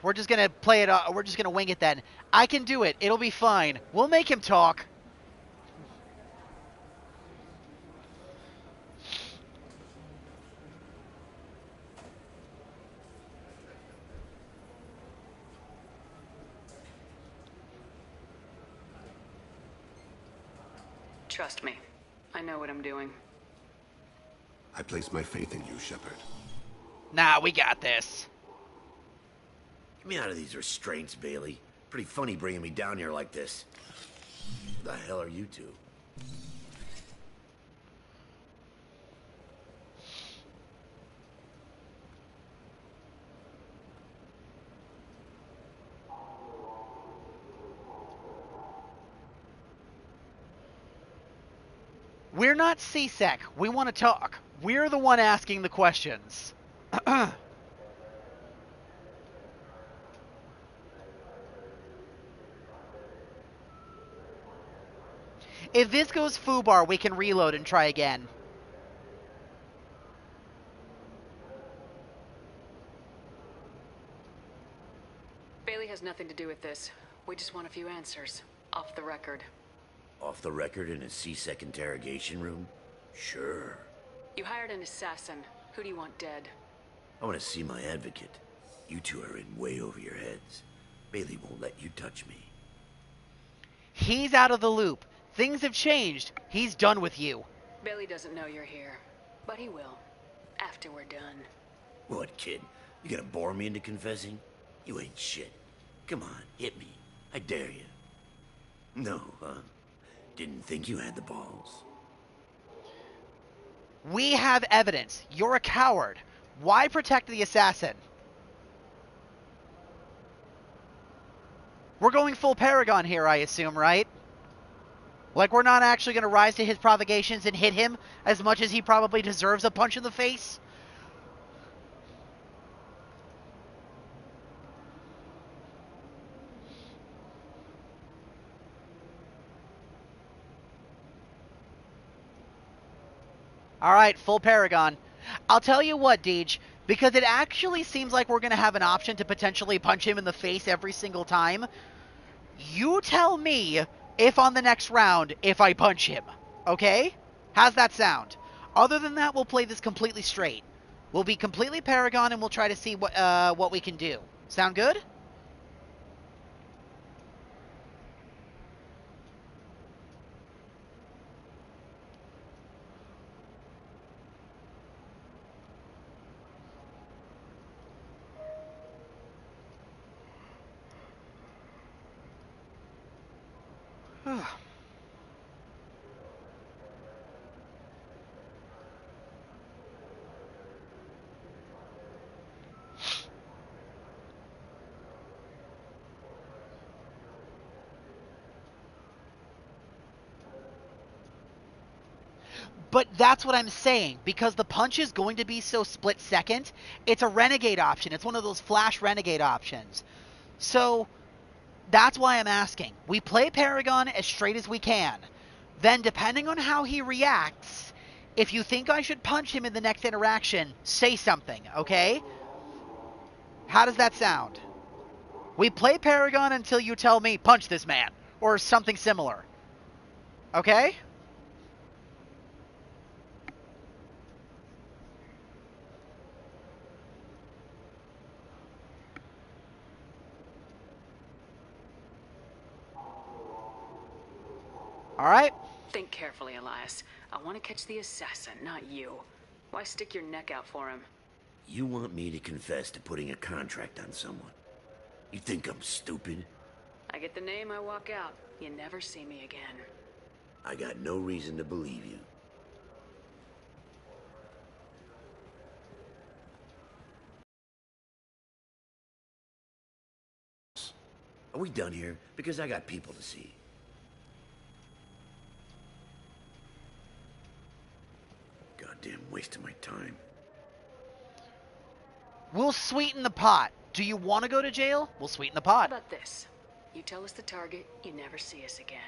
We're just gonna play it, we're just gonna wing it then. I can do it. It'll be fine. We'll make him talk. Trust me. I know what I'm doing. I place my faith in you, Shepard. Nah, we got this. Get me out of these restraints, Bailey. Pretty funny bringing me down here like this. Who the hell are you two? We're not CSEC. We want to talk. We're the one asking the questions. If this goes foobar, we can reload and try again. Bailey has nothing to do with this. We just want a few answers. Off the record. Off the record in a C-Sec interrogation room? Sure. You hired an assassin. Who do you want dead? I want to see my advocate. You two are in way over your heads. Bailey won't let you touch me. He's out of the loop. Things have changed. He's done with you. Bailey doesn't know you're here. But he will. After we're done. What, kid? You gonna bore me into confessing? You ain't shit. Come on, hit me. I dare you. No, huh? Didn't think you had the balls. We have evidence. You're a coward. Why protect the assassin? We're going full Paragon here, I assume, right? Like, we're not actually going to rise to his provocations and hit him as much as he probably deserves a punch in the face? Alright, full Paragon. I'll tell you what, Deej, because it actually seems like we're going to have an option to potentially punch him in the face every single time. You tell me if on the next round, if I punch him. Okay? How's that sound? Other than that, we'll play this completely straight. We'll be completely Paragon and we'll try to see what we can do. Sound good? But that's what I'm saying, because the punch is going to be so split second, it's a renegade option. It's one of those flash renegade options. So that's why I'm asking. We play Paragon as straight as we can. Then depending on how he reacts, if you think I should punch him in the next interaction, say something, okay? How does that sound? We play Paragon until you tell me, punch this man, or something similar. Okay? Alright. Think carefully, Elias. I want to catch the assassin, not you. Why stick your neck out for him? You want me to confess to putting a contract on someone? You think I'm stupid? I get the name, I walk out. You never see me again. I got no reason to believe you. Are we done here? Because I got people to see. Goddamn waste of my time. We'll sweeten the pot. Do you want to go to jail? We'll sweeten the pot. How about this? You tell us the target, you never see us again.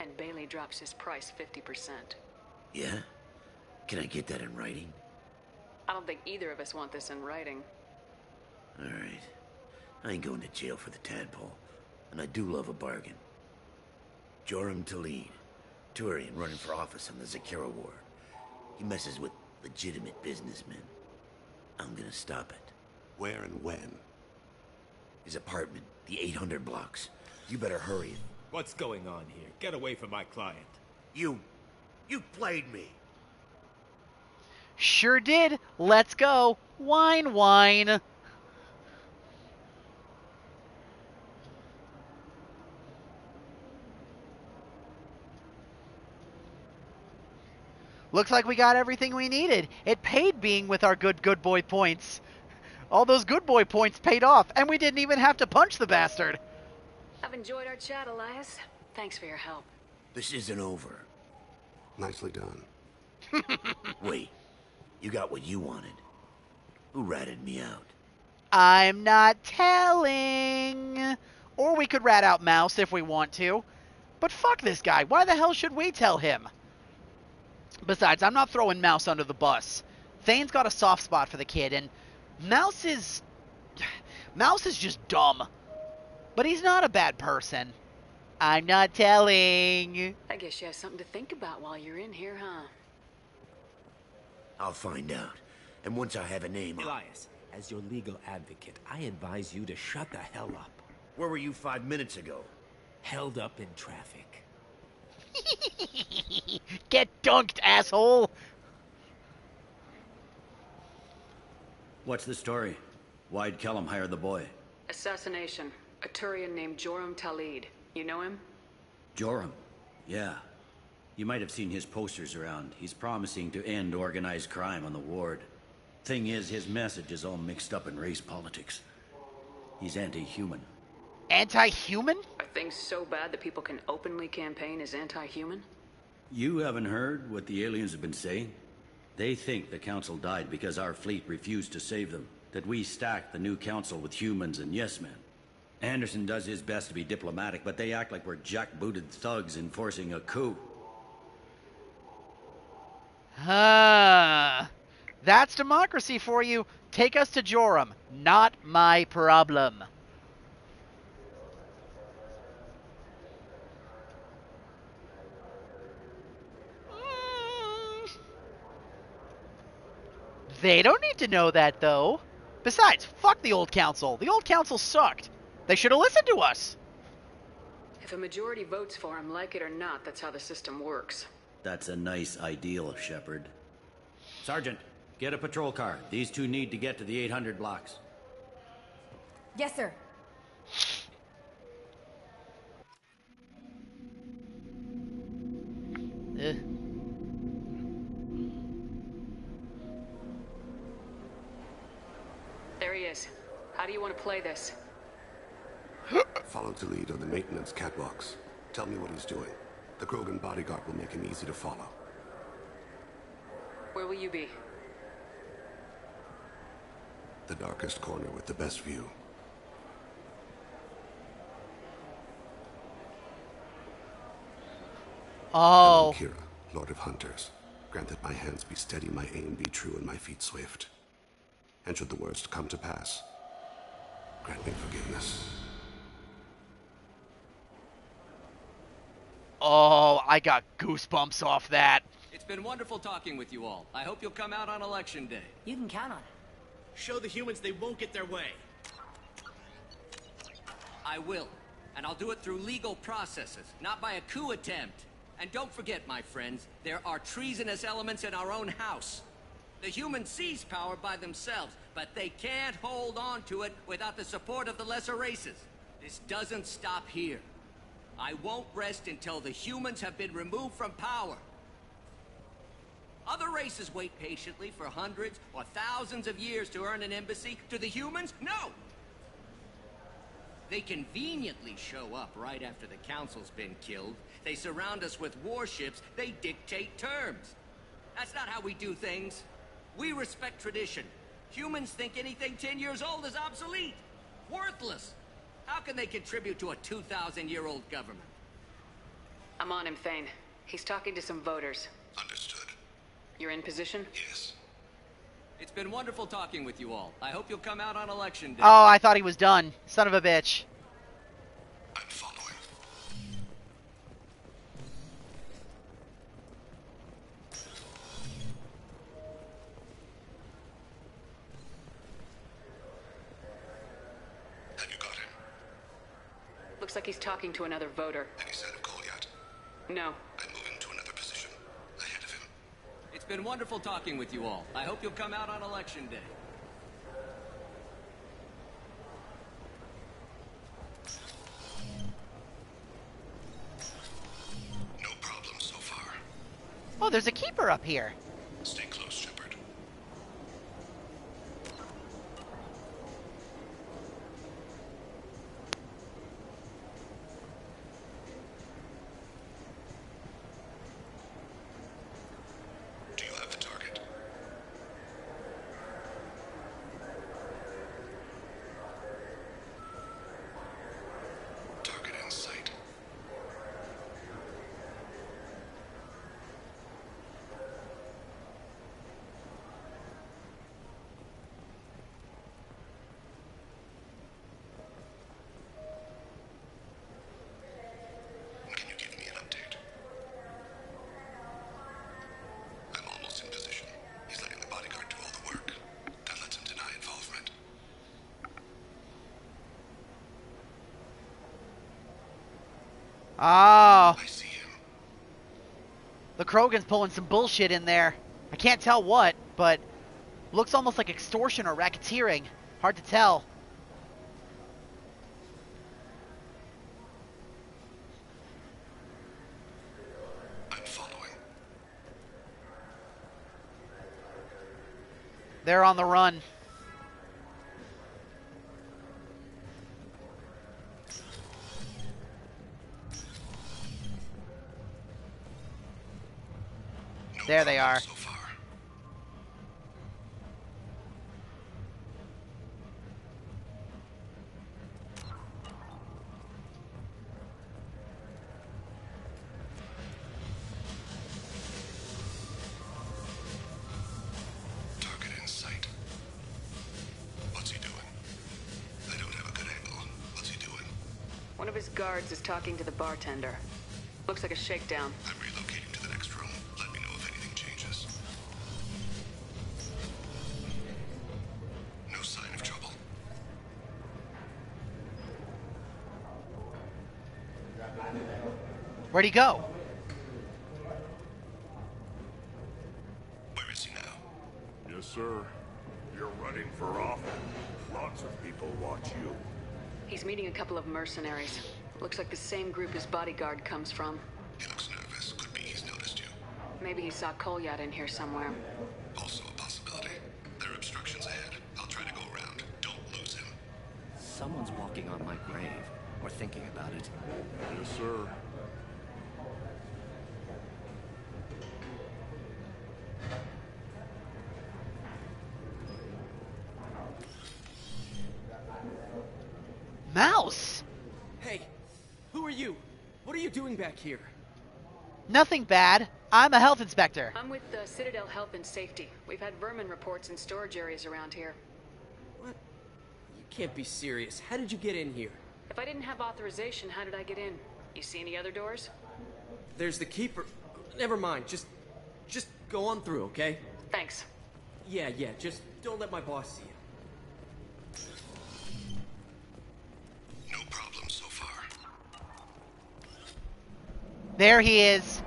And Bailey drops his price 50%. Yeah? Can I get that in writing? I don't think either of us want this in writing. Alright. I ain't going to jail for the tadpole. And I do love a bargain. Joram Talid, Turian running for office on the Zakira War. He messes with legitimate businessmen. I'm gonna stop it. Where and when? His apartment, the 800 blocks. You better hurry. What's going on here? Get away from my client. You played me. Sure did. Let's go. Wine, wine. Looks like we got everything we needed. It paid being with our good boy points. All those good boy points paid off, and we didn't even have to punch the bastard. I've enjoyed our chat, Elias. Thanks for your help. This isn't over. Nicely done. Wait, you got what you wanted. Who ratted me out? I'm not telling. Or we could rat out Mouse if we want to. But fuck this guy. Why the hell should we tell him? Besides, I'm not throwing Mouse under the bus. Thane's got a soft spot for the kid, and Mouse is just dumb. But he's not a bad person. I'm not telling. I guess you have something to think about while you're in here, huh? I'll find out. And once I have a name... Elias, as your legal advocate, I advise you to shut the hell up. Where were you 5 minutes ago? Held up in traffic. Get dunked, asshole! What's the story? Why'd Kellum hire the boy? Assassination. A Turian named Joram Talid. You know him? Joram? Yeah. You might have seen his posters around. He's promising to end organized crime on the ward. Thing is, his message is all mixed up in race politics. He's anti-human. Anti-human? Are things so bad that people can openly campaign as anti-human? You haven't heard what the aliens have been saying? They think the council died because our fleet refused to save them. That we stacked the new council with humans and yes-men. Anderson does his best to be diplomatic, but they act like we're jackbooted thugs enforcing a coup. That's democracy for you. Take us to Joram. Not my problem. They don't need to know that, though. Besides, fuck the old council. The old council sucked. They should have listened to us. If a majority votes for him, like it or not, that's how the system works. That's a nice ideal, Shepard. Sergeant, get a patrol car. These two need to get to the 800 blocks. Yes, sir. There he is. How do you want to play this? Follow Talid on the maintenance catwalks. Tell me what he's doing. The Krogan bodyguard will make him easy to follow. Where will you be? The darkest corner with the best view. Oh. I am Kira, Lord of Hunters. Grant that my hands be steady, my aim be true, and my feet swift. And should the worst come to pass, grant me forgiveness. Oh, I got goosebumps off that. It's been wonderful talking with you all. I hope you'll come out on Election Day. You can count on it. Show the humans they won't get their way. I will. And I'll do it through legal processes, not by a coup attempt. And don't forget, my friends, there are treasonous elements in our own house. The humans seize power by themselves, but they can't hold on to it without the support of the lesser races. This doesn't stop here. I won't rest until the humans have been removed from power. Other races wait patiently for hundreds or thousands of years to earn an embassy. To the humans, no! They conveniently show up right after the council's been killed. They surround us with warships. They dictate terms. That's not how we do things. We respect tradition. Humans think anything 10 years old is obsolete. Worthless. How can they contribute to a 2,000-year-old government? I'm on him, Thane. He's talking to some voters. Understood. You're in position? Yes. It's been wonderful talking with you all. I hope you'll come out on Election Day. Oh, I thought he was done. Son of a bitch. I'm following. Have you got him? Looks like he's talking to another voter. Any sign of call yet? No. I'm moving to another position. Ahead of him. It's been wonderful talking with you all. I hope you'll come out on Election Day. No problem so far. Oh, there's a keeper up here. Stay close, Shepard. Do you have the target? Target in sight. Oh. I see him. The Krogan's pulling some bullshit in there. I can't tell what, but looks almost like extortion or racketeering. Hard to tell. I'm following. They're on the run. There they are. So far. Target in sight. What's he doing? I don't have a good angle. What's he doing? One of his guards is talking to the bartender. Looks like a shakedown. I'm relocating to the next room. Let me know if anything changes. No sign of trouble. Where'd he go? Where is he now? Yes, sir. You're running for office. Lots of people watch you. He's meeting a couple of mercenaries. Looks like the same group his bodyguard comes from. He looks nervous. Could be he's noticed you. Maybe he saw Kolyat in here somewhere. Also a possibility. There are obstructions ahead. I'll try to go around. Don't lose him. Someone's walking on my grave. Or thinking about it. Yes, sir. Mouse! Hey, who are you? What are you doing back here? Nothing bad. I'm a health inspector. I'm with Citadel Health and Safety. We've had vermin reports in storage areas around here. What? You can't be serious. How did you get in here? If I didn't have authorization, how did I get in? You see any other doors? There's the keeper. Never mind. Just go on through, okay? Thanks. Yeah. Just don't let my boss see you. No problem so far. There he is.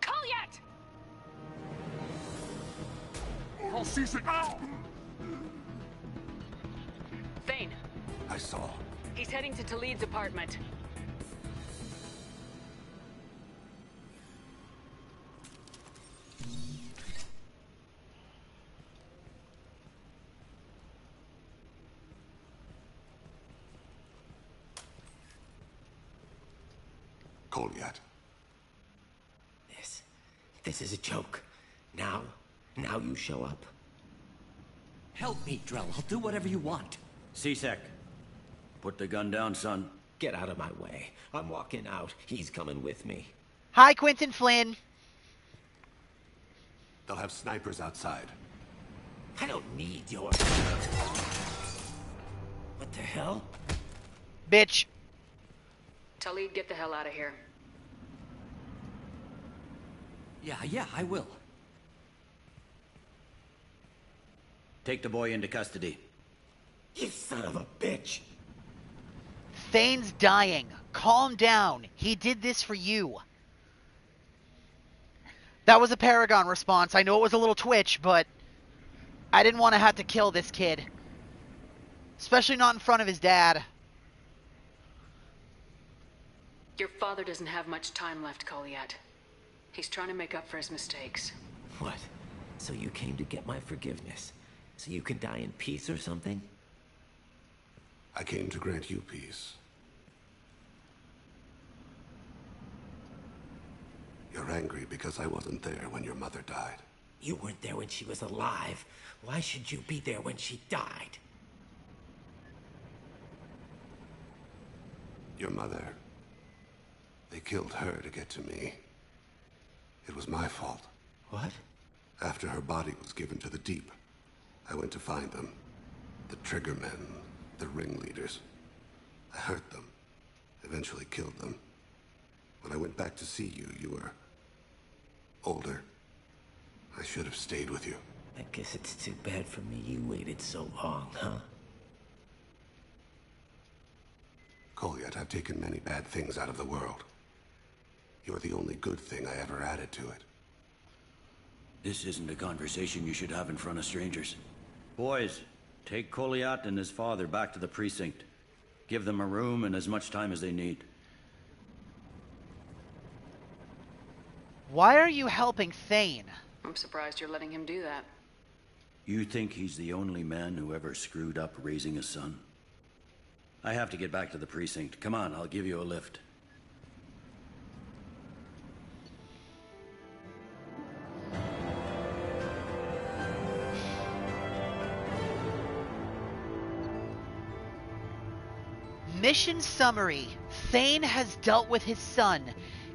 Kolyat! Oh, C-Sec! Ow! Thane. I saw. He's heading to Talid's apartment. Kolyat. This is a joke. Now you show up. Help me, Drell. I'll do whatever you want. C-Sec, put the gun down, son. Get out of my way. I'm walking out. He's coming with me. Hi, Quentin Flynn. They'll have snipers outside. I don't need your... What the hell? Bitch. Talid, get the hell out of here. Yeah, I will. Take the boy into custody. You son of a bitch! Thane's dying. Calm down. He did this for you. That was a Paragon response. I know it was a little twitch, but I didn't want to have to kill this kid. Especially not in front of his dad. Your father doesn't have much time left, Kolyat. He's trying to make up for his mistakes. What? So you came to get my forgiveness? So you can die in peace or something? I came to grant you peace. You're angry because I wasn't there when your mother died. You weren't there when she was alive. Why should you be there when she died? Your mother. They killed her to get to me. It was my fault. What? After her body was given to the Deep, I went to find them. The Triggermen, the ringleaders. I hurt them. Eventually killed them. When I went back to see you, you were... older. I should have stayed with you. I guess it's too bad for me you waited so long, huh? Kolyat, I've taken many bad things out of the world. You're the only good thing I ever added to it. This isn't a conversation you should have in front of strangers. Boys, take Kolyat and his father back to the precinct. Give them a room and as much time as they need. Why are you helping Thane? I'm surprised you're letting him do that. You think he's the only man who ever screwed up raising a son? I have to get back to the precinct. Come on, I'll give you a lift. Mission summary. Thane has dealt with his son.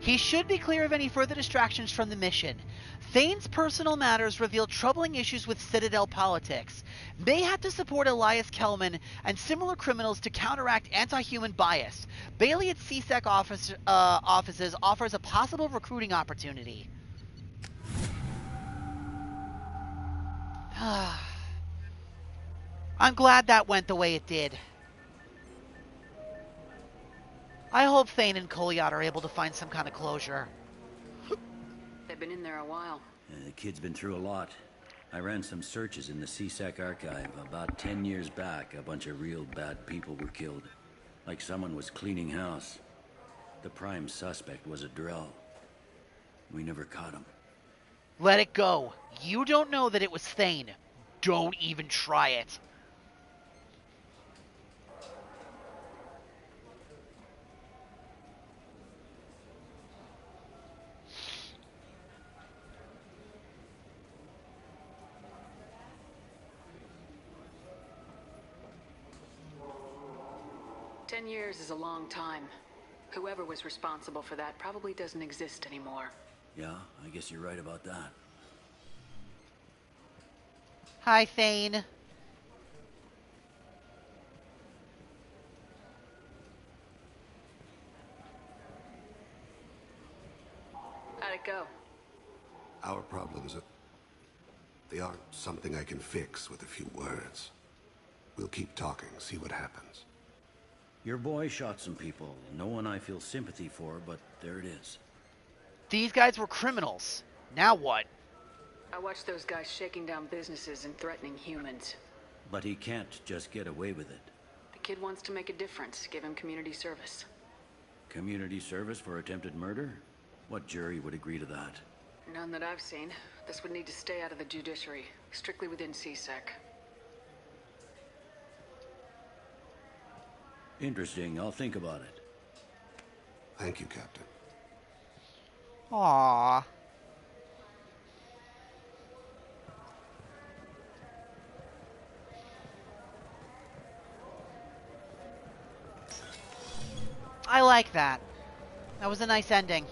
He should be clear of any further distractions from the mission. Thane's personal matters reveal troubling issues with Citadel politics. May have to support Elias Kelman and similar criminals to counteract anti-human bias. Bailey at CSEC offices offers a possible recruiting opportunity. I'm glad that went the way it did. I hope Thane and Kolyat are able to find some kind of closure. They've been in there a while. The kid's been through a lot. I ran some searches in the CSEC archive. About 10 years back, a bunch of real bad people were killed. Like someone was cleaning house. The prime suspect was a Drell. We never caught him. Let it go. You don't know that it was Thane. Don't even try it. Years is a long time. Whoever was responsible for that probably doesn't exist anymore. Yeah, I guess you're right about that. Hi, Thane. How'd it go? Our problems they aren't something I can fix with a few words. We'll keep talking, see what happens. Your boy shot some people. No one I feel sympathy for, but there it is. These guys were criminals. Now what? I watched those guys shaking down businesses and threatening humans. But he can't just get away with it. The kid wants to make a difference. Give him community service. Community service for attempted murder? What jury would agree to that? None that I've seen. This would need to stay out of the judiciary. Strictly within CSEC. Interesting. I'll think about it. Thank you, Captain. Aww. I like that. That was a nice ending.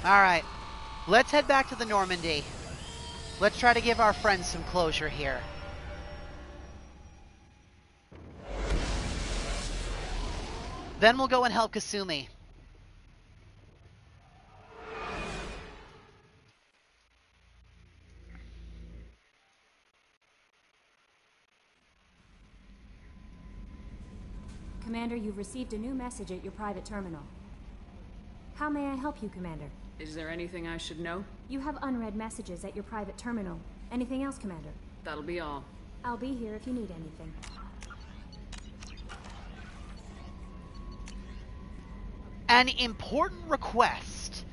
Alright. Let's head back to the Normandy. Let's try to give our friends some closure here. Then we'll go and help Kasumi. Commander, you've received a new message at your private terminal. How may I help you, Commander? Is there anything I should know? You have unread messages at your private terminal. Anything else, Commander? That'll be all. I'll be here if you need anything. An important request.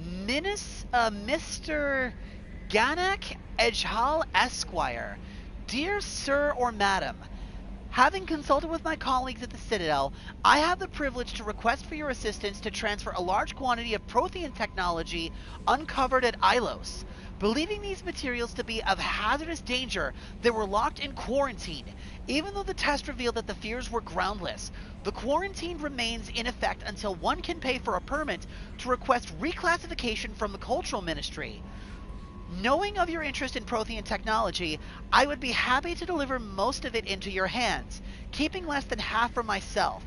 Mr. Ganak Ejhal Esquire. Dear Sir or Madam, having consulted with my colleagues at the Citadel, I have the privilege to request for your assistance to transfer a large quantity of Prothean technology uncovered at Ilos. Believing these materials to be of hazardous danger, they were locked in quarantine. Even though the test revealed that the fears were groundless, the quarantine remains in effect until one can pay for a permit to request reclassification from the Cultural Ministry. Knowing of your interest in Prothean technology, I would be happy to deliver most of it into your hands, keeping less than half for myself.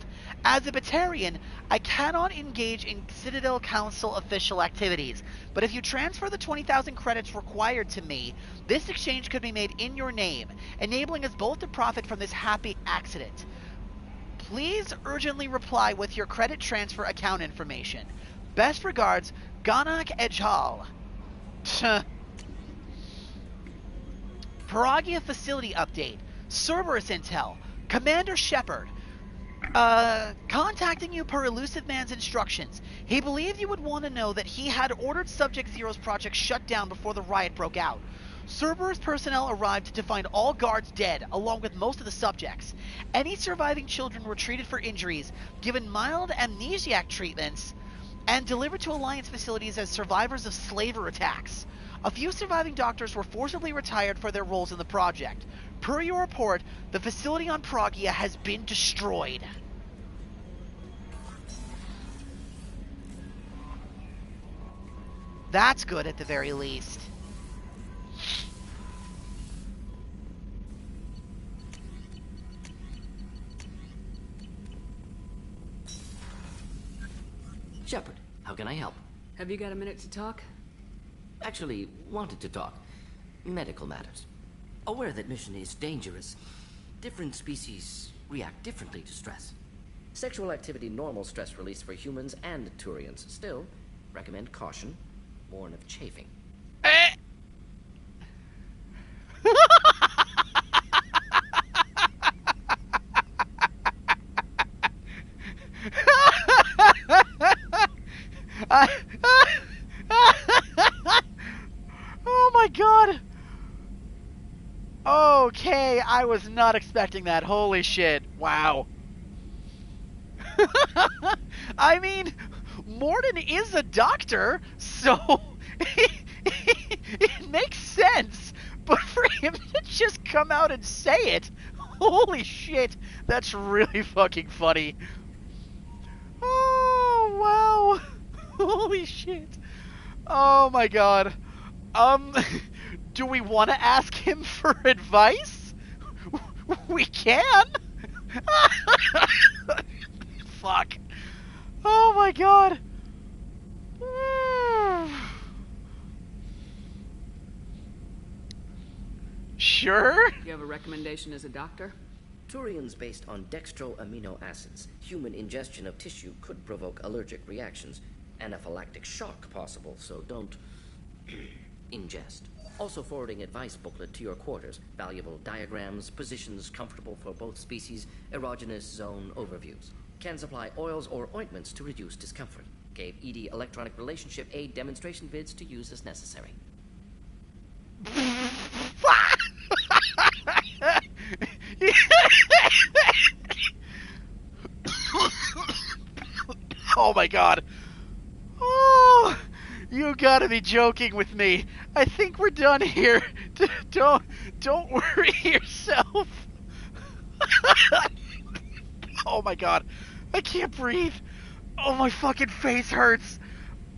As a Batarian, I cannot engage in Citadel Council official activities, but if you transfer the 20,000 credits required to me, this exchange could be made in your name, enabling us both to profit from this happy accident. Please urgently reply with your credit transfer account information. Best regards, Ganak Ejhal. Paragia facility update. Cerberus intel. Commander Shepard. Contacting you per Elusive Man's instructions. He believed you would want to know that he had ordered Subject Zero's project shut down before the riot broke out. Cerberus personnel arrived to find all guards dead, along with most of the subjects. Any surviving children were treated for injuries, given mild amnesiac treatments, and delivered to Alliance facilities as survivors of slaver attacks. A few surviving doctors were forcibly retired for their roles in the project. Per your report, the facility on Pragia has been destroyed. That's good at the very least. Shepard, how can I help? Have you got a minute to talk? Actually, wanted to talk. Medical matters. Aware that mission is dangerous. Different species react differently to stress. Sexual activity normal stress release for humans and Turians. Still, recommend caution. Warn of chafing. Oh my god! Okay, I was not expecting that. Holy shit. Wow. I mean, Mordin is a doctor, so it makes sense. But for him to just come out and say it, holy shit, that's really fucking funny. Oh, wow. Holy shit. Oh my god. Do we want to ask him for advice? We can. Fuck. Oh my god. Sure. You have a recommendation as a doctor? Turians based on dextro amino acids. Human ingestion of tissue could provoke allergic reactions. Anaphylactic shock possible, so don't ingest. Also forwarding advice booklet to your quarters. Valuable diagrams, positions comfortable for both species, erogenous zone overviews. Can supply oils or ointments to reduce discomfort. Gave ED electronic relationship aid demonstration vids to use as necessary. Oh my god. Oh, you gotta be joking with me. I think we're done here. Don't worry yourself. Oh my god. I can't breathe. Oh, my fucking face hurts.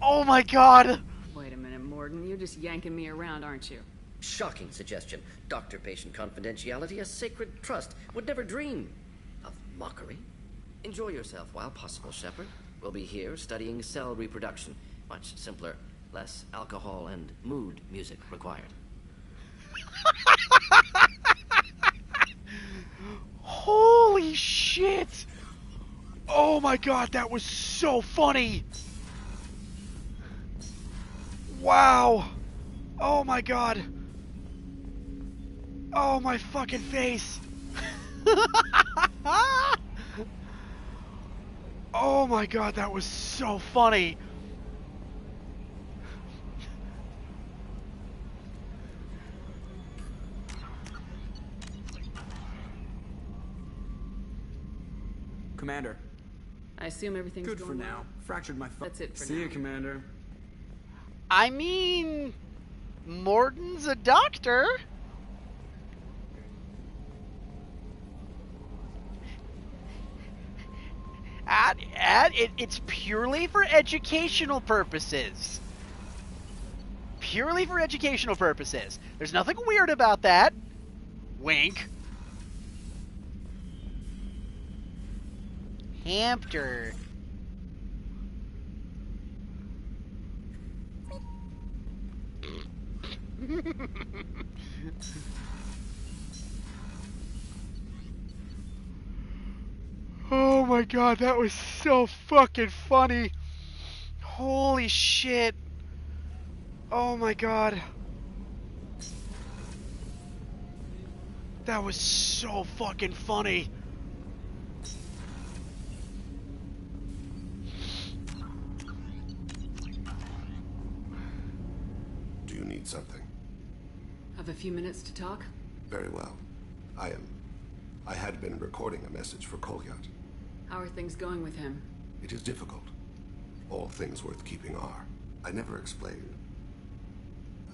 Oh my god. Wait a minute, Mordin. You're just yanking me around, aren't you? Shocking suggestion. Doctor-patient confidentiality, a sacred trust. Would never dream of mockery. Enjoy yourself while possible, Shepard. We'll be here studying cell reproduction. Much simpler, less alcohol and mood music required. Holy shit! Oh my god, that was so funny! Wow! Oh my god! Oh my fucking face! Oh my god, that was so funny! Commander. I assume everything's Good going for well? now. Fractured my That's it for See now. you, Commander. I mean, Mordin's a doctor. It's purely for educational purposes. purely for educational purposes. There's nothing weird about that. Wink. Hamster. Oh my god, that was so fucking funny. Holy shit. Oh my god. That was so fucking funny. Do you need something? Have a few minutes to talk? Very well. I had been recording a message for Kolyat. How are things going with him? It is difficult. All things worth keeping are. I never explained.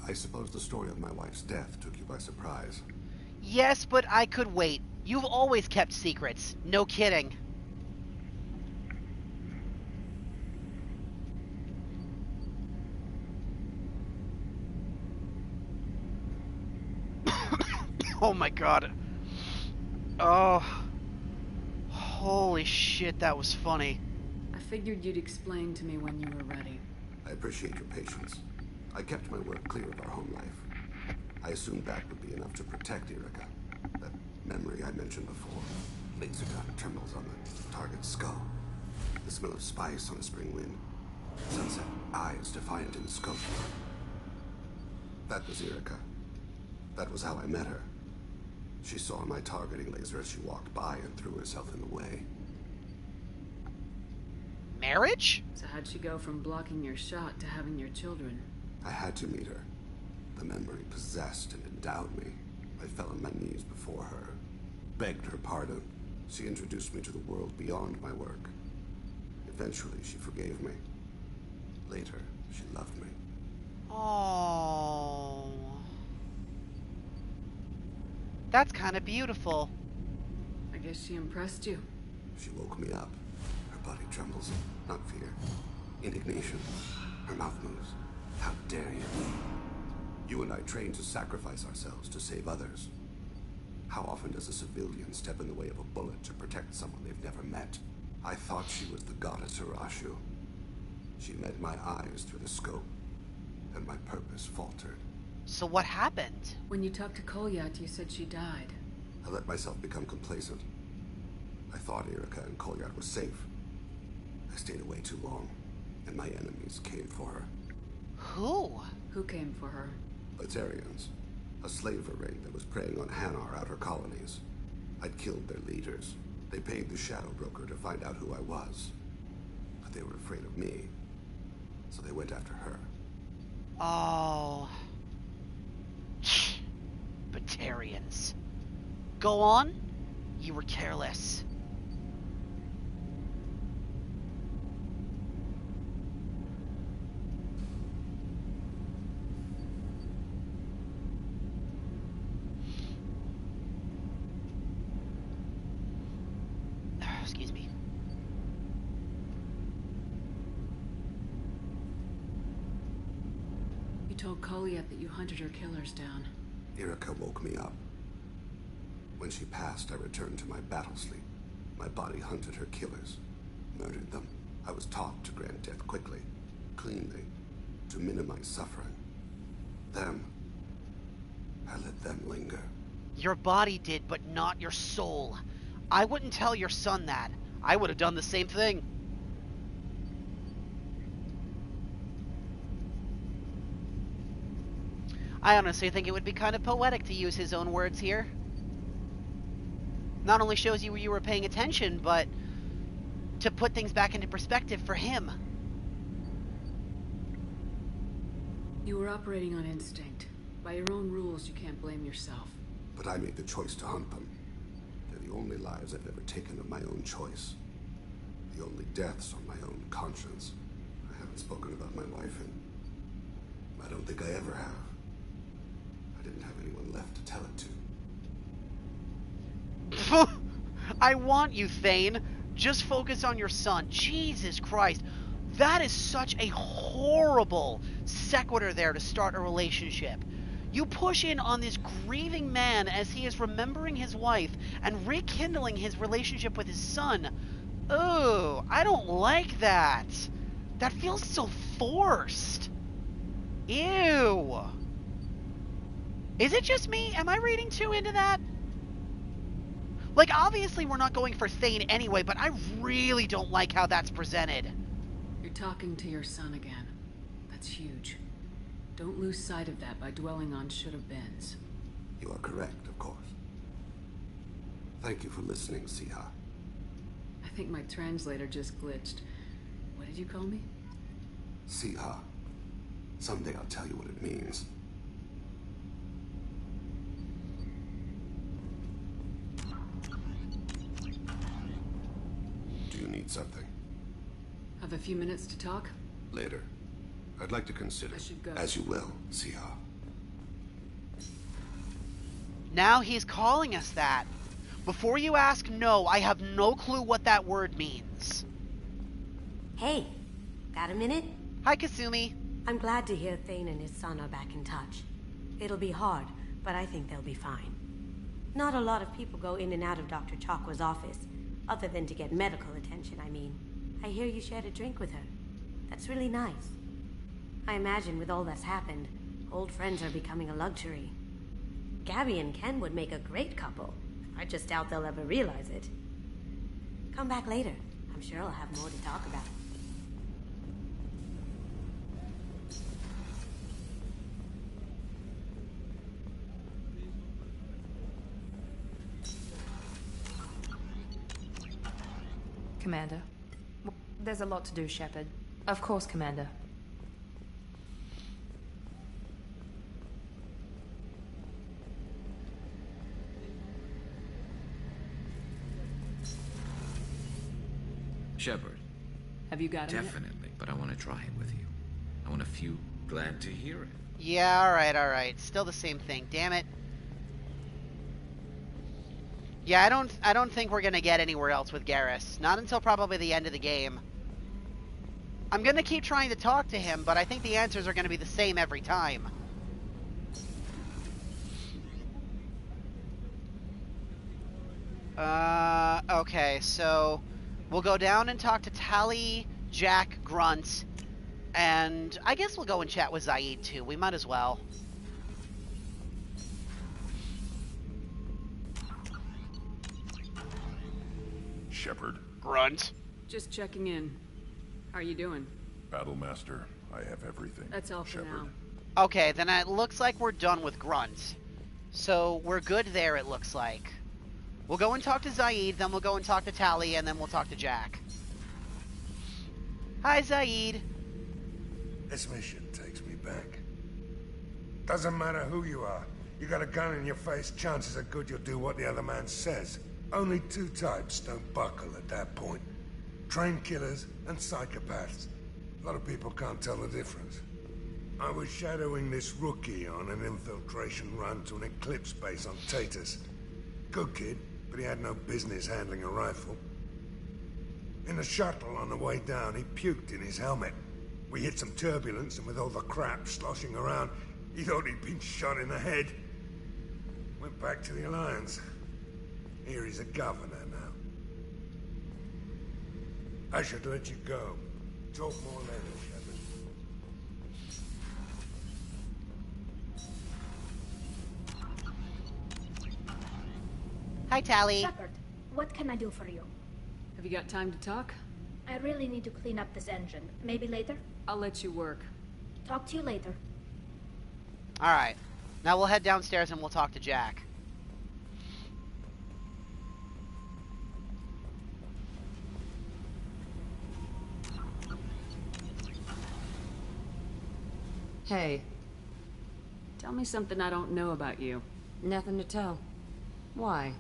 I suppose the story of my wife's death took you by surprise. Yes, but I could wait. You've always kept secrets. No kidding. Oh my god. Oh. Holy shit, that was funny. I figured you'd explain to me when you were ready. I appreciate your patience. I kept my work clear of our home life. I assumed that would be enough to protect Erica. That memory I mentioned before. Laser gun terminals on the target's skull. The smell of spice on a spring wind. Sunset eyes defiant in the scope. That was Erica. That was how I met her. She saw my targeting laser as she walked by and threw herself in the way. Marriage? So how'd she go from blocking your shot to having your children? I had to meet her. The memory possessed and endowed me. I fell on my knees before her, begged her pardon. She introduced me to the world beyond my work. Eventually, she forgave me. Later, she loved me. Oh. That's kind of beautiful. I guess she impressed you. She woke me up. Her body trembles. Not fear. Indignation. Her mouth moves. How dare you? You and I trained to sacrifice ourselves to save others. How often does a civilian step in the way of a bullet to protect someone they've never met? I thought she was the goddess Arashu. She met my eyes through the scope, and my purpose faltered. So what happened? When you talked to Kolyat, you said she died. I let myself become complacent. I thought Erica and Kolyat were safe. I stayed away too long, and my enemies came for her. Who? Who came for her? Batarians. A slaver ring that was preying on Hanar outer colonies. I'd killed their leaders. They paid the Shadow Broker to find out who I was. But they were afraid of me. So they went after her. Oh. Batarians. Go on. You were careless. Excuse me. You told Kolyat that you hunted her killers down. Erica woke me up. When she passed, I returned to my battle sleep. My body hunted her killers, murdered them. I was taught to grant death quickly, cleanly, to minimize suffering. Them, I let them linger. Your body did, but not your soul. I wouldn't tell your son that. I would have done the same thing. I honestly think it would be kind of poetic to use his own words here. Not only shows you were paying attention, but to put things back into perspective for him. You were operating on instinct. By your own rules, you can't blame yourself. But I made the choice to hunt them. They're the only lives I've ever taken of my own choice. The only deaths on my own conscience. I haven't spoken about my wife, and I don't think I ever have. I didn't have anyone left to tell it to. I want you, Thane. Just focus on your son. Jesus Christ. That is such a horrible sequitur there to start a relationship. You push in on this grieving man as he is remembering his wife and rekindling his relationship with his son. Oh, I don't like that. That feels so forced. Ew. Is it just me? Am I reading too into that? Like, obviously we're not going for Thane anyway, but I really don't like how that's presented. You're talking to your son again. That's huge. Don't lose sight of that by dwelling on should-have-beens. You are correct, of course. Thank you for listening, Siha. I think my translator just glitched. What did you call me? Siha. Someday I'll tell you what it means. Do you need something? Have a few minutes to talk? Later. I'd like to consider. I should go. As you will, Siha. Now he's calling us that. Before you ask, no, I have no clue what that word means. Hey, got a minute? Hi, Kasumi. I'm glad to hear Thane and his son are back in touch. It'll be hard, but I think they'll be fine. Not a lot of people go in and out of Dr. Chakwa's office, other than to get medical attention, I mean. I hear you shared a drink with her. That's really nice. I imagine with all that's happened, old friends are becoming a luxury. Gabby and Ken would make a great couple. I just doubt they'll ever realize it. Come back later. I'm sure I'll have more to talk about. Commander. There's a lot to do, Shepard. Of course, Commander. Shepard. Have you got him? Definitely, but I want to try it with you. I want a few. Glad to hear it. Yeah, alright. Still the same thing, damn it. Yeah, I don't think we're gonna get anywhere else with Garrus. Not until probably the end of the game. I'm gonna keep trying to talk to him, but I think the answers are gonna be the same every time. Okay, so we'll go down and talk to Tali, Jack, Grunt, and I guess we'll go and chat with Zaid too. We might as well. Shepard. Grunt. Just checking in. How are you doing? Battlemaster, I have everything. That's all for Shepard. now. Okay, then it looks like we're done with Grunt. So we're good there, it looks like. We'll go and talk to Zaid, then we'll go and talk to Tali, and then we'll talk to Jack. Hi, Zaid. This mission takes me back. Doesn't matter who you are. You got a gun in your face, chances are good you'll do what the other man says. Only two types don't buckle at that point. Trained killers and psychopaths. A lot of people can't tell the difference. I was shadowing this rookie on an infiltration run to an Eclipse base on Tatus. Good kid, but he had no business handling a rifle. In the shuttle on the way down, he puked in his helmet. We hit some turbulence, and with all the crap sloshing around, he thought he'd been shot in the head. Went back to the Alliance. Here he's a governor now. I should let you go. Talk more later, Shepard. Hi, Tali. Shepard, what can I do for you? Have you got time to talk? I really need to clean up this engine. Maybe later? I'll let you work. Talk to you later. Alright. Now we'll head downstairs and we'll talk to Jack. Hey. Tell me something I don't know about you. Nothing to tell. Why?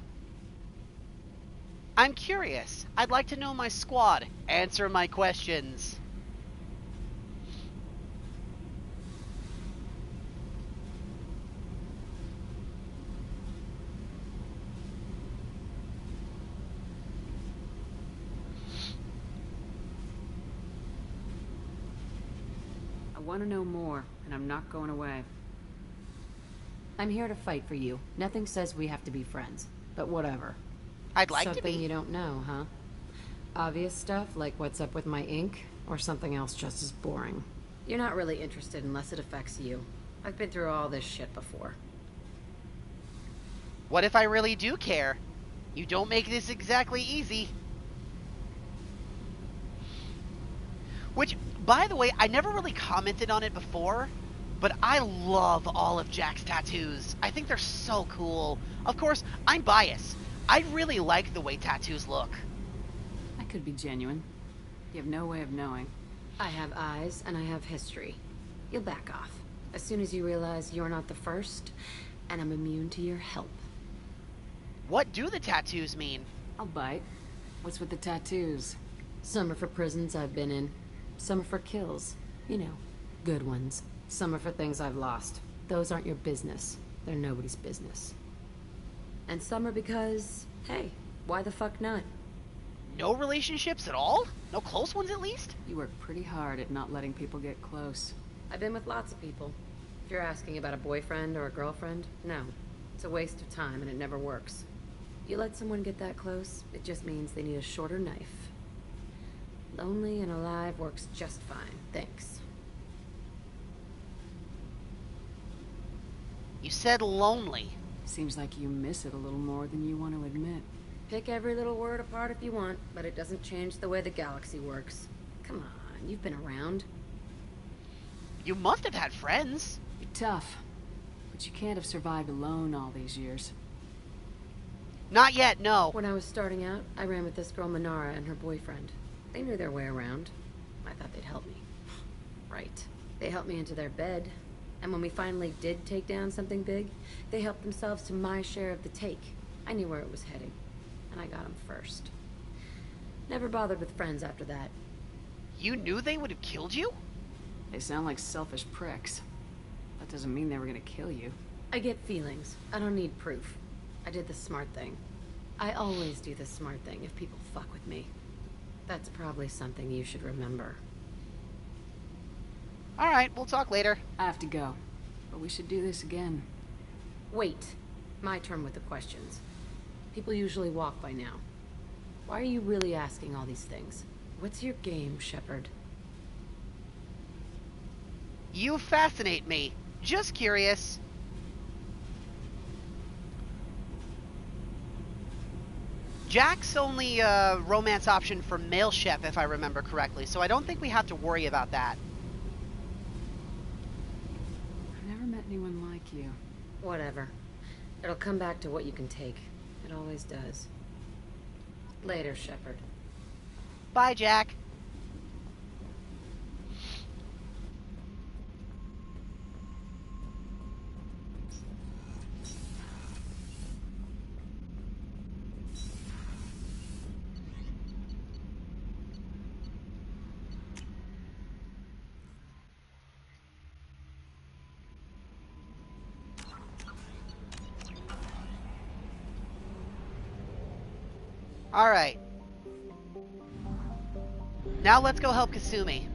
I'm curious. I'd like to know my squad. Answer my questions. want to know more, and I'm not going away. I'm here to fight for you. Nothing says we have to be friends, but whatever. I'd like to be. Something you don't know, huh? Obvious stuff, like what's up with my ink, or something else just as boring? You're not really interested unless it affects you. I've been through all this shit before. What if I really do care? You don't make this exactly easy. Which, by the way, I never really commented on it before, but I love all of Jack's tattoos. I think they're so cool. Of course, I'm biased. I really like the way tattoos look. I could be genuine. You have no way of knowing. I have eyes, and I have history. You'll back off. As soon as you realize you're not the first, and I'm immune to your help. What do the tattoos mean? I'll bite. What's with the tattoos? Some are for prisons I've been in. Some are for kills. You know, good ones. Some are for things I've lost. Those aren't your business. They're nobody's business. And some are because, hey, why the fuck not? No relationships at all? No close ones at least? You work pretty hard at not letting people get close. I've been with lots of people. If you're asking about a boyfriend or a girlfriend, no. It's a waste of time and it never works. You let someone get that close, it just means they need a shorter knife. Lonely and alive works just fine, thanks. You said lonely. Seems like you miss it a little more than you want to admit. Pick every little word apart if you want, but it doesn't change the way the galaxy works. Come on, you've been around. You must have had friends. You're tough, but you can't have survived alone all these years. Not yet, no. When I was starting out, I ran with this girl Minara and her boyfriend. They knew their way around. I thought they'd help me. Right. They helped me into their bed, and when we finally did take down something big, they helped themselves to my share of the take. I knew where it was heading, and I got them first. Never bothered with friends after that. You knew they would have killed you? They sound like selfish pricks. That doesn't mean they were gonna kill you. I get feelings. I don't need proof. I did the smart thing. I always do the smart thing if people fuck with me. That's probably something you should remember. Alright, we'll talk later. I have to go, but we should do this again. Wait. My turn with the questions. People usually walk by now. Why are you really asking all these things? What's your game, Shepard? You fascinate me. Just curious. Jack's only romance option for male Shep, if I remember correctly, so I don't think we have to worry about that. I've never met anyone like you. Whatever. It'll come back to what you can take. It always does. Later, Shepard. Bye, Jack. Alright. Now let's go help Kasumi.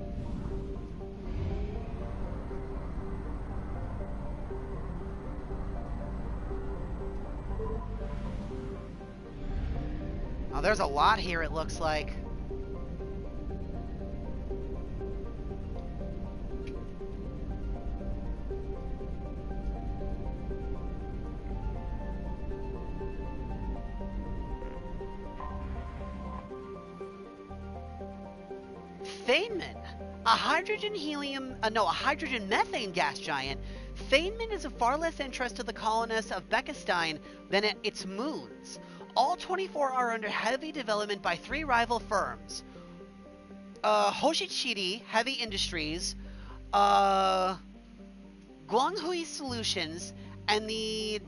Oh, there's a lot here, it looks like. Feynman, a hydrogen methane gas giant. Feynman is of far less interest to the colonists of Bekenstein than its moons. All 24 are under heavy development by 3 rival firms. Hoshichiri Heavy Industries, Guanghui Solutions, and the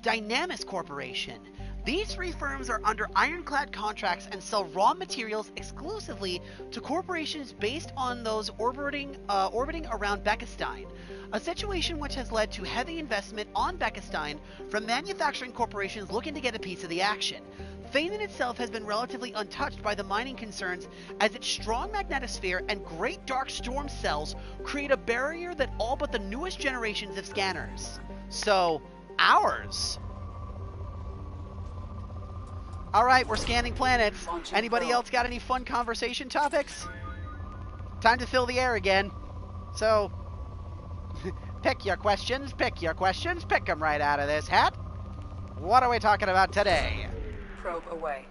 Dynamis Corporation. These 3 firms are under ironclad contracts and sell raw materials exclusively to corporations based on those orbiting around Bekenstein, a situation which has led to heavy investment on Bekenstein from manufacturing corporations looking to get a piece of the action. Thanen itself has been relatively untouched by the mining concerns, as its strong magnetosphere and great dark storm cells create a barrier that all but the newest generations of scanners. So, ours. Alright, we're scanning planets. Anybody else got any fun conversation topics? Time to fill the air again. So, pick your questions, pick them right out of this hat. What are we talking about today? Probe away.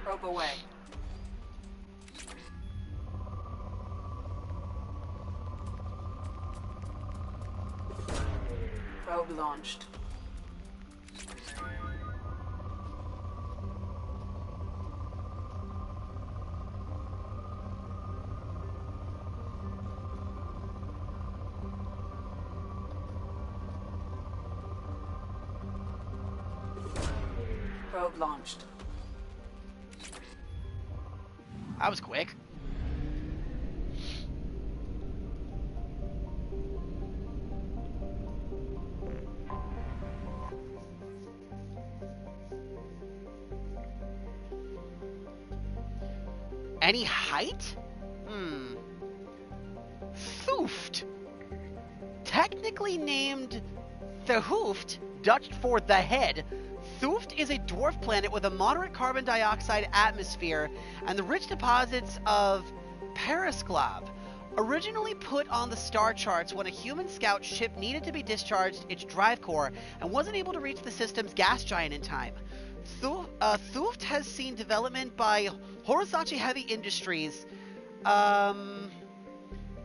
Probe away. Probe launched. Probe launched. That was quick. Any height? Thooft. Technically named Thehooft, Dutch for the head, Thooft is a dwarf planet with a moderate carbon dioxide atmosphere and the rich deposits of Perisclav. Originally put on the star charts when a human scout ship needed to be discharged its drive core and wasn't able to reach the system's gas giant in time. Thooft has seen development by Horisachi Heavy Industries.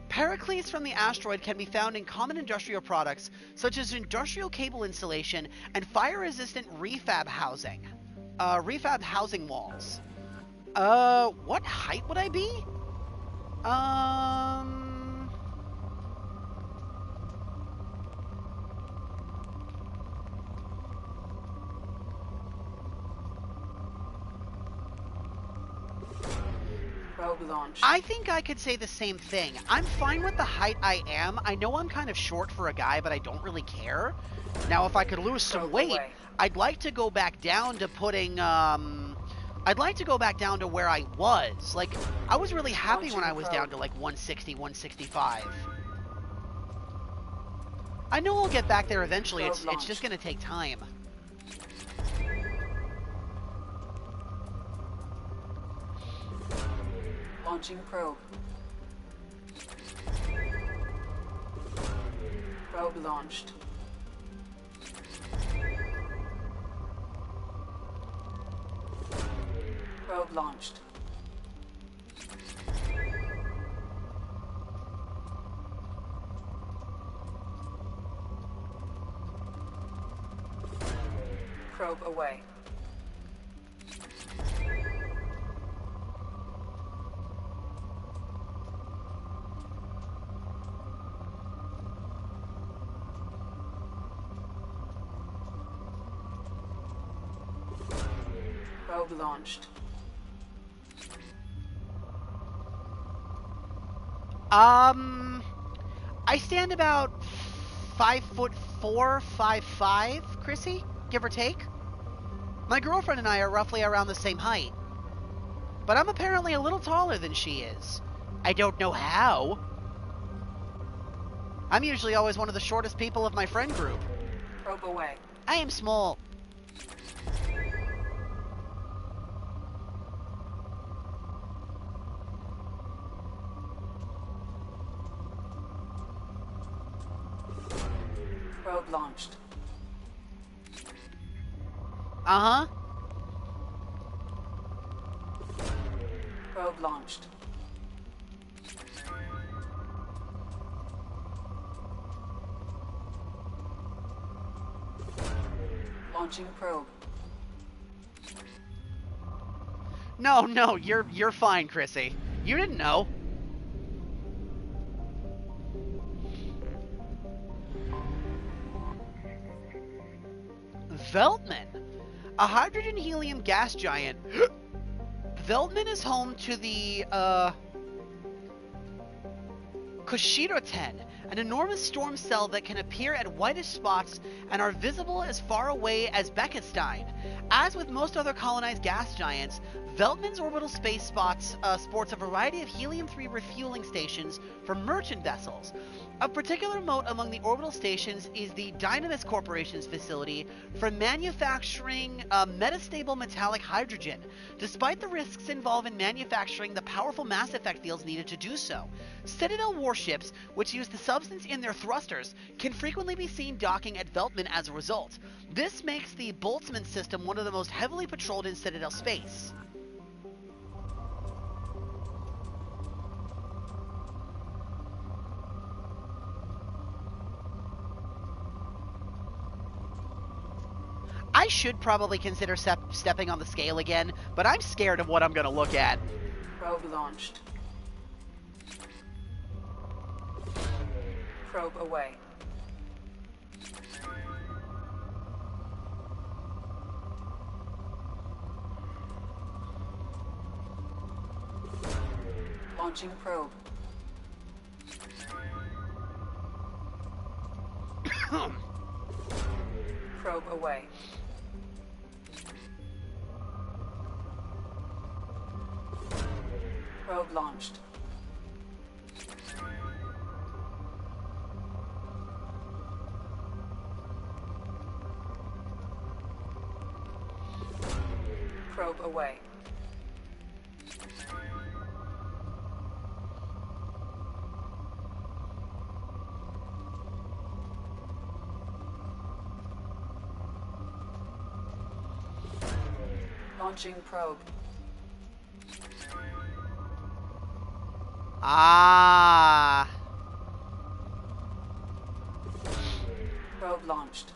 Pericles from the asteroid can be found in common industrial products, such as industrial cable insulation and fire-resistant refab housing. Refab housing walls. What height would I be? I think I could say the same thing. I'm fine with the height I am. I know I'm kind of short for a guy, but I don't really care. Now, if I could lose some weight, I'd like to go back down to putting, I'd like to go back down to where I was. Like, I was really happy when I was down to like 160, 165. I know I'll get back there eventually. It's just gonna take time. Launching probe. Probe launched. Probe launched. Probe away. Probe launched. I stand about 5'4", 5'5", Chrissy, give or take. My girlfriend and I are roughly around the same height. But I'm apparently a little taller than she is. I don't know how. I'm usually always one of the shortest people of my friend group. Probe away. I am small. Probe launched. Uh-huh. Probe launched. Launching probe. No, you're fine, Chrissy. You didn't know. Veltman, a hydrogen-helium gas giant. Veltman is home to the, Koshiro-ten, an enormous storm cell that can appear at whitish spots and are visible as far away as Bekenstein. As with most other colonized gas giants, Veltman's orbital space sports a variety of helium-3 refueling stations for merchant vessels. Of particular note among the orbital stations is the Dynamis Corporation's facility for manufacturing metastable metallic hydrogen, despite the risks involved in manufacturing the powerful mass effect fields needed to do so. Citadel warships, which use the substance in their thrusters, can frequently be seen docking at Veltman as a result. This makes the Boltzmann system one of the most heavily patrolled in Citadel space. I should probably consider stepping on the scale again, but I'm scared of what I'm going to look at. Probe launched. Probe away. Launching probe. Probe away. Probe launched. Probe away. Launching probe. Ah. Probe launched.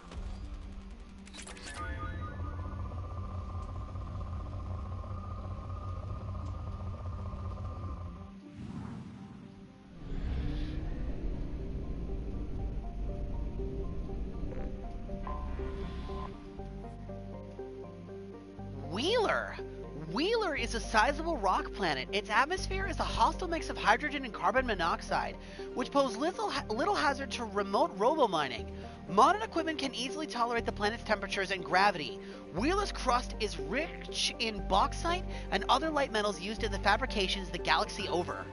Wheeler is a sizable rock planet. Its atmosphere is a hostile mix of hydrogen and carbon monoxide, which pose little hazard to remote robo-mining. Modern equipment can easily tolerate the planet's temperatures and gravity. Wheeler's crust is rich in bauxite and other light metals used in the fabrications the galaxy over.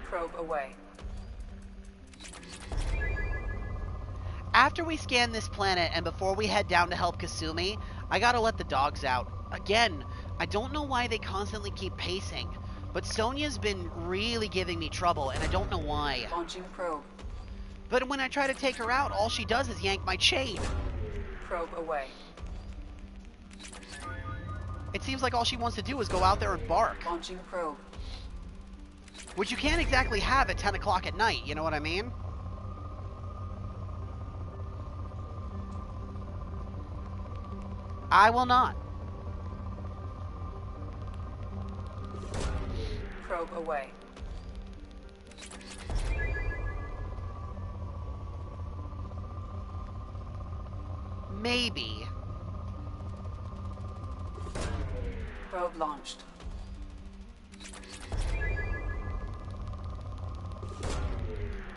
Probe away. After we scan this planet and before we head down to help Kasumi, I gotta let the dogs out. Again, I don't know why they constantly keep pacing, but Sonya's been really giving me trouble and I don't know why. Launching probe. But when I try to take her out, all she does is yank my chain. Probe away. It seems like all she wants to do is go out there and bark. Launching probe. Which you can't exactly have at 10 o'clock at night, you know what I mean? I will not. Probe away. Maybe. Probe launched.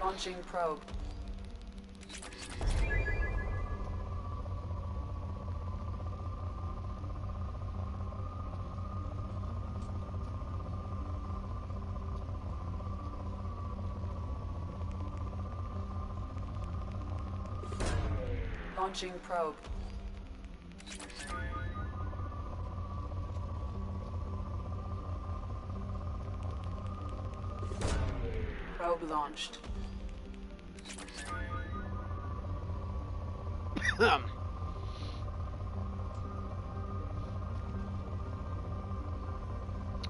Launching probe. Launching probe. Probe launched. I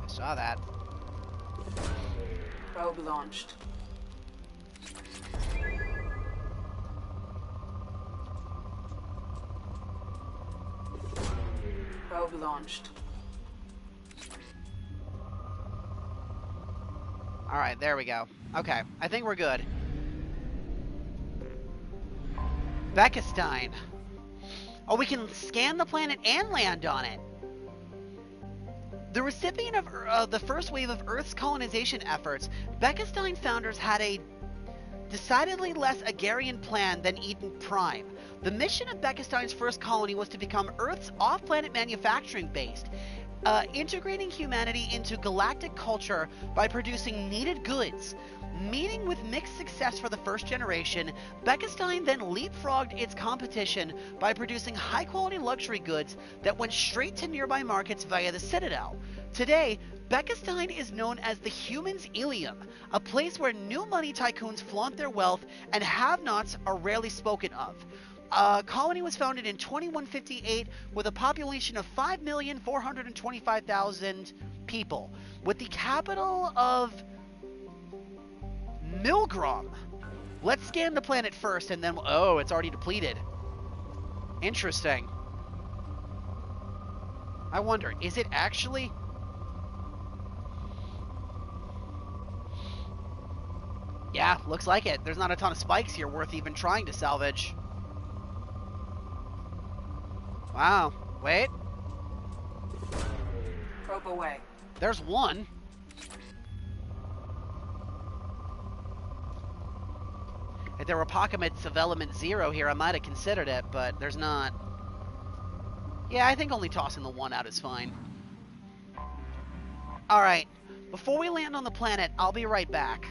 saw that. Probe launched. Probe launched. Alright, there we go. Okay, I think we're good. Bekenstein. Oh, we can scan the planet and land on it. The recipient of the first wave of Earth's colonization efforts, Bekenstein founders had a decidedly less agrarian plan than Eden Prime. The mission of Bekenstein's first colony was to become Earth's off-planet manufacturing base, integrating humanity into galactic culture by producing needed goods. Meeting with mixed success for the first generation, Bekenstein then leapfrogged its competition by producing high-quality luxury goods that went straight to nearby markets via the Citadel. Today, Bekenstein is known as the Humans' Ilium, a place where new money tycoons flaunt their wealth and have-nots are rarely spoken of. Colony was founded in 2158 with a population of 5,425,000 people, with the capital of Milgram. Let's scan the planet first and then... Oh, it's already depleted. Interesting. I wonder, is it actually... Yeah, looks like it. There's not a ton of spikes here worth even trying to salvage. Wow. Wait. Probe away. There's one. If there were pockets of element 0 here, I might have considered it, but there's not. Yeah, I think only tossing the one out is fine. Alright. Before we land on the planet, I'll be right back.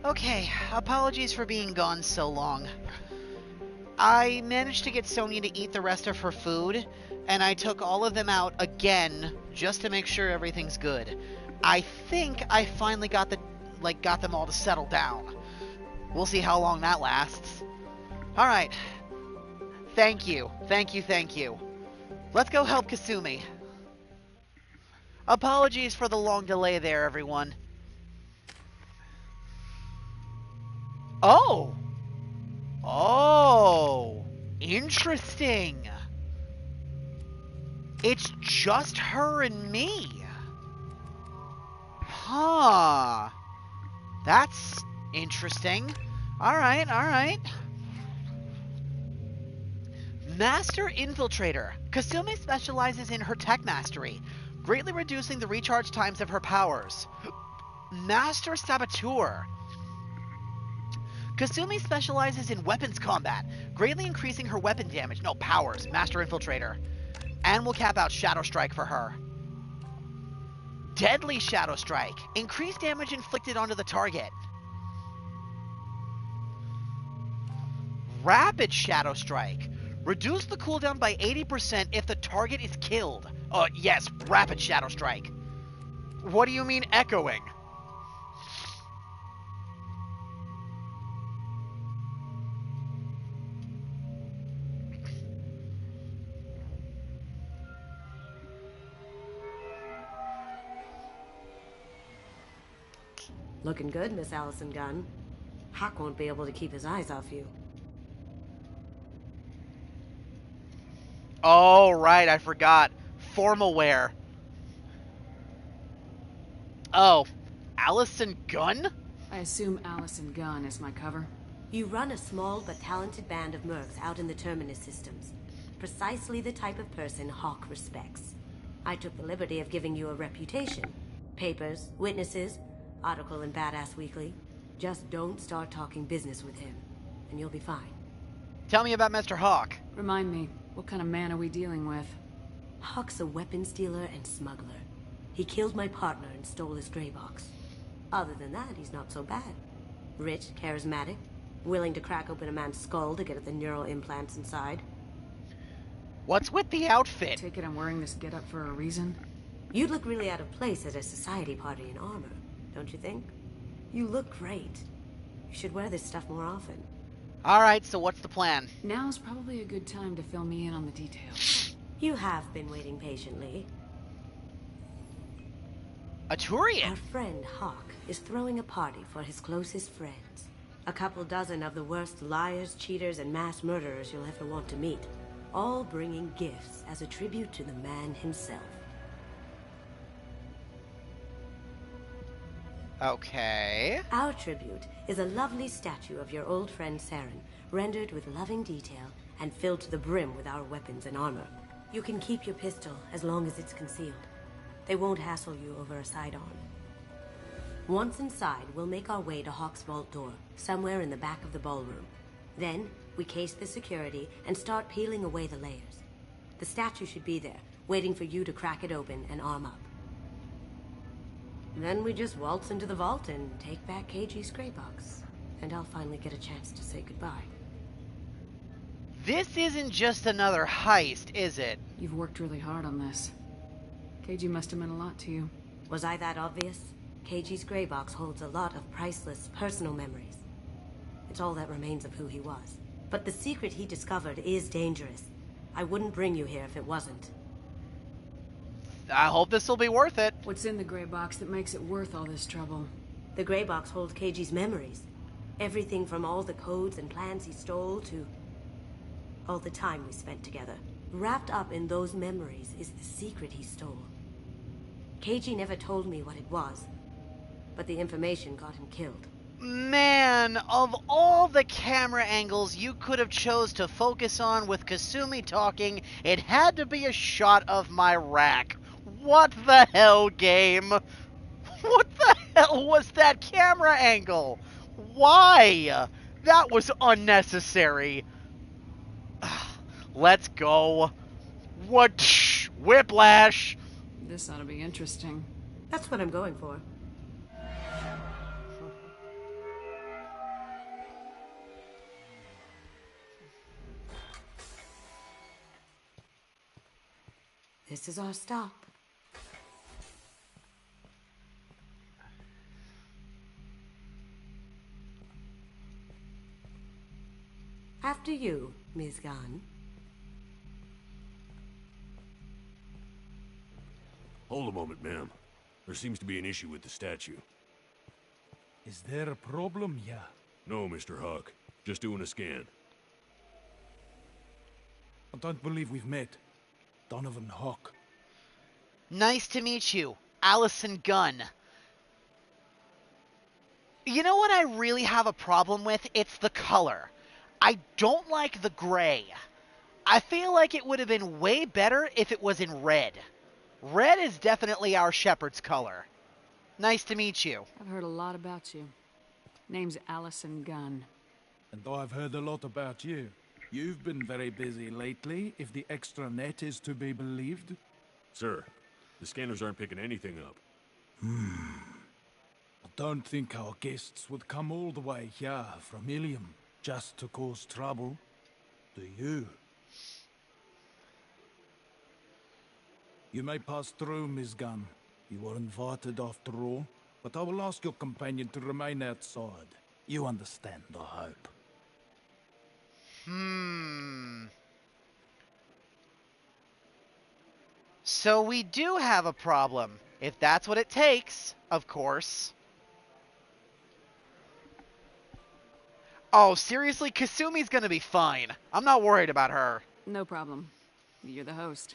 Okay, apologies for being gone so long. I managed to get Sonya to eat the rest of her food, and I took all of them out again just to make sure everything's good. I think I finally got them all to settle down. We'll see how long that lasts. Alright. Thank you. Let's go help Kasumi. Apologies for the long delay there, everyone. Oh! Oh! Interesting! It's just her and me! Huh. That's interesting. Alright. Master Infiltrator. Kasumi specializes in her tech mastery, greatly reducing the recharge times of her powers. Master Saboteur. Kasumi specializes in weapons combat, greatly increasing her weapon damage. No, powers. Master Infiltrator. And we'll cap out Shadow Strike for her. Deadly Shadow Strike. Increased damage inflicted onto the target. Rapid Shadow Strike. Reduce the cooldown by 80% if the target is killed. Yes, Rapid Shadow Strike. What do you mean echoing? Looking good, Miss Allison Gunn. Hawk won't be able to keep his eyes off you. Oh, right, I forgot. Formal wear. Oh, Allison Gunn? I assume Allison Gunn is my cover. You run a small but talented band of mercs out in the Terminus systems. Precisely the type of person Hawk respects. I took the liberty of giving you a reputation. Papers, witnesses, article in Badass Weekly. Just don't start talking business with him, and you'll be fine. Tell me about Mr. Hawk. Remind me, what kind of man are we dealing with? Hawk's a weapons dealer and smuggler. He killed my partner and stole his gray box. Other than that, he's not so bad. Rich, charismatic, willing to crack open a man's skull to get at the neural implants inside. What's with the outfit? Take it I'm wearing this getup for a reason? You'd look really out of place at a society party in armor, don't you think? You look great. You should wear this stuff more often. Alright, so what's the plan? Now's probably a good time to fill me in on the details. You have been waiting patiently. A Turian? Our friend Hawk is throwing a party for his closest friends. A couple dozen of the worst liars, cheaters, and mass murderers you'll ever want to meet. All bringing gifts as a tribute to the man himself. Okay. Our tribute is a lovely statue of your old friend Saren, rendered with loving detail and filled to the brim with our weapons and armor. You can keep your pistol as long as it's concealed. They won't hassle you over a sidearm. Once inside, we'll make our way to Hawk's vault door, somewhere in the back of the ballroom. Then, we case the security and start peeling away the layers. The statue should be there, waiting for you to crack it open and arm up. Then we just waltz into the vault and take back KG's gray box. And I'll finally get a chance to say goodbye. This isn't just another heist, is it? You've worked really hard on this. KG must have meant a lot to you. Was I that obvious? KG's gray box holds a lot of priceless personal memories. It's all that remains of who he was. But the secret he discovered is dangerous. I wouldn't bring you here if it wasn't. I hope this will be worth it. What's in the gray box that makes it worth all this trouble? The gray box holds KG's memories. Everything from all the codes and plans he stole to all the time we spent together. Wrapped up in those memories is the secret he stole. KG never told me what it was, but the information got him killed. Man, of all the camera angles you could have chose to focus on with Kasumi talking, it had to be a shot of my rack. What the hell, game? What the hell was that camera angle? Why? That was unnecessary. Let's go. What? Whiplash. This ought to be interesting. That's what I'm going for. This is our stop. After you, Ms. Gunn. Hold a moment, ma'am. There seems to be an issue with the statue. Is there a problem here? No, Mr. Huck. Just doing a scan. I don't believe we've met. Donovan Huck. Nice to meet you, Allison Gunn. You know what I really have a problem with? It's the color. I don't like the gray. I feel like it would have been way better if it was in red. Red is definitely our Shepherd's color. Nice to meet you. I've heard a lot about you. Name's Allison Gunn. And I've heard a lot about you. You've been very busy lately, if the extra net is to be believed. Sir, the scanners aren't picking anything up. I don't think our guests would come all the way here from Ilium just to cause trouble. Do you? You may pass through, Ms. Gunn. You were invited after all, but I will ask your companion to remain outside. You understand, I hope. So we do have a problem, if that's what it takes, of course. Oh, seriously? Kasumi's gonna be fine. I'm not worried about her. No problem. You're the host.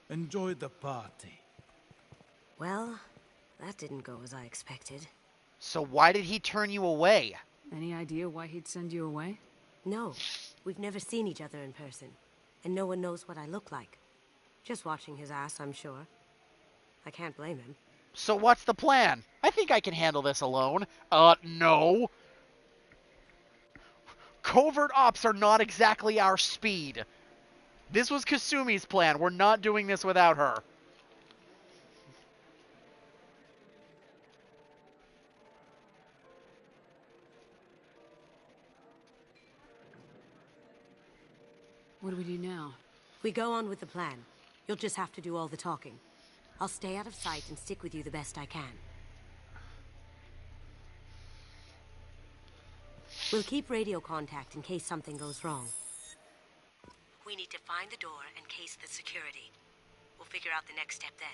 Enjoy the party. Well, that didn't go as I expected. So why did he turn you away? Any idea why he'd send you away? No. We've never seen each other in person. And no one knows what I look like. Just watching his ass, I'm sure. I can't blame him. So what's the plan? I think I can handle this alone. No. Covert ops are not exactly our speed. This was Kasumi's plan. We're not doing this without her. What do we do now? We go on with the plan. You'll just have to do all the talking. I'll stay out of sight and stick with you the best I can. We'll keep radio contact in case something goes wrong. We need to find the door and case the security. We'll figure out the next step then.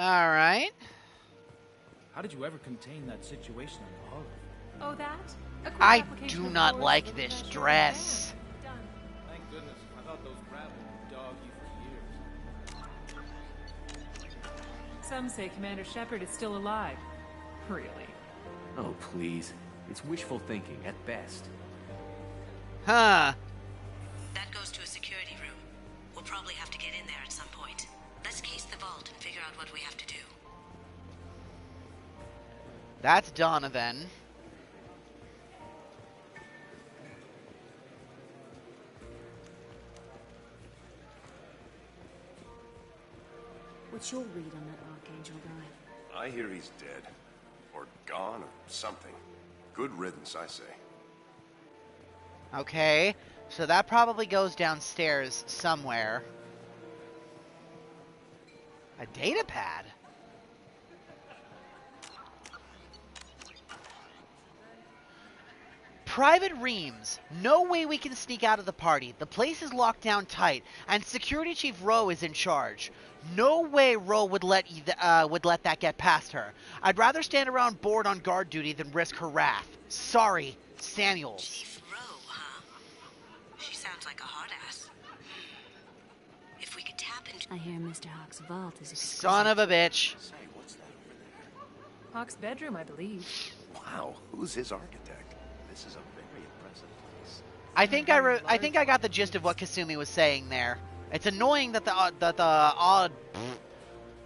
Alright. How did you ever contain that situation in the Hollow? Oh, that? I do not like this dress. Thank goodness. I thought those gravel would dog you for years. Some say Commander Shepard is still alive. Really? Oh, please. It's wishful thinking at best. Huh. That goes to a security room. We'll probably have to get in there at some point. Let's case the vault and figure out what we have to do. That's Donna then. What's your read on that Archangel guy? I hear he's dead. Or gone, or something. Good riddance, I say. Okay, so that probably goes downstairs somewhere. A data pad? Private Reams, no way we can sneak out of the party. The place is locked down tight, and Security Chief Rowe is in charge. No way Rowe would let that get past her. I'd rather stand around bored on guard duty than risk her wrath. Sorry, Samuels. Chief Rowe, huh? She sounds like a hard ass. If we could tap into... I hear Mr. Hawk's vault is exquisite. Son of a bitch. Hawk's bedroom, I believe. Wow, who's his architect? This is a very impressive place. I think I got the gist of what Kasumi was saying there. It's annoying that the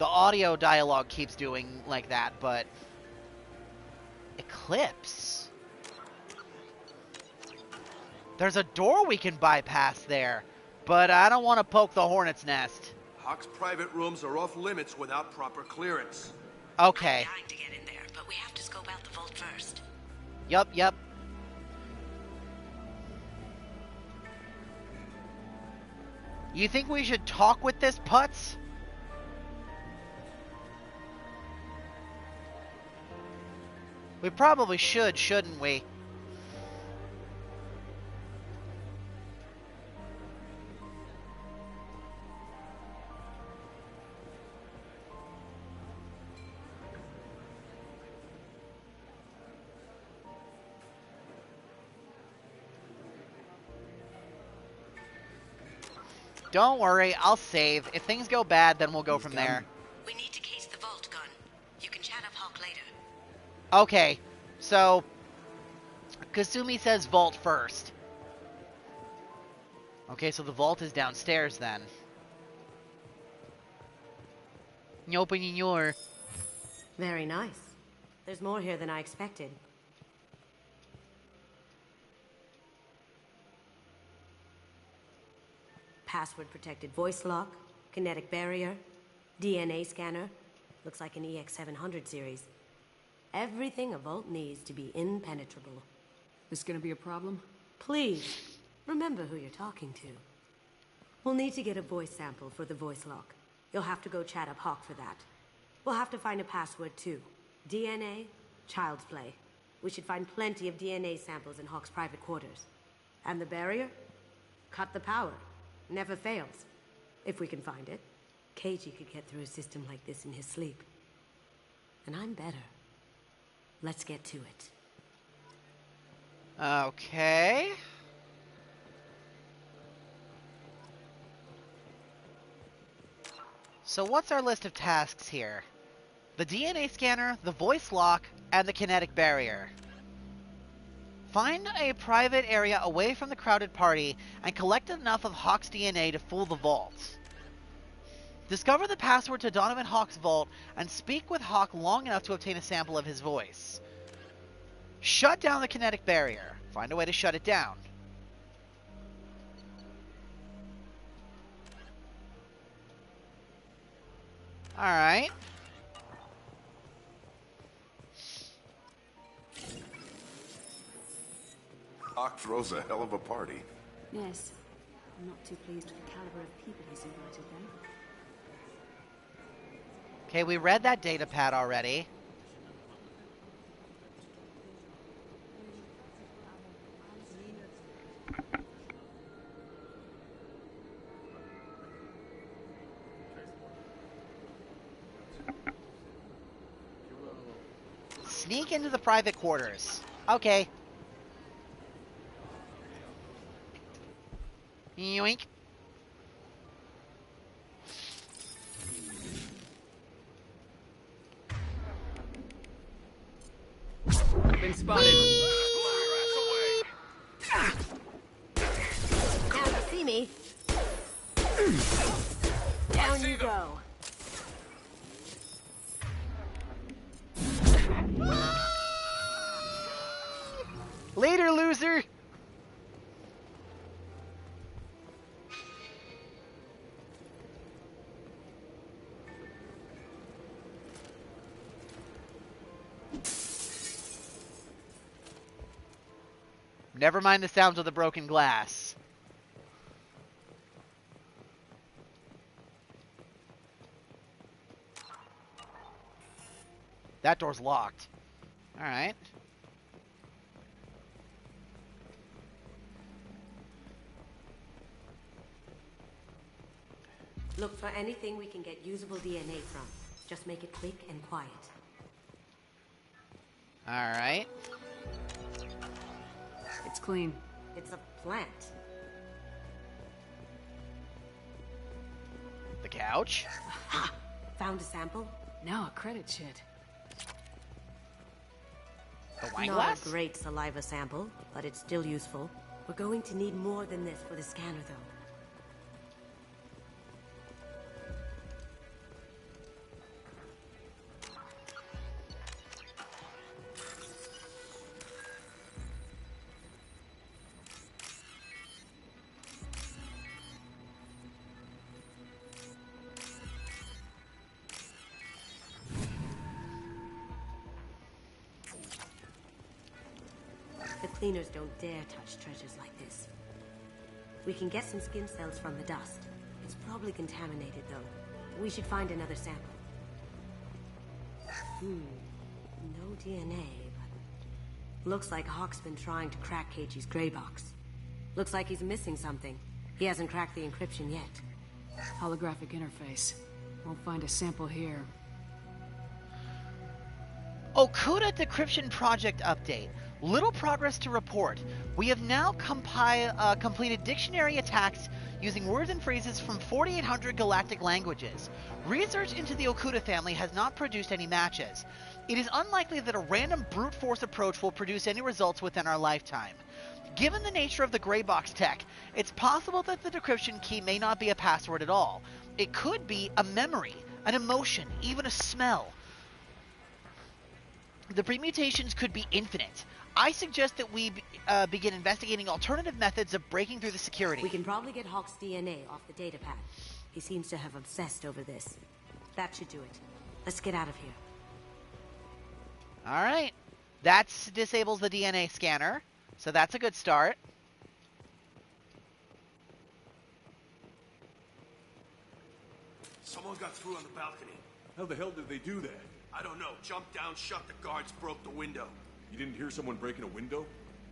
audio dialogue keeps doing like that, but Eclipse. There's a door we can bypass there, but I don't want to poke the hornet's nest. Hawk's private rooms are off limits without proper clearance. Okay. I'm dying to get in there, but we have to scope out the vault first. Yup. You think we should talk with this putz? We probably should, shouldn't we? Don't worry, I'll save. If things go bad, then we'll go from there. We need to case the vault gun. You can chat up Hawk later. Okay, so Kasumi says vault first. Okay, so the vault is downstairs then. Opening your. Very nice. There's more here than I expected. Password-protected voice lock, kinetic barrier, DNA scanner. Looks like an EX700 series. Everything a vault needs to be impenetrable. This gonna be a problem? Please, remember who you're talking to. We'll need to get a voice sample for the voice lock. You'll have to go chat up Hawk for that. We'll have to find a password too. DNA, child's play. We should find plenty of DNA samples in Hawk's private quarters. And the barrier? Cut the power. Never fails. If we can find it. Keiji could get through a system like this in his sleep. And I'm better. Let's get to it. Okay. So what's our list of tasks here? The DNA scanner, the voice lock, and the kinetic barrier. Find a private area away from the crowded party and collect enough of Hawk's DNA to fool the vaults. Discover the password to Donovan Hawk's vault and speak with Hawk long enough to obtain a sample of his voice. Shut down the kinetic barrier. Find a way to shut it down. Alright. Hawk throws a hell of a party. Yes. I'm not too pleased with the caliber of people he's invited then. Okay, we read that data pad already. Sneak into the private quarters. Okay. Yoink. Been spotted. Now you see me. Down you go. Later, loser! Never mind the sounds of the broken glass. That door's locked. Alright. Look for anything we can get usable DNA from. Just make it quick and quiet. Alright. It's clean. It's a plant. The couch? Ha! Found a sample? Now a credit sheet. The wine Not glass? a great saliva sample, but it's still useful. We're going to need more than this for the scanner, though. The cleaners don't dare touch treasures like this. We can get some skin cells from the dust. It's probably contaminated, though. We should find another sample. No DNA, but... Looks like Hawk's been trying to crack Keiichi's gray box. Looks like he's missing something. He hasn't cracked the encryption yet. Holographic interface. Won't find a sample here. Okuda Decryption Project update. Little progress to report. We have now completed dictionary attacks using words and phrases from 4,800 galactic languages. Research into the Okuda family has not produced any matches. It is unlikely that a random brute force approach will produce any results within our lifetime. Given the nature of the gray box tech, it's possible that the decryption key may not be a password at all. It could be a memory, an emotion, even a smell. The permutations could be infinite. I suggest that we begin investigating alternative methods of breaking through the security. We can probably get Hawk's DNA off the datapad. He seems to have obsessed over this. That should do it. Let's get out of here. Alright. That disables the DNA scanner, so that's a good start. Someone got through on the balcony. How the hell did they do that? I don't know. Jumped down, shut the guards, broke the window. You didn't hear someone breaking a window?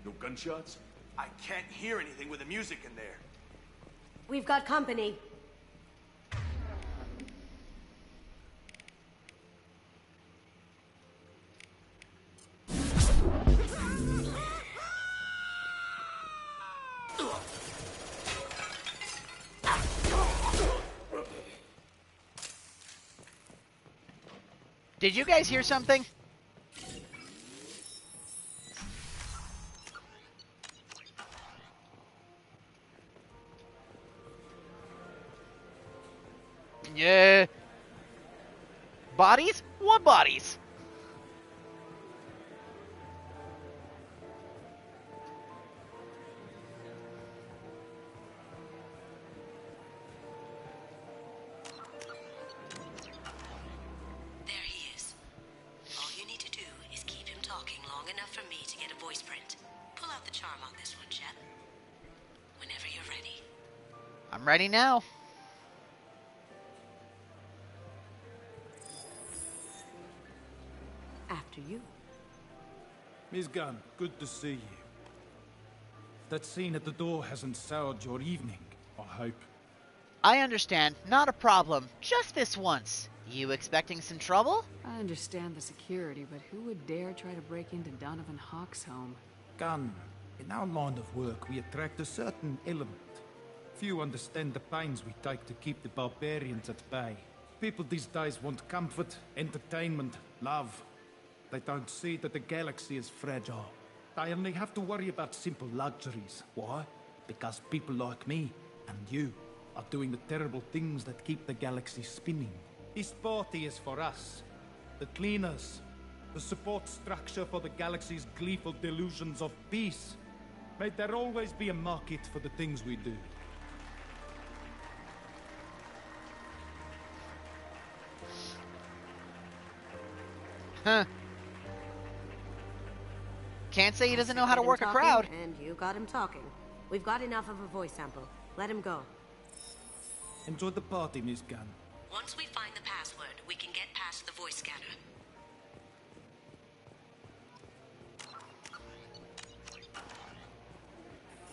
No gunshots? I can't hear anything with the music in there. We've got company. Did you guys hear something? Yeah. Bodies? What bodies? There he is. All you need to do is keep him talking long enough for me to get a voice print. Pull out the charm on this one, Shep. Whenever you're ready. I'm ready now. After you. Miss Gunn, good to see you. That scene at the door hasn't soured your evening, I hope. I understand. Not a problem. Just this once. You expecting some trouble? I understand the security, but who would dare try to break into Donovan Hawk's home? Gunn, in our line of work, we attract a certain element. Few understand the pains we take to keep the barbarians at bay. People these days want comfort, entertainment, love. They don't see that the galaxy is fragile. They only have to worry about simple luxuries. Why? Because people like me and you are doing the terrible things that keep the galaxy spinning. This party is for us, the cleaners, the support structure for the galaxy's gleeful delusions of peace. May there always be a market for the things we do. Huh. Can't say he doesn't know how to Get him work a talking, crowd. And you got him talking. We've got enough of a voice sample. Let him go. Enjoy the party, Miss Gunn. Once we find the password, we can get past the voice scanner.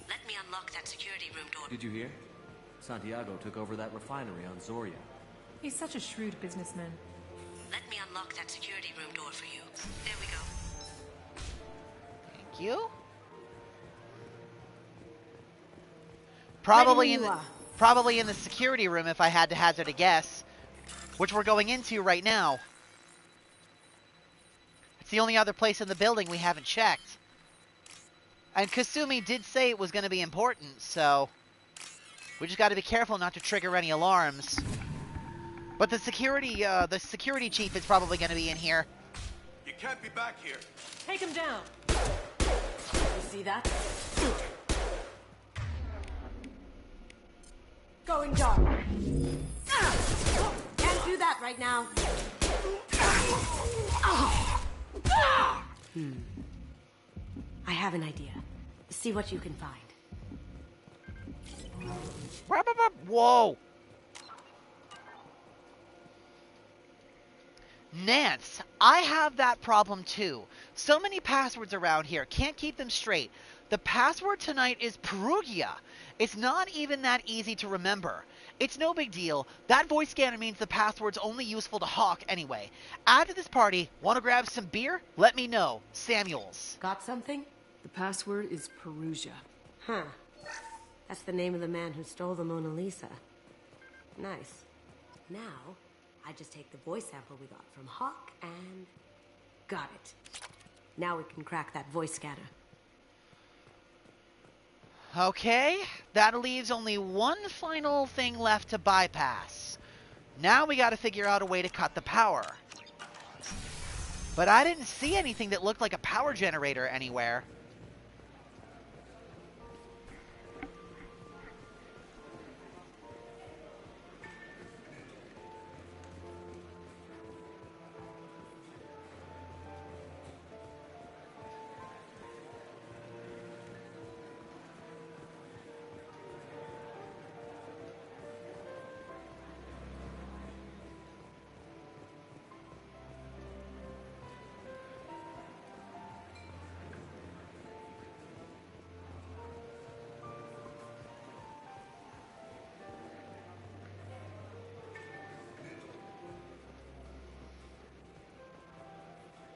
Let me unlock that security room door. Did you hear? Santiago took over that refinery on Zoria. He's such a shrewd businessman. Let me unlock that security room door for you. There we go. Thank you. Probably in the security room if I had to hazard a guess, which we're going into right now. It's the only other place in the building we haven't checked. And Kasumi did say it was going to be important, so we just got to be careful not to trigger any alarms. But the security chief is probably going to be in here. You can't be back here. Take him down. You see that? Going dark. Can't do that right now. I have an idea. See what you can find. Whoa! Nance, I have that problem too. So many passwords around here, can't keep them straight. The password tonight is Perugia. It's not even that easy to remember. It's no big deal. That voice scanner means the password's only useful to Hawk anyway. After this party, want to grab some beer? Let me know. Samuels. Got something? The password is Perugia. Huh. That's the name of the man who stole the Mona Lisa. Nice. Now, I just take the voice sample we got from Hawk and... got it. Now we can crack that voice scanner. Okay, that leaves only one final thing left to bypass. Now we gotta figure out a way to cut the power. But I didn't see anything that looked like a power generator anywhere.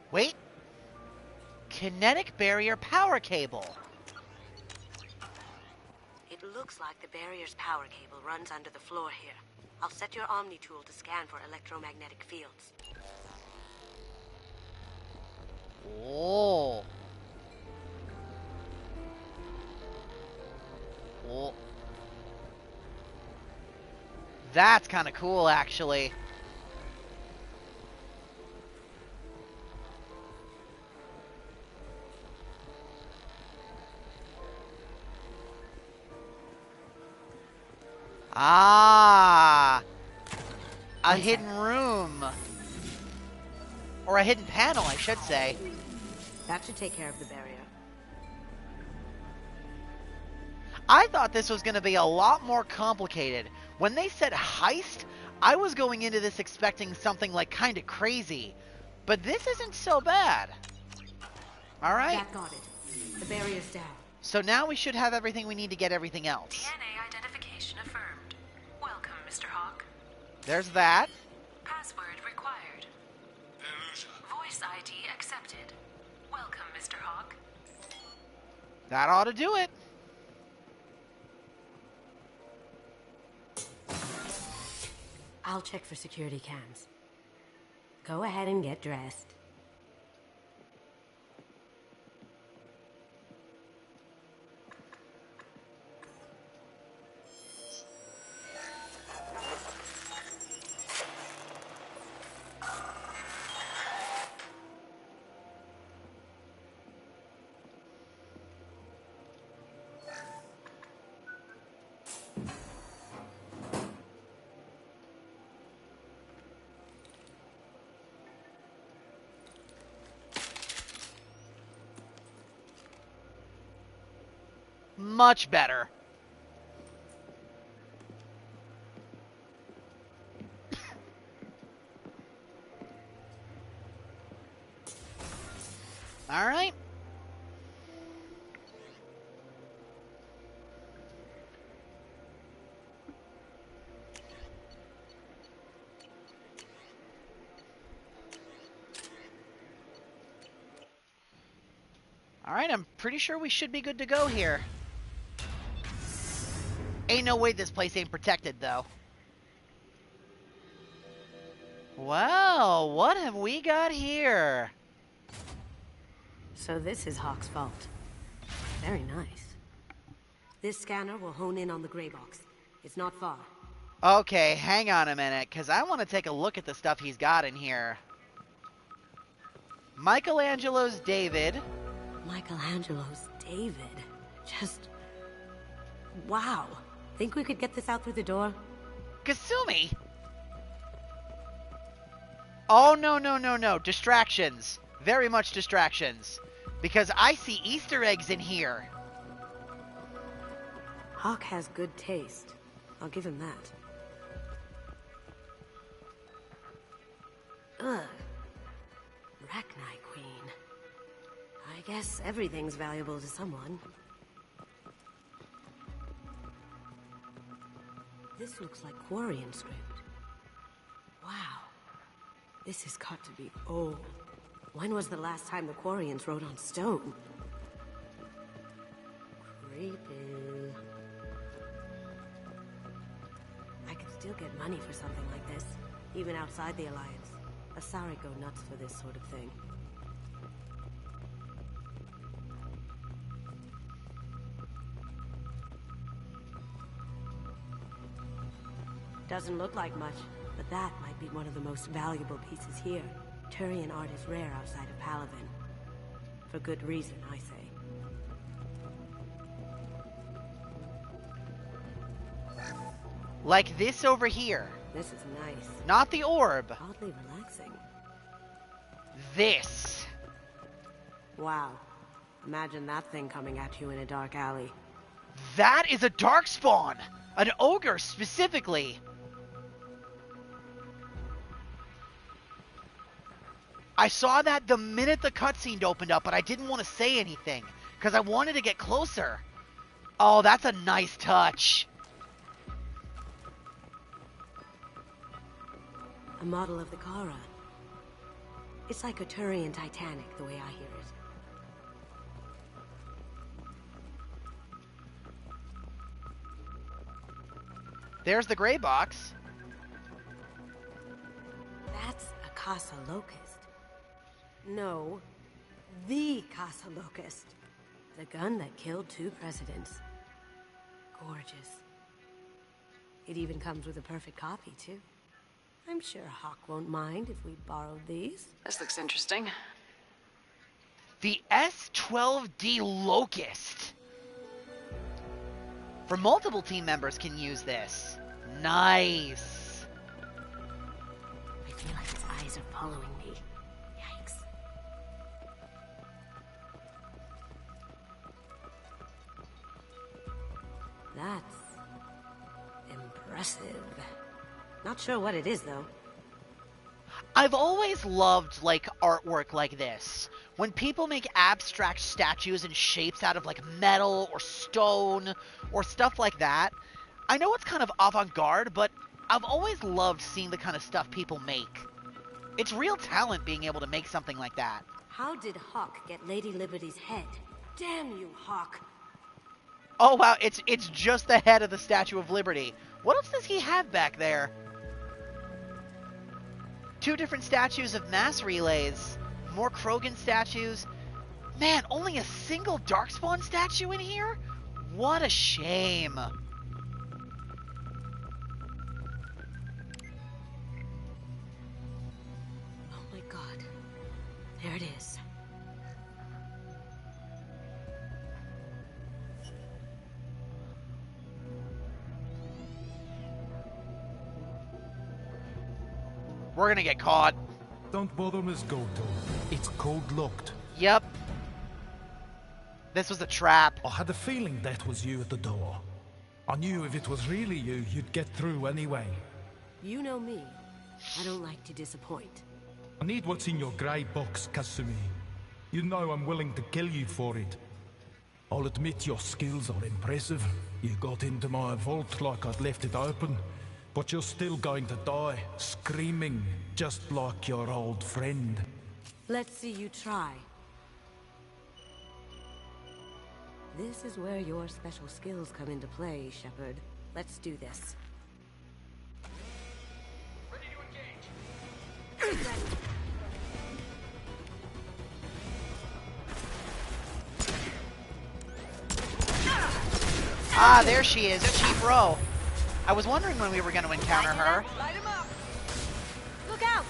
Wait. Kinetic barrier power cable. It looks like the barrier's power cable runs under the floor here. I'll set your Omni tool to scan for electromagnetic fields. Oh. Oh. That's kind of cool, actually. Ah, a hidden room. Or a hidden panel, I should say. That should take care of the barrier. I thought this was going to be a lot more complicated. When they said heist, I was going into this expecting something like kind of crazy. But this isn't so bad. Alright. That got it. The barrier's down. So now we should have everything we need to get everything else. DNA identification affirmed. Welcome, Mr. Hawk. There's that. Password required. Voice ID accepted. Welcome, Mr. Hawk. That ought to do it. I'll check for security cams. Go ahead and get dressed. Much better. Alright. Alright, I'm pretty sure we should be good to go here. Ain't no way this place ain't protected, though. Well, what have we got here? So this is Hawk's vault. Very nice. This scanner will hone in on the gray box. It's not far. Okay, hang on a minute, because I want to take a look at the stuff he's got in here. Michelangelo's David. Michelangelo's David. Just... wow. Think we could get this out through the door? Kasumi! Oh, no. Distractions. Very much distractions. Because I see Easter eggs in here. Hawk has good taste. I'll give him that. Ugh. Rachni Queen. I guess everything's valuable to someone. This looks like Quarian script. Wow. This has got to be old. When was the last time the Quarians wrote on stone? Creepy. I could still get money for something like this, even outside the Alliance. Asari go nuts for this sort of thing. Doesn't look like much, but that might be one of the most valuable pieces here. Turian art is rare outside of Palaven. For good reason, I say. Like this over here. This is nice. Not the orb. Oddly relaxing. This. Wow. Imagine that thing coming at you in a dark alley. That is a darkspawn! An ogre, specifically. I saw that the minute the cutscene opened up, but I didn't want to say anything, because I wanted to get closer. Oh, that's a nice touch. A model of the Kara. It's like a Turian Titanic, the way I hear it. There's the gray box. That's a Casa Locust. No, the Casa Locust. The gun that killed 2 presidents. Gorgeous. It even comes with a perfect copy, too. I'm sure Hawk won't mind if we borrowed these. This looks interesting. The S-12D Locust. For multiple team members can use this. Nice. I feel like his eyes are following me. Yikes. That's impressive. Not sure what it is, though. I've always loved, like, artwork like this. When people make abstract statues and shapes out of, like, metal or stone or stuff like that. I know it's kind of avant-garde, but I've always loved seeing the kind of stuff people make. It's real talent being able to make something like that. How did Hawk get Lady Liberty's head? Damn you, Hawk. Oh, wow, it's just the head of the Statue of Liberty. What else does he have back there? 2 different statues of mass relays. More Krogan statues. Man, only a single Darkspawn statue in here? What a shame. Oh my god. There it is. We're gonna get caught. Don't bother, Miss Goto. It's code locked. Yep. This was a trap. I had a feeling that was you at the door. I knew if it was really you, you'd get through anyway. You know me. I don't like to disappoint. I need what's in your grey box, Kasumi. You know I'm willing to kill you for it. I'll admit your skills are impressive. You got into my vault like I'd left it open, but you're still going to die, screaming, just like your old friend. Let's see you try. This is where your special skills come into play, Shepard. Let's do this. Ready to engage. Ah, there she is, Chief Ro. I was wondering when we were going to encounter her. Light him up. Look out!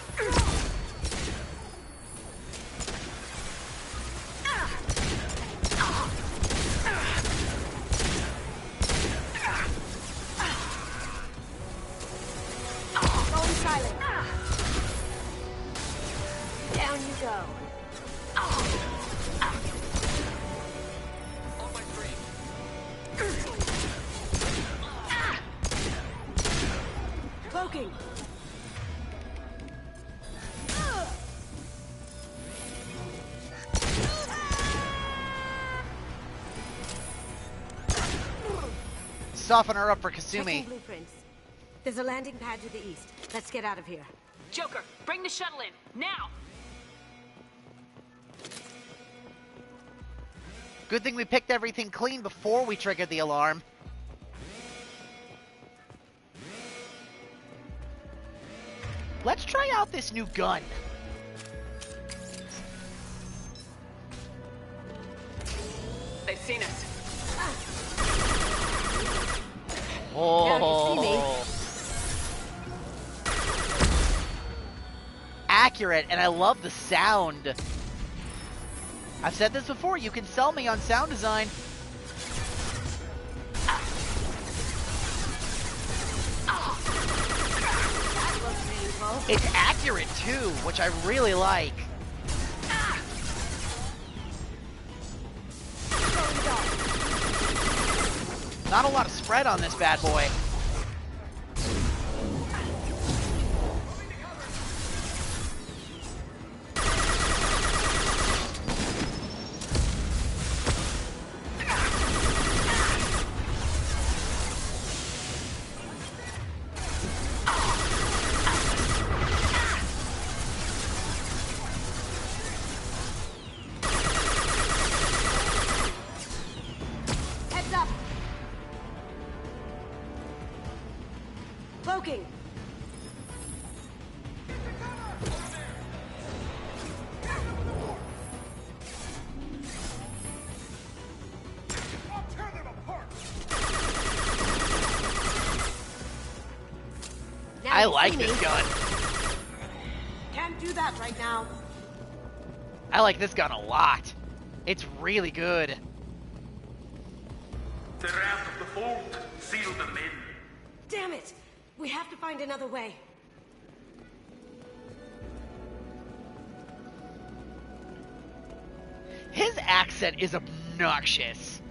Going silent. Down you go. On my three. Cloaking. Soften her up for Kasumi. Checking blueprints. There's a landing pad to the east. Let's get out of here. Joker, bring the shuttle in, now! Good thing we picked everything clean before we triggered the alarm. Let's try out this new gun. They've seen us. Oh. Accurate, and I love the sound. I've said this before, you can sell me on sound design. It's accurate too, which I really like. Not a lot of spread on this bad boy. Heads up. Cloaking. I like this gun. Can't do that right now. I like this gun a lot. It's really good. The wrath of the vault, seal them in. Damn it! We have to find another way. His accent is obnoxious.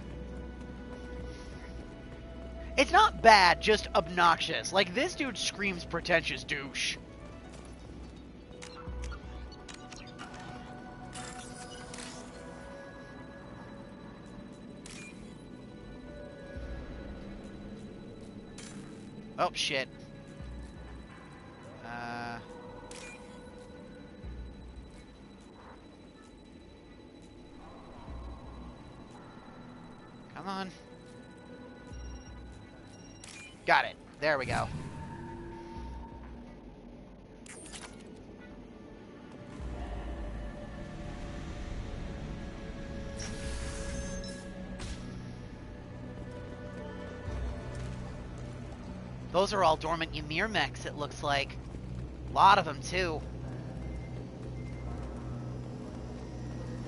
It's not bad, just obnoxious. Like, this dude screams pretentious douche. Oh, shit. Come on. Got it. There we go. Those are all dormant Ymir mechs, it looks like. A lot of them, too.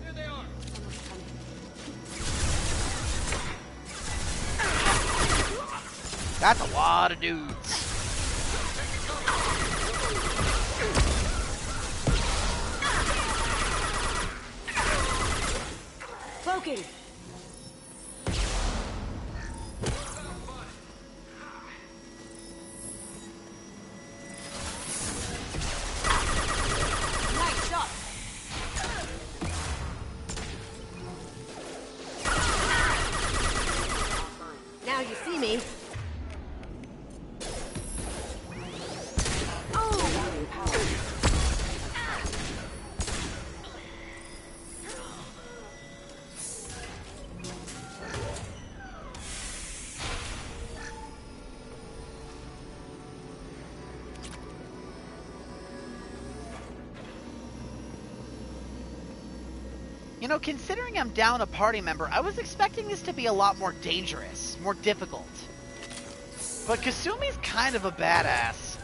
There they are. That's a lot of dudes. Cloaking. know, considering I'm down a party member, I was expecting this to be a lot more dangerous, more difficult. But Kasumi's kind of a badass.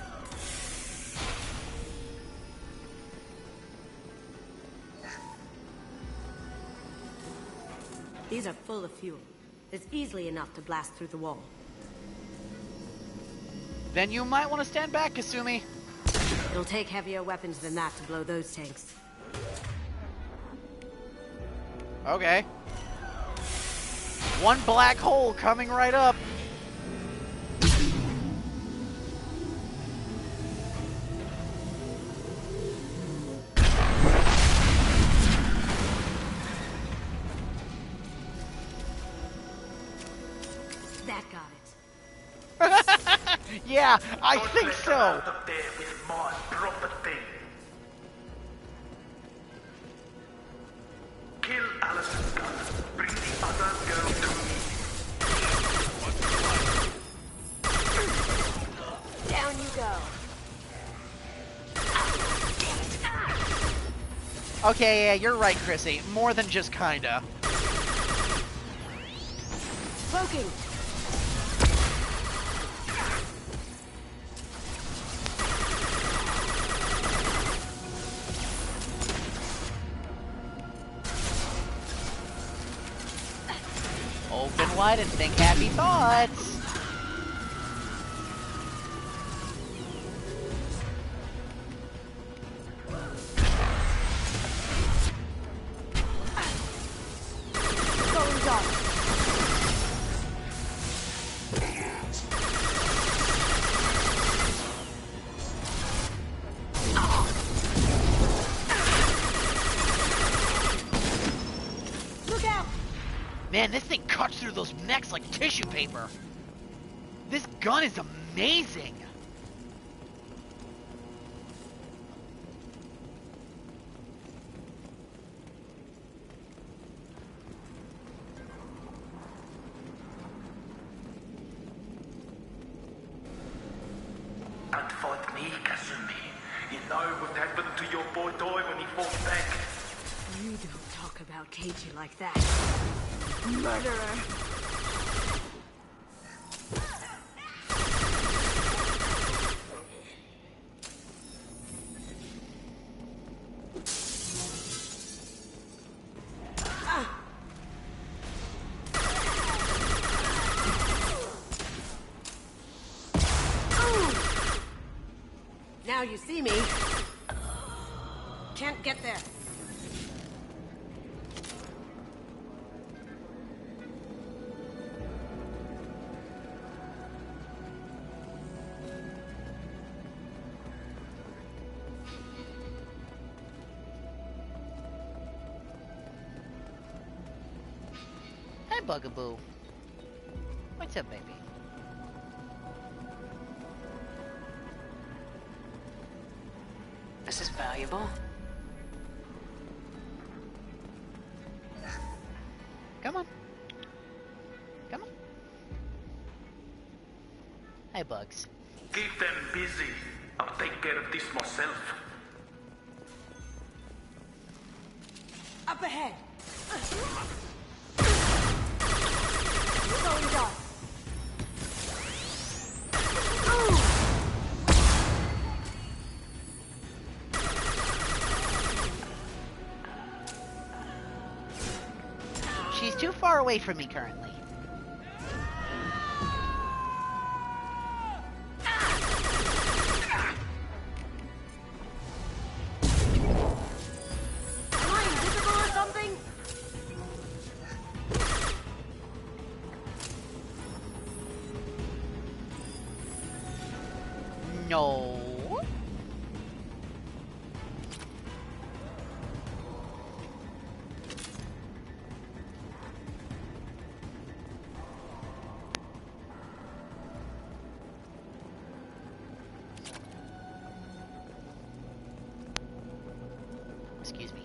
These are full of fuel. It's easily enough to blast through the wall. Then you might want to stand back, Kasumi. It'll take heavier weapons than that to blow those tanks. Okay. One black hole coming right up. That got it. Yeah, I think so. Up there with my property. Kill Allison's gun. Bring the other girl to me. Down you go. Okay, yeah, you're right, Chrissy. More than just kinda. Cloaking. Open wide and think happy thoughts. Going dark. Look out! Man, this thing cuts through those mechs like tissue paper. This gun is amazing. Don't fight me, Kasumi. You know what happened to your boy Toy when he fought back. You don't talk about Keiji like that. Murderer. Now you see me. Can't get there. Hi, Bugaboo. What's up, baby? This is valuable. Come on. Come on. Hi, Bugs. Keep them busy. I'll take care of this myself. Up ahead. Going dark. She's too far away from me currently. Am I invisible or something? No. Excuse me.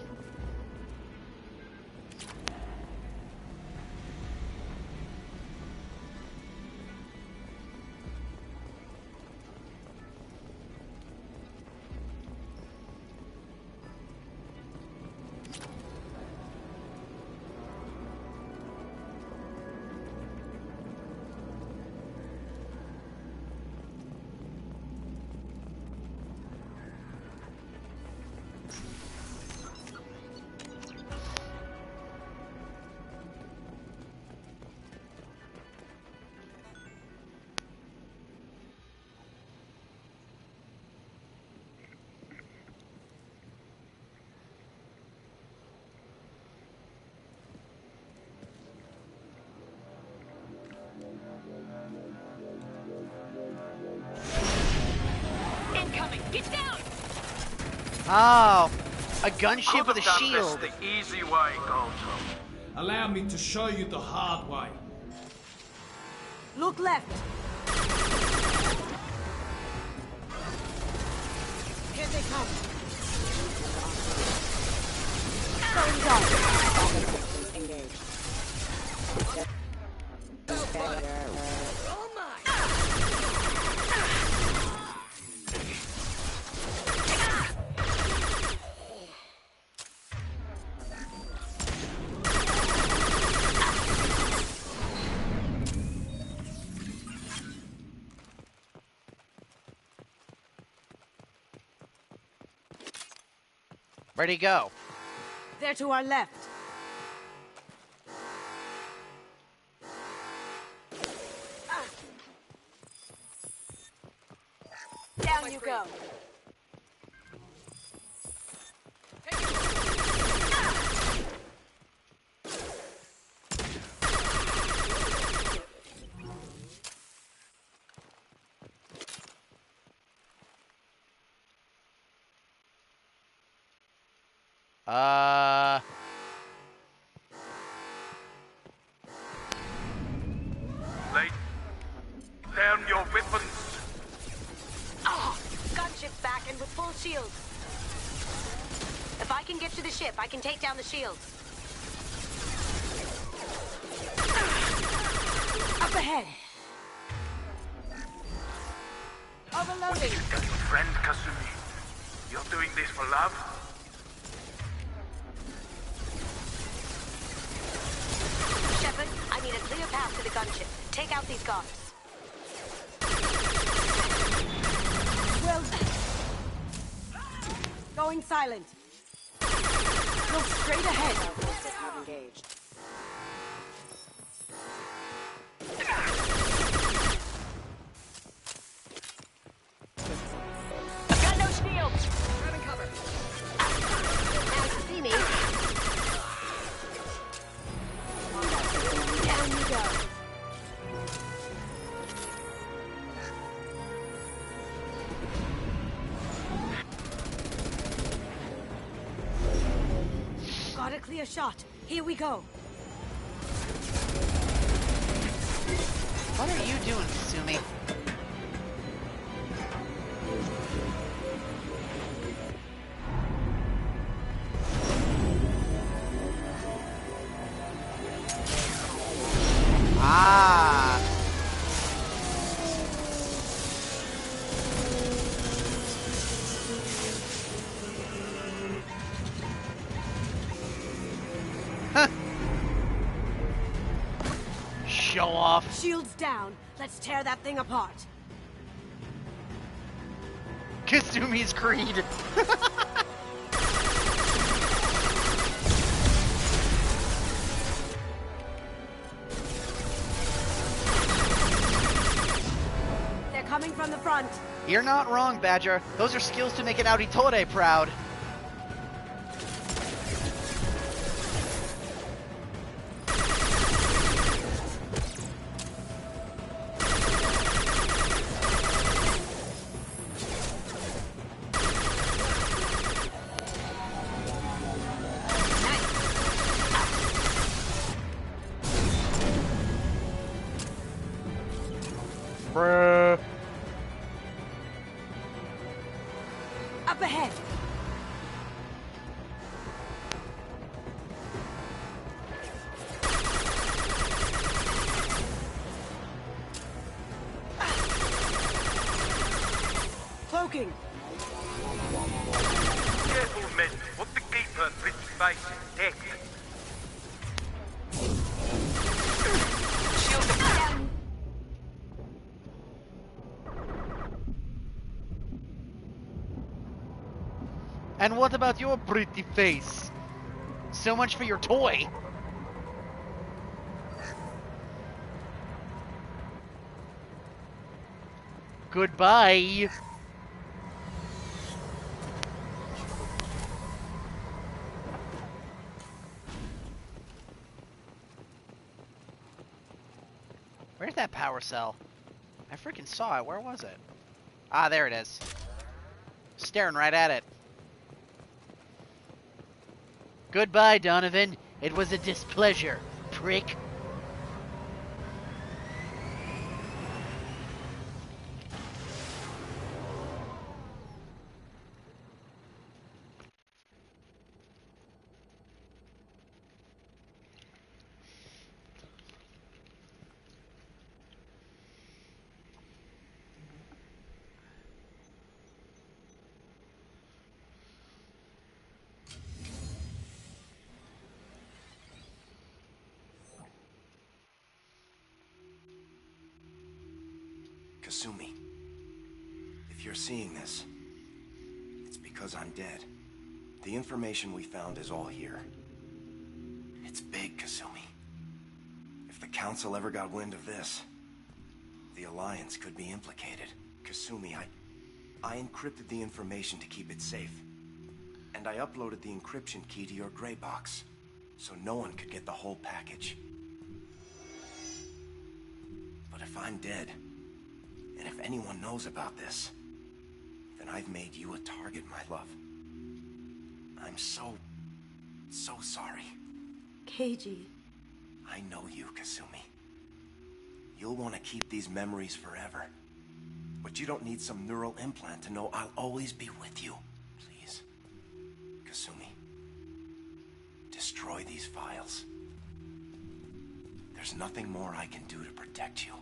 Get down! Oh, a gunship with a shield. The easy way, Goldtop. Allow me to show you the hard way. Look left. Here they come. Going down. Engage. Oh my! Where'd he go? They're to our left. Down you go. Lay down your weapons. Ah, gunship's back and with full shields. If I can get to the ship, I can take down the shields. Up ahead. Overloading. Good friend, Kasumi. You're doing this for love? Shepard, I need a clear path to the gunship. Take out these guards. Well, going silent. Look straight ahead. Have engaged. Got no shields. Grabbing cover. Now you see me. Down you go. Got a clear shot. Here we go. What are you doing, Kasumi? Ah. Show off. Shields down. Let's tear that thing apart. Kasumi's Creed. They're coming from the front. You're not wrong, Badger. Those are skills to make an Auditore proud. Bruh. Up ahead. Cloaking. Careful, men. What the keeper and pretty face is dead. And what about your pretty face? So much for your toy. Goodbye. Where's that power cell? I freaking saw it. Where was it? Ah, there it is. Staring right at it. Goodbye, Donovan. It was a displeasure, prick. Kasumi, if you're seeing this, it's because I'm dead. The information we found is all here. It's big, Kasumi. If the Council ever got wind of this, the Alliance could be implicated. Kasumi, I encrypted the information to keep it safe. And I uploaded the encryption key to your gray box, so no one could get the whole package. But if I'm dead, and if anyone knows about this, then I've made you a target, my love. I'm so sorry. Keiji. I know you, Kasumi. You'll want to keep these memories forever. But you don't need some neural implant to know I'll always be with you. Please, Kasumi, destroy these files. There's nothing more I can do to protect you.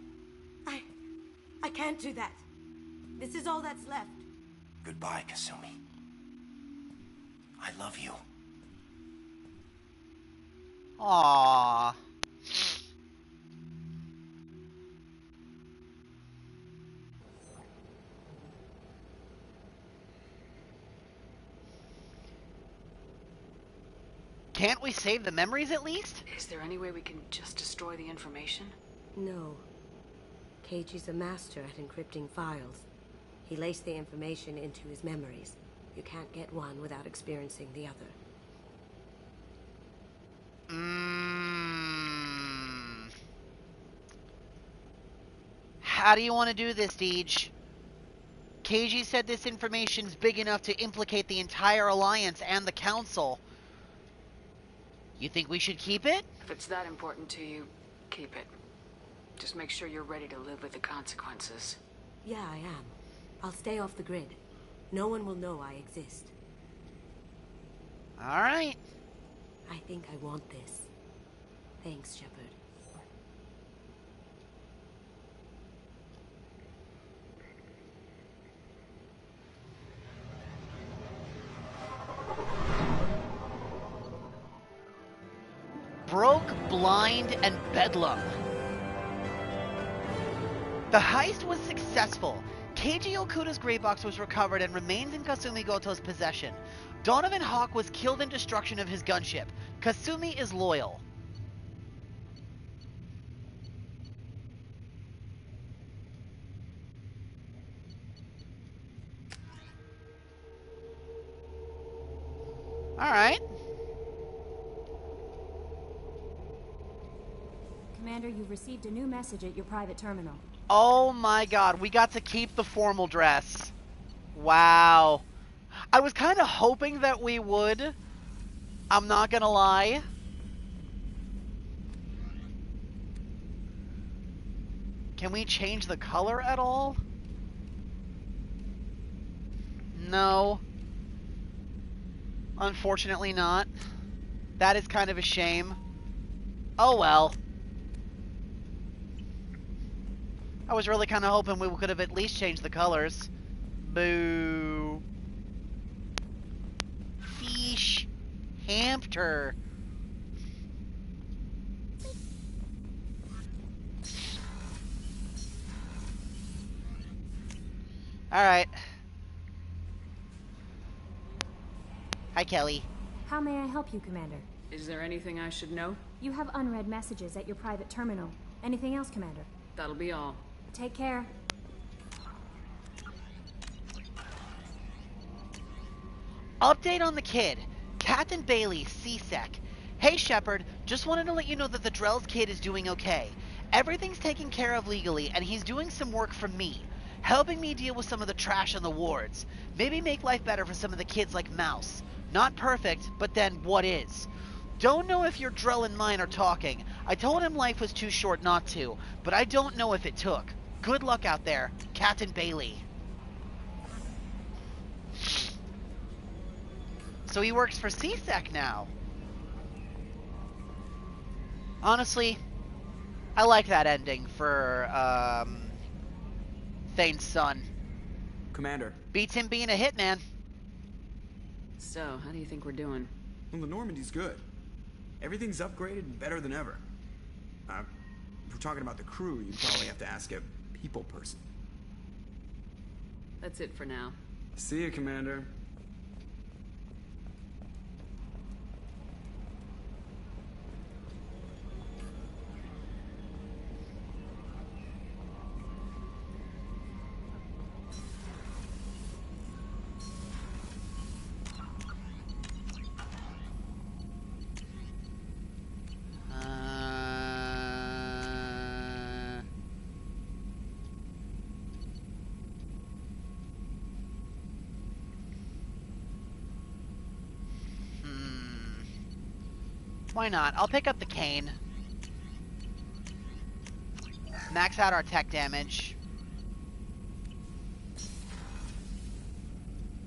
I can't do that. This is all that's left. Goodbye, Kasumi. I love you. Aww. Can't we save the memories at least? Is there any way we can just destroy the information? No. Keiji's a master at encrypting files. He laced the information into his memories. You can't get one without experiencing the other. How do you want to do this, Deej? Keiji said this information's big enough to implicate the entire Alliance and the Council. You think we should keep it? If it's that important to you, keep it. Just make sure you're ready to live with the consequences. Yeah, I am. I'll stay off the grid. No one will know I exist. Alright. I think I want this. Thanks, Shepard. Broke, Blind, and Bedlam. The heist was successful. Keiji Okuda's gray box was recovered and remains in Kasumi Goto's possession. Donovan Hawk was killed in destruction of his gunship. Kasumi is loyal. Alright. Commander, you've received a new message at your private terminal. Oh my god, we got to keep the formal dress. Wow. I was kind of hoping that we would. I'm not gonna lie. Can we change the color at all? No. Unfortunately not. That is kind of a shame. Oh well. I was really kind of hoping we could have at least changed the colors. Boo. Fish. Hamster. Alright. Hi, Kelly. How may I help you, Commander? Is there anything I should know? You have unread messages at your private terminal. Anything else, Commander? That'll be all. Take care. Update on the kid. Captain Bailey, CSEC. Hey Shepard, just wanted to let you know that the Drell's kid is doing okay. Everything's taken care of legally, and he's doing some work for me. helping me deal with some of the trash on the wards. Maybe make life better for some of the kids like Mouse. Not perfect, but then what is? Don't know if your Drell and mine are talking. I told him life was too short not to, but I don't know if it took. Good luck out there, Captain Bailey. So he works for CSEC now. Honestly, I like that ending for Thane's son. Commander. Beats him being a hitman. So, how do you think we're doing? Well, the Normandy's good. Everything's upgraded and better than ever. If we're talking about the crew, you'd probably have to ask a people person. That's it for now. See you, Commander. Why not? I'll pick up the cane. Max out our tech damage.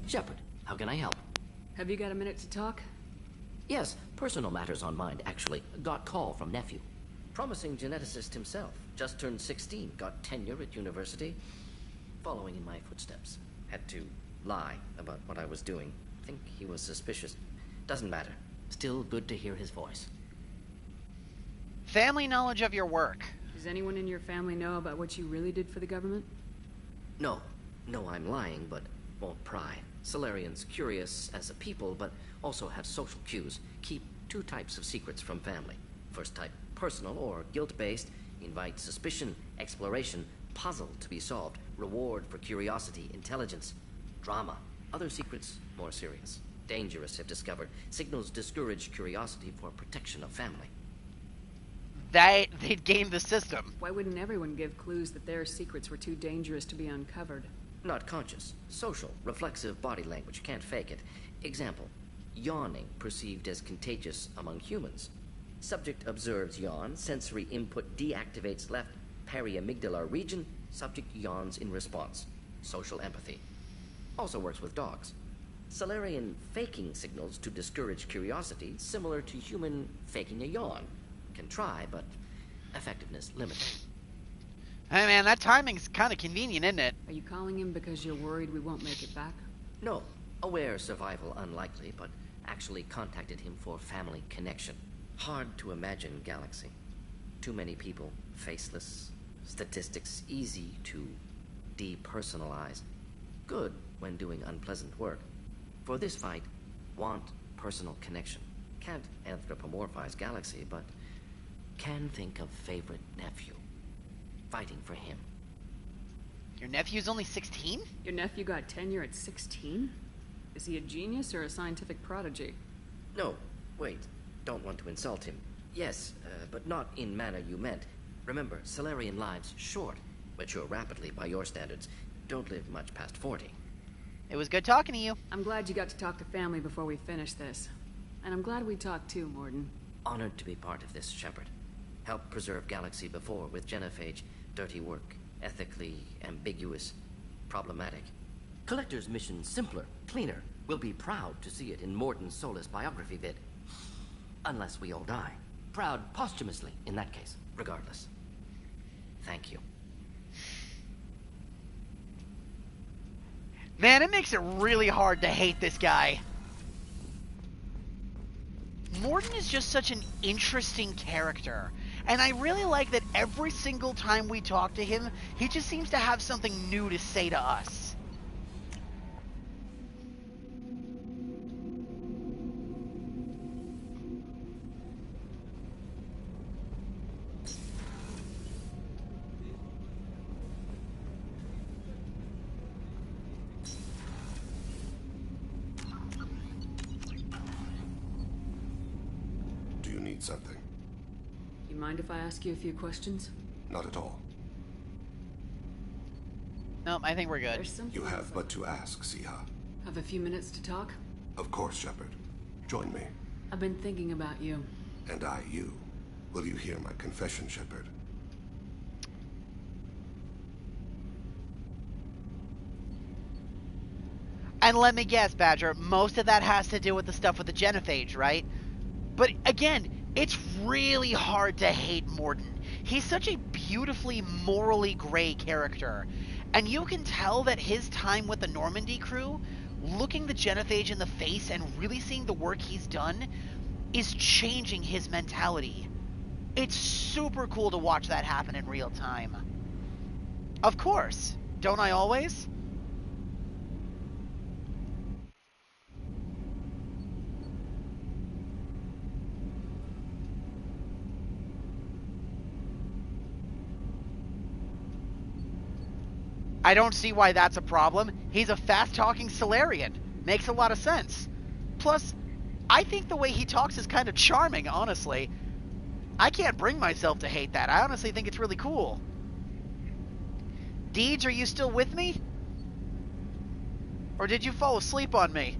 Shepard, how can I help? Have you got a minute to talk? Yes, personal matters on mind, actually. Got call from nephew. Promising geneticist himself. Just turned 16, got tenure at university. Following in my footsteps. Had to lie about what I was doing. Think he was suspicious. Doesn't matter. Still good to hear his voice. Family knowledge of your work. Does anyone in your family know about what you really did for the government? No. No, I'm lying, but won't pry. Solarians curious as a people, but also have social cues. Keep two types of secrets from family. First type, personal or guilt-based. Invite suspicion, exploration, puzzle to be solved. Reward for curiosity, intelligence. Drama. Other secrets, more serious. Dangerous if discovered. Signals discourage curiosity for protection of family. They'd game the system. Why wouldn't everyone give clues that their secrets were too dangerous to be uncovered? Not conscious. Social, reflexive body language. Can't fake it. Example. Yawning perceived as contagious among humans. Subject observes yawn. Sensory input deactivates left periamygdalar region. Subject yawns in response. Social empathy. Also works with dogs. Solarian faking signals to discourage curiosity, similar to human faking a yawn. Can try, but effectiveness limited. Hey man, that timing's kind of convenient, isn't it? Are you calling him because you're worried we won't make it back? No. Aware survival unlikely, but actually contacted him for family connection. Hard to imagine galaxy. Too many people, faceless. Statistics easy to depersonalize. Good when doing unpleasant work. For this fight, want personal connection. Can't anthropomorphize galaxy, but can think of favorite nephew. Fighting for him. Your nephew's only 16? Your nephew got tenure at 16? Is he a genius or a scientific prodigy? No, wait. Don't want to insult him. Yes, but not in manner you meant. Remember, Solarian lives short. Mature rapidly by your standards. Don't live much past 40. It was good talking to you. I'm glad you got to talk to family before we finish this. And I'm glad we talked too, Mordin. Honored to be part of this, Shepard. Helped preserve Galaxy before with Genophage. Dirty work. Ethically ambiguous. Problematic. Collector's mission simpler, cleaner. We'll be proud to see it in Mordin's Solus biography vid. Unless we all die. Proud posthumously, in that case. Regardless. Thank you. Man, it makes it really hard to hate this guy. Mordin is just such an interesting character. And I really like that every single time we talk to him, he just seems to have something new to say to us. Something. You mind if I ask you a few questions? Not at all. Nope, I think we're good. You have but to ask, Siha. Have a few minutes to talk? Of course, Shepard. Join me. I've been thinking about you. And I, you. Will you hear my confession, Shepard? And let me guess, Badger, most of that has to do with the stuff with the genophage, right? But again, it's really hard to hate Mordin. He's such a beautifully morally gray character. And you can tell that his time with the Normandy crew, looking the genophage in the face and really seeing the work he's done, is changing his mentality. It's super cool to watch that happen in real time. Of course. Don't I always? I don't see why that's a problem. He's a fast-talking Salarian. Makes a lot of sense. Plus, I think the way he talks is kind of charming, honestly. I can't bring myself to hate that. I honestly think it's really cool. Deeds, are you still with me? Or did you fall asleep on me?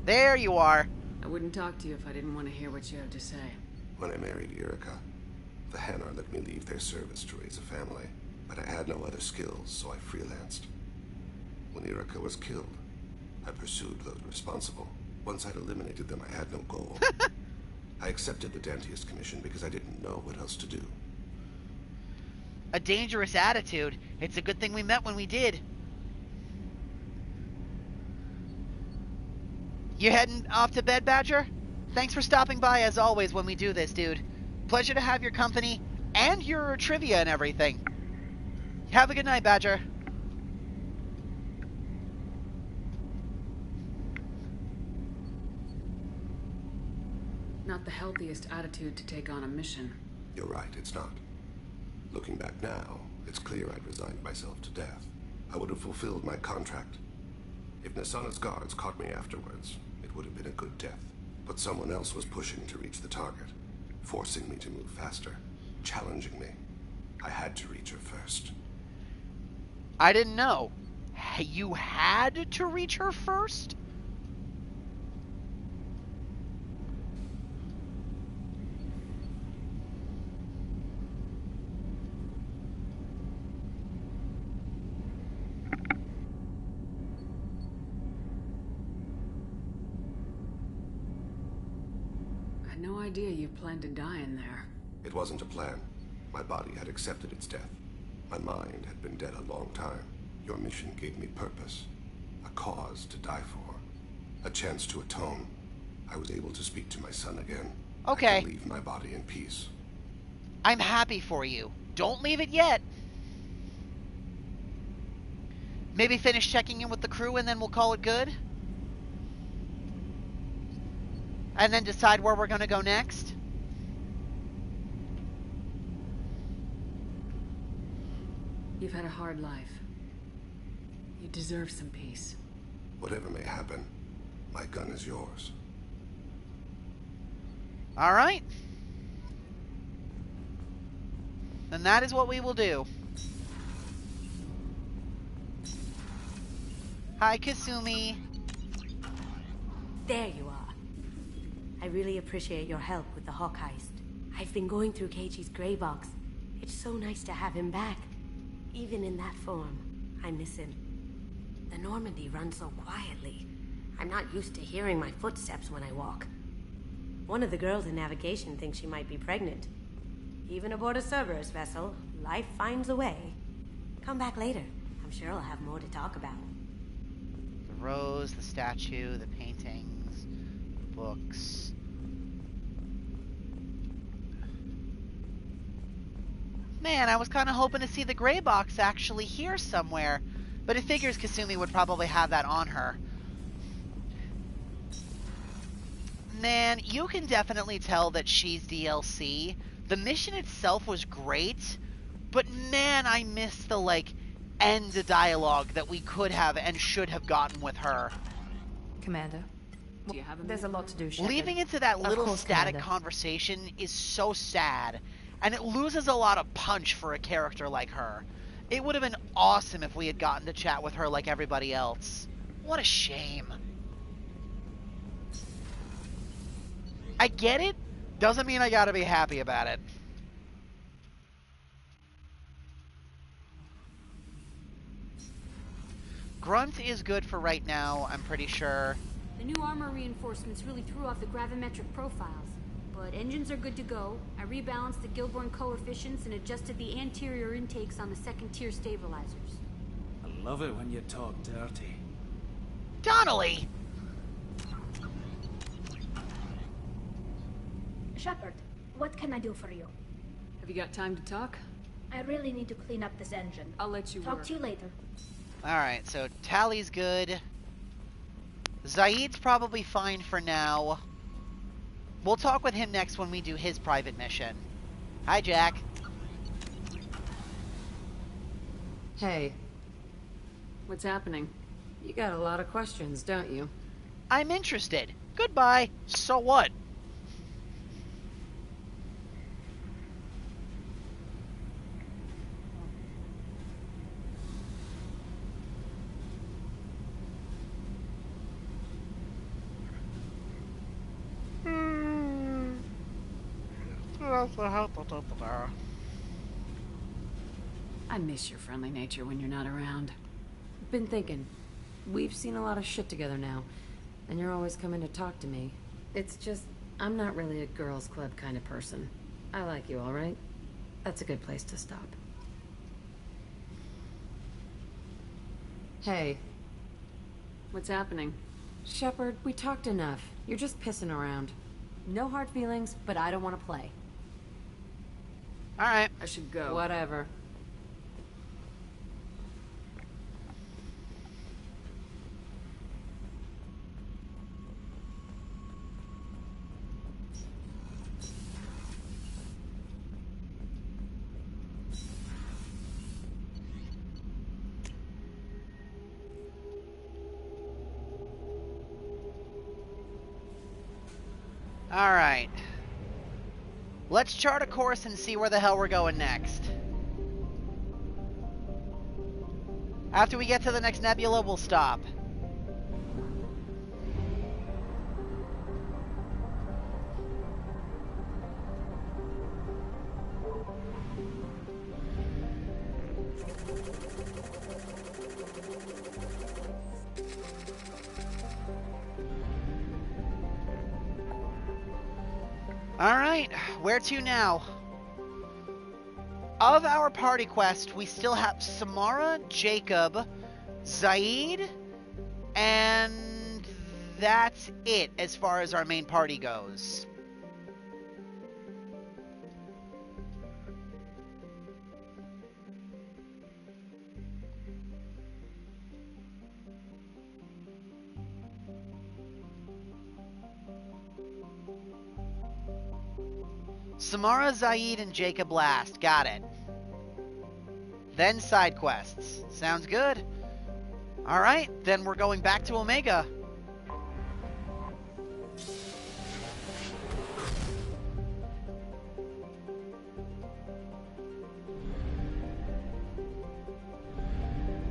There you are. I wouldn't talk to you if I didn't want to hear what you have to say. When I married Irika, the Hanar let me leave their service to raise a family. But I had no other skills, so I freelanced. When Irika was killed, I pursued those responsible. Once I'd eliminated them, I had no goal. I accepted the Dantius commission because I didn't know what else to do. A dangerous attitude. It's a good thing we met when we did. You heading off to bed, Badger? Thanks for stopping by as always when we do this, dude. Pleasure to have your company and your trivia and everything. Have a good night, Badger. Not the healthiest attitude to take on a mission. You're right, it's not. Looking back now, it's clear I'd resigned myself to death. I would have fulfilled my contract. If Nasana's guards caught me afterwards, it would have been a good death. But someone else was pushing to reach the target, forcing me to move faster, challenging me. I had to reach her first. I didn't know. You had to reach her first? I had no idea you planned to die in there. It wasn't a plan. My body had accepted its death. My mind had been dead a long time. Your mission gave me purpose. A cause to die for. A chance to atone. I was able to speak to my son again. Okay. I could leave my body in peace. I'm happy for you. Don't leave it yet. Maybe finish checking in with the crew and then we'll call it good? And then decide where we're going to go next? You've had a hard life. You deserve some peace. Whatever may happen, my gun is yours. All right. Then that is what we will do. Hi, Kasumi. There you are. I really appreciate your help with the Hawk heist. I've been going through Keiichi's gray box. It's so nice to have him back. Even in that form, I miss him. The Normandy runs so quietly. I'm not used to hearing my footsteps when I walk. One of the girls in navigation thinks she might be pregnant. Even aboard a Cerberus vessel, life finds a way. Come back later. I'm sure I'll have more to talk about. The rose, the statue, the paintings, the books. Man, I was kind of hoping to see the gray box actually here somewhere. But it figures Kasumi would probably have that on her. Man, you can definitely tell that she's DLC. The mission itself was great. But man, I miss the, end dialogue that we could have and should have gotten with her. Commander, there's a lot to do, Shepard. Leaving it to that little static conversation is so sad. And it loses a lot of punch for a character like her. It would have been awesome if we had gotten to chat with her like everybody else. What a shame. I get it. Doesn't mean I gotta be happy about it. Grunt is good for right now, I'm pretty sure. The new armor reinforcements really threw off the gravimetric profiles. But engines are good to go. I rebalanced the Gilborn coefficients and adjusted the anterior intakes on the second-tier stabilizers. I love it when you talk dirty. Donnelly! Shepard, what can I do for you? Have you got time to talk? I really need to clean up this engine. I'll let you Talk work. to you later. Alright, so Tally's good. Zaid's probably fine for now. We'll talk with him next when we do his private mission. Hi, Jack. Hey. What's happening? You got a lot of questions, don't you? I'm interested. Goodbye. So what? I miss your friendly nature when you're not around. Been thinking. We've seen a lot of shit together now, and you're always coming to talk to me. It's just, I'm not really a girls' club kind of person. I like you, all right? That's a good place to stop. Hey. What's happening? Shepard, we talked enough. You're just pissing around. No hard feelings, but I don't want to play. Alright. I should go. Whatever. Alright. Let's chart a course and see where the hell we're going next. After we get to the next nebula, we'll stop. Alright, where to now? Of our party quest, we still have Samara, Jacob, Zaid, and that's it as far as our main party goes. Samara, Zaid, and Jacob last. Got it. Then side quests. Sounds good. Alright, then we're going back to Omega.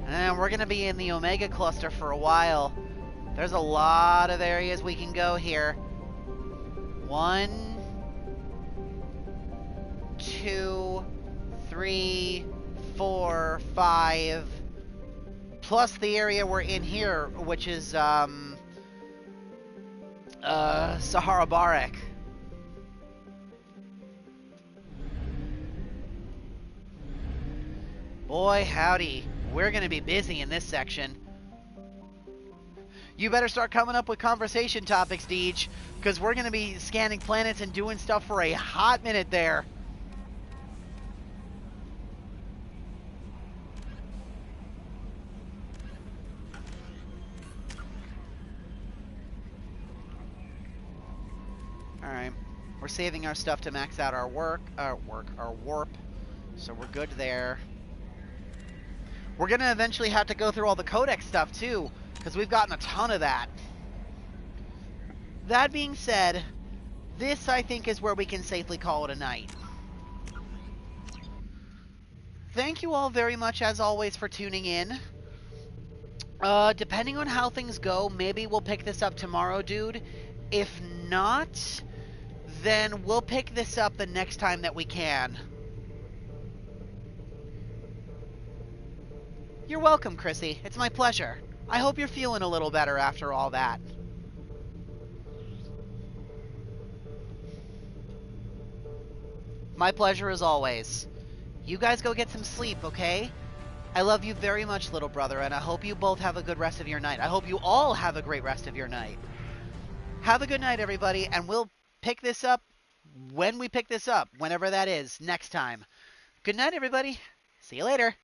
And we're going to be in the Omega cluster for a while. There's a lot of areas we can go here. 1, 2, 3, 4, 5, plus the area we're in here, which is Sahara Barak. Boy, howdy, we're gonna be busy in this section. You better start coming up with conversation topics, Deej, because we're gonna be scanning planets and doing stuff for a hot minute there. Alright, we're saving our stuff to max out our warp, so we're good there. We're gonna eventually have to go through all the codex stuff too, because we've gotten a ton of that. That being said, this I think is where we can safely call it a night. thank you all very much, as always, for tuning in. Depending on how things go, maybe we'll pick this up tomorrow, dude. If not, then we'll pick this up the next time that we can. You're welcome, Chrissy. It's my pleasure. I hope you're feeling a little better after all that. My pleasure as always. You guys go get some sleep, okay? I love you very much, little brother, and I hope you both have a good rest of your night. I hope you all have a great rest of your night. Have a good night, everybody, and we'll pick this up when we pick this up, whenever that is, next time. Good night, everybody. See you later.